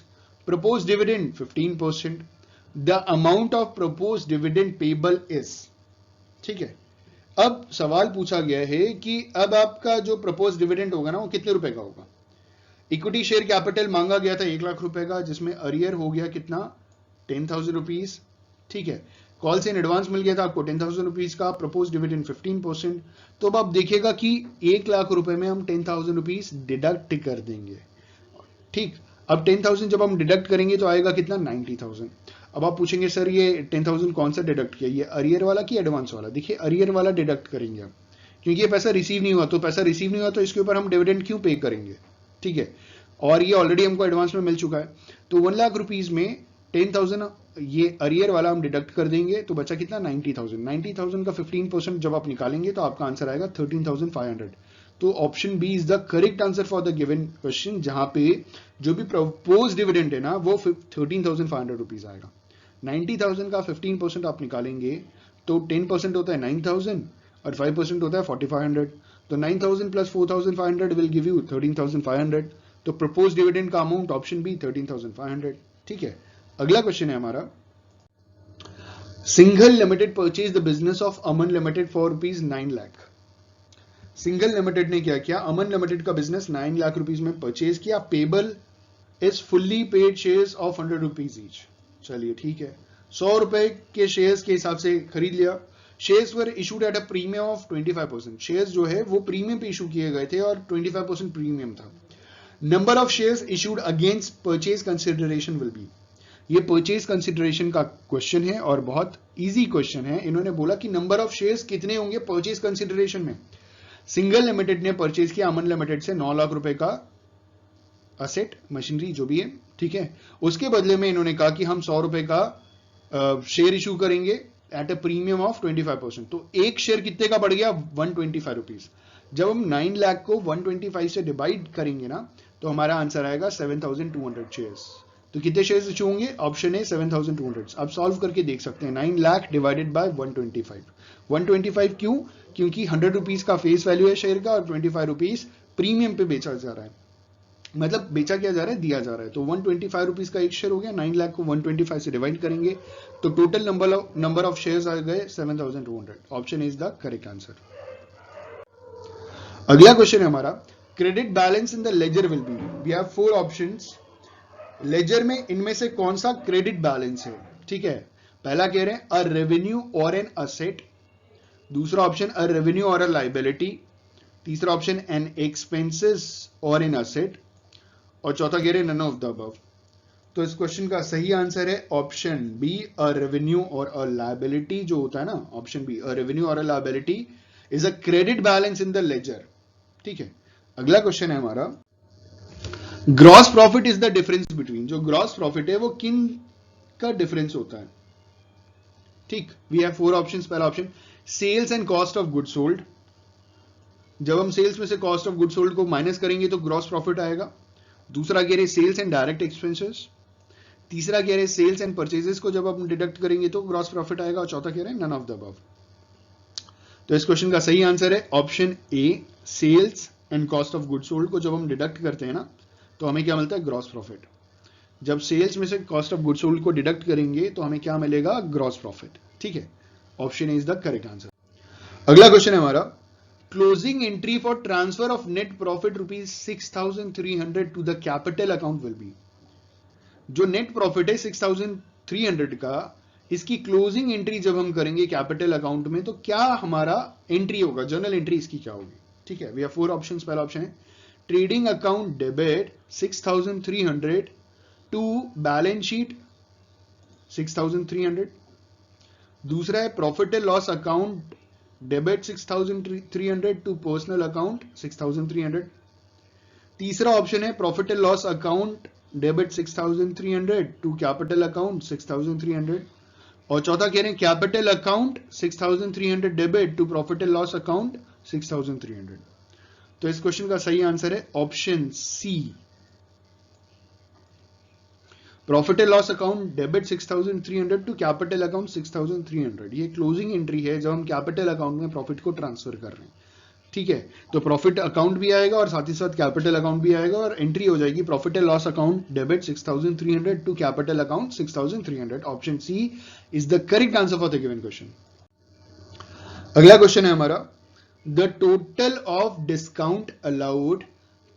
propose dividend 15%, the amount of propose dividend payable is. ठीक है, अब सवाल पूछा गया है कि अब आपका जो प्रपोज डिविडेंड होगा ना, वो कितने रुपए का होगा। इक्विटी शेयर कैपिटल मांगा गया था 1 लाख रुपए का, जिसमें अरियर हो गया कितना? 10,000 रुपीज। ठीक है, कॉल से इन एडवांस मिल गया था आपको 10,000 रुपीज का, प्रपोज डिविडेंड 15%। तो अब आप देखिएगा कि 1 लाख रुपए में हम 10,000 रुपीज डिडक्ट कर देंगे। ठीक, अब 10,000 जब हम डिडक्ट करेंगे तो आएगा कितना? 90,000। अब आप पूछेंगे सर ये 10,000 कौन सा डिडक्ट किया, ये अरियर वाला कि एडवांस वाला? देखिए अरियर वाला डिडक्ट करेंगे हम, क्योंकि ये पैसा रिसीव नहीं हुआ, तो पैसा रिसीव नहीं हुआ तो इसके ऊपर हम डिविडेंड क्यों पे करेंगे। ठीक है, और ये ऑलरेडी हमको एडवांस में मिल चुका है। तो 1 लाख रुपीज में 10,000 ये अरियर वाला हम डिडक्ट कर देंगे, तो बचा कितना? 90,000। 90,000 का 15% जब आप निकालेंगे तो आपका आंसर आएगा 13,500। तो option B is the correct answer for the given question, जहां पे जो भी प्रपोज डिविडेंड है ना वो 13,500 रुपीज आएगा। 90,000 का 15% आप निकालेंगे तो 10% होता है 9,000 और 5% होता है 4,500। तो 9,000 + 4,500 विल गिव यू 13,500। तो प्रपोज डिविडेंड का अमाउंट ऑप्शन बी 13,500। ठीक है, अगला क्वेश्चन है हमारा, Singhal limited purchase the business of Aman limited for ₹9 lakh. Singhal limited ने क्या किया? अमन लिमिटेड का बिजनेस 9 लाख रुपीज में परचेज किया। Payable is fully paid shares of 100 rupees each. चलिए ठीक है, 100 रुपए के शेयर्स के हिसाब से खरीद लिया। Shares were issued at a premium of 25%। Shares जो है वो प्रीमियम पे इशू किए गए थे और 25% प्रीमियम था। Number of shares issued against purchase consideration will be. ये परचेज कंसिडरेशन का क्वेश्चन है और बहुत इजी क्वेश्चन है। इन्होंने बोला कि नंबर ऑफ शेयर्स कितने होंगे परचेज कंसिडरेशन में। सिंगल लिमिटेड ने परचेज किया अमन लिमिटेड से 9 लाख रुपए का असेट, मशीनरी जो भी है, ठीक है। उसके बदले में इन्होंने कहा कि हम 100 रुपए का शेयर इशू करेंगे एट अ प्रीमियम ऑफ 25%। तो एक शेयर कितने का बढ़ गया? 125 रुपीज। जब हम 9 लाख को 125 से डिवाइड करेंगे ना, तो हमारा आंसर आएगा 7,200 शेयर्स। तो कितने शेयर्स इशू होंगे? ऑप्शन है 7,200। आप सॉल्व करके देख सकते हैं, 9 लाख डिवाइडेड बाय 125। 125 क्यों? क्योंकि 100 रुपीज का फेस वैल्यू है शेयर का और 25 रुपीज प्रीमियम पे बेचा जा रहा है, मतलब बेचा क्या जा रहा है? दिया जा रहा है। तो 125 रुपीज का एक शेयर हो गया। 9 लाख को 125 से डिवाइड करेंगे तो टोटल नंबर ऑफ शेयर्स आ गए 7,200। Option is the correct answer. अगला क्वेश्चन है हमारा, credit balance in the ledger will be. We have 4 options. Ledger में इनमें से कौन सा क्रेडिट बैलेंस है? ठीक है, पहला कह रहे हैं अ रेवेन्यू और एन असेट, दूसरा ऑप्शन अ रेवेन्यू और अ लाइबिलिटी, तीसरा ऑप्शन एन एक्सपेंसेस और एन असेट, और चौथा कह रहे हैं नन ऑफ द अबव। तो इस क्वेश्चन का सही आंसर है ऑप्शन बी अ रेवेन्यू और अ लायबिलिटी। जो होता है ना ऑप्शन बी अ रेवेन्यू और a liability is a credit balance in the ledger. ठीक है, अगला क्वेश्चन है हमारा, gross profit is the difference between. जो ग्रॉस प्रॉफिट है वो किन का डिफरेंस होता है? ठीक, वी हैव 4 ऑप्शंस। पहला option sales and cost of goods sold, जब हम सेल्स में से कॉस्ट ऑफ गुड सोल्ड को माइनस करेंगे तो ग्रॉस प्रॉफिट आएगा। दूसरा कह रहे सेल्स एंड डायरेक्ट एक्सपेंसेस। तीसरा कह रहे सेल्स एंड परचेजेस को जब हम डिडक्ट करेंगे तो ग्रॉस प्रॉफिट आएगा। और चौथा कह रहे हैं नन ऑफ द अबव। तो इस क्वेश्चन का सही आंसर है option A, sales and cost of good sold को जब हम डिडक्ट करते हैं ना तो हमें क्या मिलता है, ग्रॉस प्रॉफिट। जब सेल्स में से कॉस्ट ऑफ गुड सोल्ड को डिडक्ट करेंगे तो हमें क्या मिलेगा, ग्रॉस प्रॉफिट। ठीक है, option A is the correct answer. अगला क्वेश्चन है हमारा, closing entry for transfer of net profit ₹6,300 to the capital account will be. जो नेट प्रॉफिट है 6,300 का, इसकी क्लोजिंग एंट्री जब हम करेंगे कैपिटल अकाउंट में तो क्या हमारा एंट्री होगा, जर्नल एंट्री इसकी क्या होगी। ठीक है, वी हैव 4 ऑप्शंस। पहला ऑप्शन है trading account debit 6,300 to balance sheet 6,300। दूसरा है profit and loss account debit 6,300 to personal account 6,300। तीसरा ऑप्शन है profit and loss account debit 6,300 to capital account 6,300। और चौथा कह रहे हैं capital account 6,300 debit to profit and loss account 6,300। तो इस क्वेश्चन का सही आंसर है option C, profit and loss account debit 6,300 to capital account 6,300। ये क्लोजिंग एंट्री है जब हम कैपिटल अकाउंट में प्रॉफिट को ट्रांसफर कर रहे हैं। ठीक है, तो प्रॉफिट अकाउंट भी आएगा और साथ ही साथ कैपिटल अकाउंट भी आएगा और एंट्री हो जाएगी profit and loss account debit 6,300 to capital account 6,300। Option C is the correct answer for the given question. अगला क्वेश्चन है हमारा, the total of discount allowed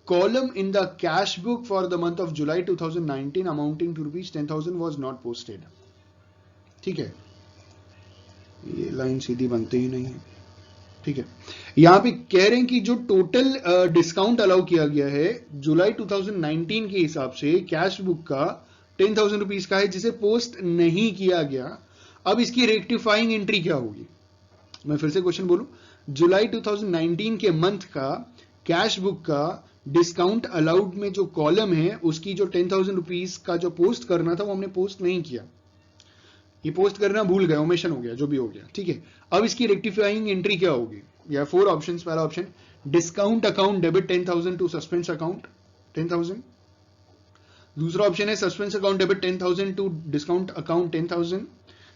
column in the cash book for the month of July 2019 amounting to ₹10,000 was not posted। ठीक है, ये line सीधी बनती ही नहीं है। ठीक है, यहां पे कह रहे हैं कि जो टोटल डिस्काउंट अलाउ किया गया है जुलाई 2019 के हिसाब से कैश बुक का 10,000 रुपीज का है जिसे पोस्ट नहीं किया गया। अब इसकी रेक्टिफाइंग एंट्री क्या होगी। मैं फिर से क्वेश्चन बोलूं, जुलाई 2019 के मंथ का कैश बुक का डिस्काउंट अलाउड में जो कॉलम है उसकी जो 10,000 रुपीज का जो पोस्ट करना था वो हमने पोस्ट नहीं किया, ये पोस्ट करना भूल गए, ओमिशन हो गया, जो भी हो गया। ठीक है, अब इसकी रेक्टिफाइंग एंट्री क्या होगी। या 4 ऑप्शंस। पहला option discount account debit 10,000 to suspense account 10,000। दूसरा ऑप्शन है suspense account debit 10,000 to discount account 10,000।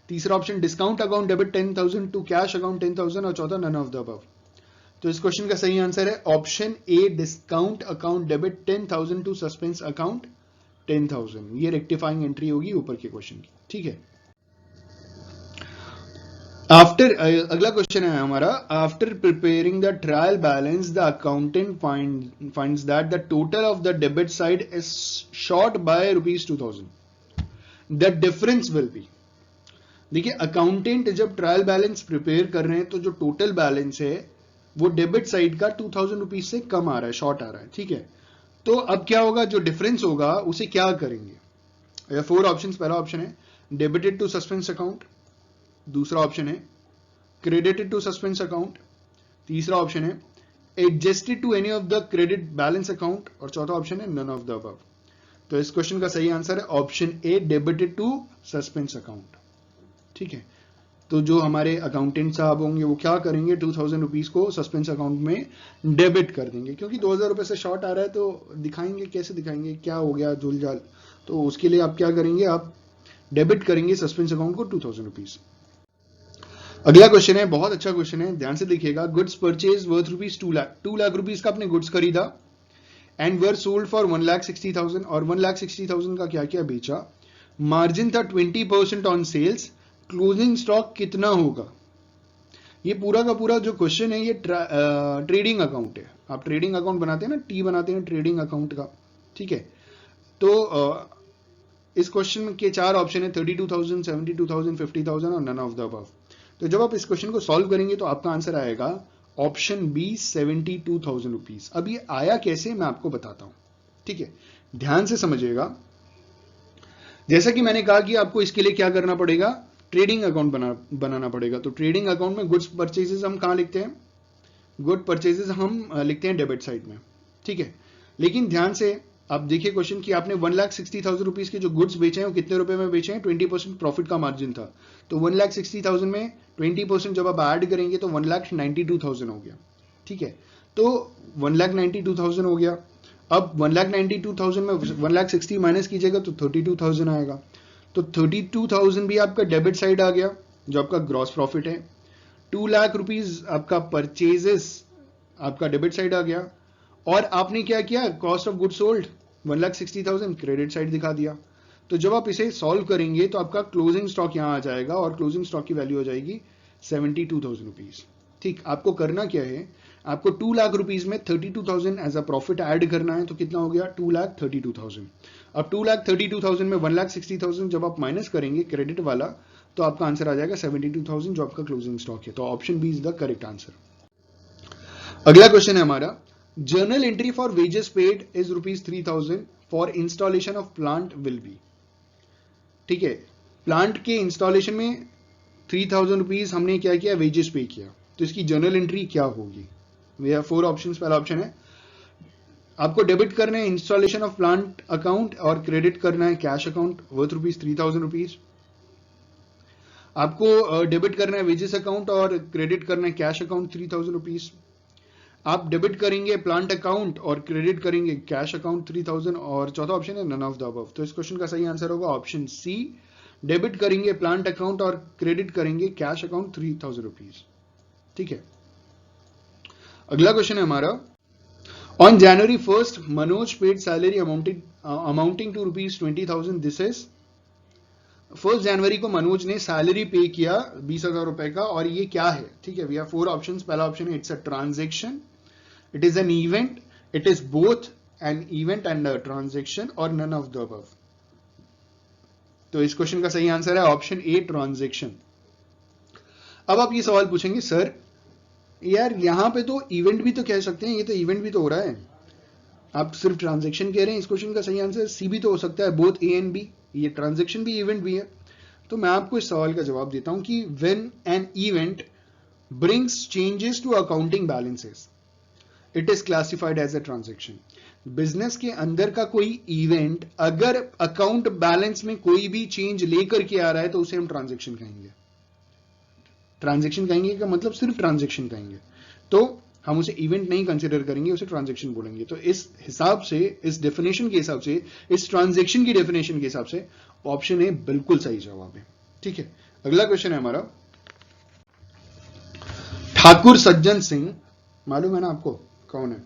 तीसरा option discount account debit 10,000 to cash account 10,000। और चौथा नन ऑफ द अबव। तो इस क्वेश्चन का सही आंसर है option A, discount account debit 10,000 to suspense account 10,000। ये रेक्टिफाइंग एंट्री होगी ऊपर के क्वेश्चन की। ठीक है, आफ्टर अगला क्वेश्चन है हमारा, after preparing the trial balance the accountant finds that the total of the debit side is short by ₹2,000। The difference will be. देखिए, अकाउंटेंट जब ट्रायल बैलेंस प्रिपेयर कर रहे हैं तो जो टोटल बैलेंस है वो डेबिट साइड का 2,000 रुपीज से कम आ रहा है, शॉर्ट आ रहा है। ठीक है, तो अब क्या होगा, जो डिफरेंस होगा उसे क्या करेंगे। 4 ऑप्शंस। पहला ऑप्शन है डेबिटेड टू सस्पेंस अकाउंट। दूसरा ऑप्शन है क्रेडिटेड टू सस्पेंस अकाउंट। तीसरा ऑप्शन है adjusted to any of the credit balance account. और चौथा ऑप्शन है नन ऑफ द अबव। तो इस क्वेश्चन का सही आंसर है option A, debited to suspense account. ठीक है, तो जो हमारे अकाउंटेंट साहब होंगे वो क्या करेंगे, 2,000 रुपीज को सस्पेंस अकाउंट में डेबिट कर देंगे, क्योंकि 2,000 रुपए से शॉर्ट आ रहा है तो दिखाएंगे, कैसे दिखाएंगे, क्या हो गया झुलझाल। तो उसके लिए आप क्या करेंगे, आप डेबिट करेंगे सस्पेंस अकाउंट को 2,000 रुपीज। अगला क्वेश्चन है, बहुत अच्छा क्वेश्चन है, ध्यान से देखिएगा। Goods purchase worth ₹2 lakh. 2 lakh rupees का आपने गुड्स खरीदा एंड वर सोल्ड फॉर 1,60,000। और 1,60,000 का क्या किया, बेचा। मार्जिन था 20% ऑन सेल्स। क्लोजिंग स्टॉक कितना होगा। ये पूरा का पूरा जो क्वेश्चन है ये ट्रेडिंग अकाउंट है। आप ट्रेडिंग अकाउंट बनाते हैं ना, टी बनाते हैं ट्रेडिंग अकाउंट का। ठीक है, तो इस क्वेश्चन के 4 ऑप्शन है, 32,000, 72,000, 50,000 और नन ऑफ द अबव। तो जब आप इस क्वेश्चन को सॉल्व करेंगे तो आपका आंसर आएगा ऑप्शन बी, 72,000 रुपीज। अब ये आया कैसे, मैं आपको बताता हूं। ठीक है, ध्यान से समझिएगा। जैसा कि मैंने कहा कि आपको इसके लिए क्या करना पड़ेगा, ट्रेडिंग अकाउंट बनाना पड़ेगा। तो ट्रेडिंग अकाउंट में गुड्स परचेजेस हम कहां लिखते हैं, गुड परचेजेस हम लिखते हैं डेबिट साइड में। ठीक है, लेकिन ध्यान से आप देखिए क्वेश्चन की, आपने 1,60,000 रुपीज के जो गुड्स बेचे हैं वो कितने रुपए में बेचे हैं, 20% प्रॉफिट का मार्जिन था। तो 1,60,000 में 20% जब आप ऐड करेंगे तो 1,92,000 हो गया। ठीक है, तो 1,92,000 हो गया। अब 1,92,000 में 1,60,000 माइनस कीजिएगा तो 32,000 आएगा। तो 32,000 भी आपका डेबिट साइड आ गया जो आपका ग्रॉस प्रॉफिट है। 2 लाख रुपीज आपका परचेजेस आपका डेबिट साइड आ गया। और आपने क्या किया, cost of good sold 1,60,000 credit side दिखा दिया। तो जब आप इसे सॉल्व करेंगे तो आपका क्लोजिंग स्टॉक यहां आ जाएगा और क्लोजिंग स्टॉक की वैल्यू हो जाएगी 72,000 रुपीज। ठीक, आपको करना क्या है, आपको 2 लाख रुपीज में 32,000 एज अ प्रॉफिट ऐड करना है। तो कितना हो गया, 2,32,000। अब 2,32,000 में 1,60,000 जब आप माइनस करेंगे क्रेडिट वाला तो आपका आंसर आ जाएगा 72,000 जो आपका क्लोजिंग स्टॉक है। तो option B is the correct answer. अगला क्वेश्चन है हमारा, journal entry for wages paid is ₹3,000 for installation of plant will be. ठीक है, प्लांट के इंस्टॉलेशन में 3,000 रुपीज हमने क्या किया, वेजेस पे किया। तो इसकी जर्नल एंट्री क्या होगी? We have 4 options. पहला ऑप्शन है आपको डेबिट करना है इंस्टॉलेशन ऑफ प्लांट अकाउंट और क्रेडिट करना है कैश अकाउंट वर्थ ₹3,000। आपको डेबिट करना है वेजेस अकाउंट और क्रेडिट करना है कैश अकाउंट ₹3,000। आप डेबिट करेंगे प्लांट अकाउंट और क्रेडिट करेंगे कैश अकाउंट 3,000। और चौथा ऑप्शन है नन ऑफ द अबव। तो इस क्वेश्चन का सही आंसर होगा ऑप्शन सी, डेबिट करेंगे प्लांट अकाउंट और क्रेडिट करेंगे कैश अकाउंट 3,000 रुपीज। ठीक है, अगला क्वेश्चन है हमारा, on January 1st Manoj paid salary amounting to ₹20,000। This is 1 जनवरी को मनोज ने सैलरी पे किया 20,000 रुपए का। और ये क्या है? ठीक है, वी हैव 4 ऑप्शंस। पहला ऑप्शन है it's a transaction, it is an event, it is both an event and a transaction और नन ऑफ द अबव। तो इस क्वेश्चन का सही आंसर है ऑप्शन ए, ट्रांजेक्शन। अब आप ये सवाल पूछेंगे, सर यार यहां पे तो इवेंट भी तो कह सकते हैं, ये तो इवेंट भी तो हो रहा है, आप सिर्फ ट्रांजेक्शन कह रहे हैं। इस क्वेश्चन का सही आंसर सी भी तो हो सकता है, बोथ ए एंड बी, ये ट्रांजेक्शन भी इवेंट भी है। तो मैं आपको इस सवाल का जवाब देता हूं कि when an event brings changes to accounting balances it is classified as a transaction. Business के अंदर का कोई इवेंट अगर अकाउंट बैलेंस में कोई भी चेंज लेकर के आ रहा है तो उसे हम ट्रांजेक्शन कहेंगे। ट्रांजेक्शन कहेंगे का मतलब सिर्फ ट्रांजेक्शन कहेंगे, तो हम उसे इवेंट नहीं कंसिडर करेंगे, उसे ट्रांजेक्शन बोलेंगे। तो इस हिसाब से, इस डेफिनेशन के हिसाब से, इस ट्रांजेक्शन की डेफिनेशन के हिसाब से ऑप्शन ए बिल्कुल सही जवाब है। ठीक है, अगला क्वेश्चन है हमारा, ठाकुर सज्जन सिंह, मालूम है ना आपको कौन है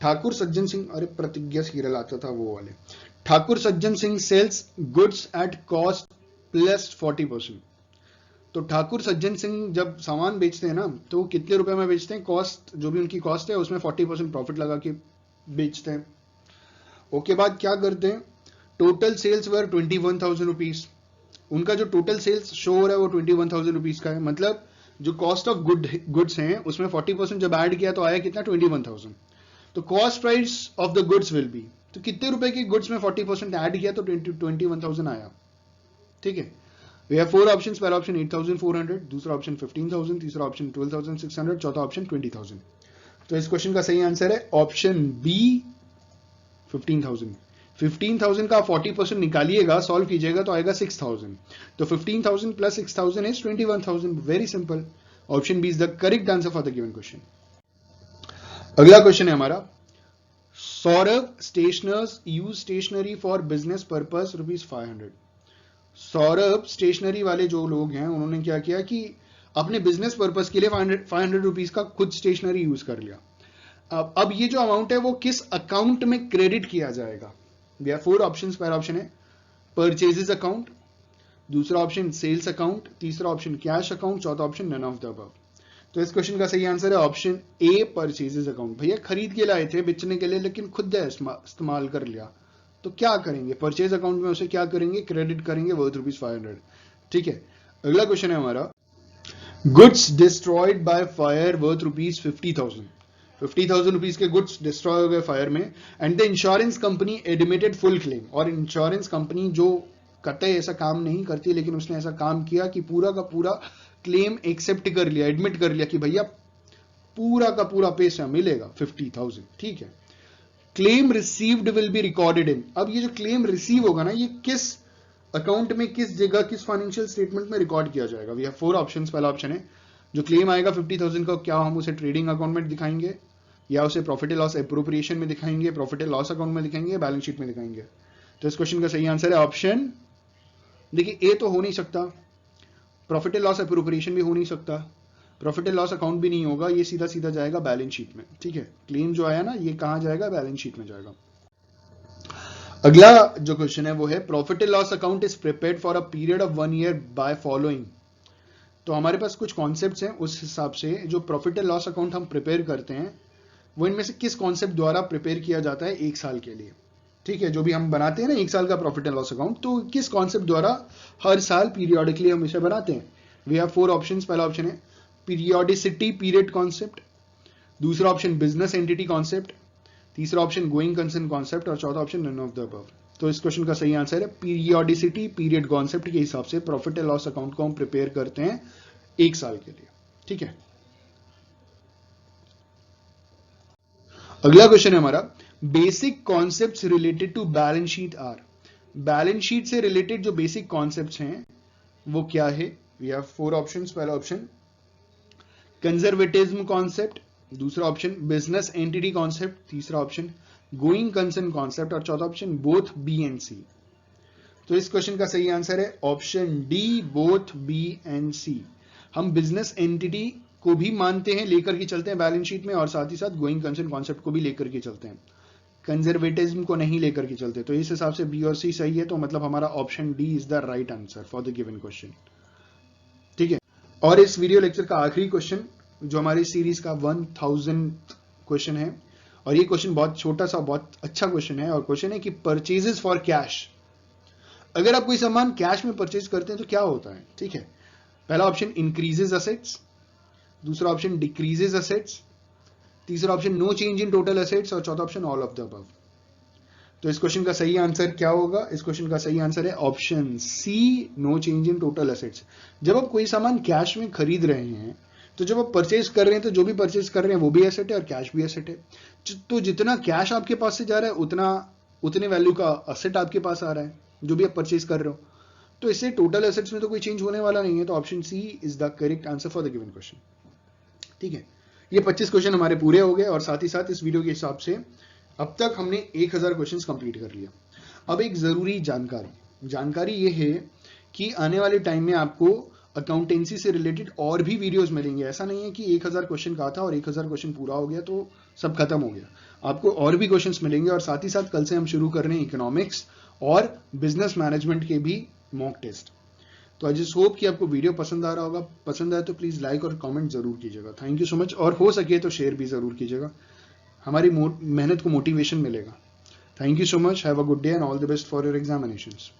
ठाकुर सज्जन सिंह? अरे प्रतिज्ञा सीरियल आता था वो वाले। Thakur Sajjan Singh sells goods at cost plus 40%। तो ठाकुर सज्जन सिंह जब सामान बेचते हैं ना तो कितने रुपए में बेचते हैं, कॉस्ट जो भी उनकी कॉस्ट है उसमें 40% प्रॉफिट लगा के बेचते हैं। ओके, बाद क्या करते हैं, टोटल सेल्स वर 21,000 रुपीज। उनका जो टोटल सेल्स शो हो रहा है वो 21,000 रुपीज का है। मतलब जो कॉस्ट ऑफ गुड्स हैं उसमें 40% जब ऐड किया तो आया कितना, 21,000। तो cost price of the goods will be, तो कितने रुपए की गुड्स में 40% ऐड किया तो 21,000 आया। ठीक है, We have 4 options. पहला ऑप्शन 8,400, दूसरा ऑप्शन 15,000, तीसरा ऑप्शन 12,600, चौथा ऑप्शन 20,000। तो इस क्वेश्चन का सही आंसर है ऑप्शन बी, 15,000। 15,000 का 40% निकालिएगा, सॉल्व कीजिएगा तो आएगा 6,000। तो 15,000 plus 6,000 is 21,000। Very simple, option B is the correct answer for the given question. अगला क्वेश्चन है हमारा, Saurabh stationers use stationery for business purpose ₹500। Saurabh stationery वाले जो लोग हैं उन्होंने क्या किया कि अपने बिजनेस पर्पस के लिए 500 रुपीज का खुद स्टेशनरी यूज कर लिया। अब ये जो अमाउंट है वो किस अकाउंट में क्रेडिट किया जाएगा? We have 4 options. पहला ऑप्शन है परचेजेस अकाउंट, दूसरा ऑप्शन सेल्स अकाउंट, तीसरा ऑप्शन कैश अकाउंट, चौथा option none of the above. तो इस क्वेश्चन का सही आंसर है ऑप्शन ए, परचेजेस अकाउंट। भैया खरीद के लाए थे बेचने के लिए लेकिन खुद इस्तेमाल कर लिया, तो क्या करेंगे, परचेज अकाउंट में उसे क्या करेंगे, क्रेडिट करेंगे वर्थ ₹500। ठीक है, अगला क्वेश्चन है हमारा, goods destroyed by fire worth ₹50,000। 50,000 rupees के गुड्स डिस्ट्रॉय हो गए फायर में and the insurance company admitted full claim. और इंश्योरेंस कंपनी जो कतई ऐसा काम नहीं करती लेकिन उसने ऐसा काम किया कि पूरा का पूरा क्लेम एक्सेप्ट कर लिया, एडमिट कर लिया कि भैया पूरा का पूरा पैसा मिलेगा 50,000। ठीक है, claim received will be recorded in. अब ये जो क्लेम रिसीव होगा ना, ये किस अकाउंट में, किस जगह, किस फाइनेंशियल स्टेटमेंट में रिकॉर्ड किया जाएगा? We have 4 options. पहला ऑप्शन है जो क्लेम आएगा 50,000 का, क्या हम उसे ट्रेडिंग अकाउंट में दिखाएंगे, या उसे प्रॉफिट एंड लॉस एप्रोप्रिएशन में दिखाएंगे, प्रॉफिट एंड लॉस अकाउंट में दिखाएंगे, बैलेंस शीट में दिखाएंगे। तो इस क्वेश्चन का सही आंसर है ऑप्शन, देखिए ए तो हो नहीं सकता, प्रॉफिट एंड लॉस एप्रोप्रिएशन भी हो नहीं सकता, प्रॉफिट एंड लॉस अकाउंट भी नहीं होगा, ये सीधा सीधा जाएगा बैलेंस शीट में। ठीक है, क्लेम जो आया ना ये कहां जाएगा, बैलेंस शीट में जाएगा। अगला जो क्वेश्चन है वो है profit and loss account is prepared for a period of 1 year by following. तो हमारे पास कुछ कॉन्सेप्ट्स हैं, उस हिसाब से जो प्रॉफिट एंड लॉस अकाउंट हम प्रिपेयर करते हैं वो इनमें से किस कॉन्सेप्ट द्वारा प्रिपेयर किया जाता है 1 साल के लिए। ठीक है, जो भी हम बनाते हैं ना 1 साल का प्रॉफिट एंड लॉस अकाउंट, तो किस कॉन्सेप्ट द्वारा हर साल पीरियोडिकली हम इसे बनाते हैं। We have 4 options. पहला ऑप्शन है पीरियोडिसिटी पीरियड कॉन्सेप्ट, दूसरा ऑप्शन बिजनेस एंटिटी कॉन्सेप्ट, तीसरा ऑप्शन गोइंग कंसर्न कॉन्सेप्ट और चौथा option none of the above. तो इस क्वेश्चन का सही आंसर है पीरियोडिसिटी पीरियड कॉन्सेप्ट के हिसाब से प्रॉफिट एंड लॉस अकाउंट को हम प्रिपेयर करते हैं 1 साल के लिए। ठीक है, अगला क्वेश्चन है हमारा basic concepts related to balance sheet are. Balance sheet से रिलेटेड जो बेसिक कॉन्सेप्ट्स हैं वो क्या है। We have 4 options. पहला ऑप्शन कंजर्वेटिज्म कॉन्सेप्ट, दूसरा ऑप्शन बिजनेस एंटिटी कॉन्सेप्ट, तीसरा ऑप्शन गोइंग कंसर्न कॉन्सेप्ट और चौथा option both B and C. तो इस क्वेश्चन का सही आंसर है option D, both B and C. हम बिजनेस एंटिटी को भी मानते हैं, लेकर के चलते हैं बैलेंस शीट में, और साथ ही साथ गोइंग कंसर्न कॉन्सेप्ट को भी लेकर के चलते हैं, कंजर्वेटिज्म को नहीं लेकर के चलते। तो इस हिसाब से बी और सी सही है, तो मतलब हमारा option D is the right answer for the given question. ठीक है, और इस वीडियो लेक्चर का आखिरी क्वेश्चन जो हमारी सीरीज का 1000 क्वेश्चन है, और ये क्वेश्चन बहुत छोटा सा बहुत अच्छा क्वेश्चन है, और क्वेश्चन है कि परचेजेस फॉर कैश। अगर आप कोई सामान कैश में परचेज करते हैं तो क्या होता है। ठीक है, पहला ऑप्शन इंक्रीजेज असेट्स, दूसरा ऑप्शन डिक्रीजेज असेट्स, तीसरा option no change in total assets और चौथा option all of the above. तो इस क्वेश्चन का सही आंसर क्या होगा। इस क्वेश्चन का सही आंसर है option C, no change in total assets. जब आप कोई सामान कैश में खरीद रहे हैं तो जब आप परचेज कर रहे हैं तो जो भी परचेज कर रहे हैं वो भी एसेट है और कैश भी एसेट है। तो जितना कैश आपके पास से जा रहा है उतने वैल्यू का असेट आपके पास आ रहा है जो भी आप परचेज कर रहे हो। तो इससे टोटल एसेट्स में तो कोई चेंज होने वाला नहीं है। तो option C is the correct answer for the given question. ठीक है, ये 25 क्वेश्चन हमारे पूरे हो गए, और साथ ही साथ इस वीडियो के हिसाब से अब तक हमने 1000 क्वेश्चंस कंप्लीट कर लिया। अब एक जरूरी जानकारी ये है कि आने वाले टाइम में आपको अकाउंटेंसी से रिलेटेड और भी वीडियोस मिलेंगे। ऐसा नहीं है कि 1000 क्वेश्चन का था और 1000 क्वेश्चन पूरा हो गया तो सब खत्म हो गया। आपको और भी क्वेश्चंस मिलेंगे, और साथ ही साथ कल से हम शुरू कर रहे हैं इकोनॉमिक्स और बिजनेस मैनेजमेंट के भी मॉक टेस्ट। तो आई जस्ट होप कि आपको वीडियो पसंद आ रहा होगा। पसंद आए तो प्लीज लाइक और कमेंट जरूर कीजिएगा। थैंक यू सो मच, और हो सके तो शेयर भी जरूर कीजिएगा, हमारी मेहनत को मोटिवेशन मिलेगा। Thank you so much, have a good day and all the best for your examinations.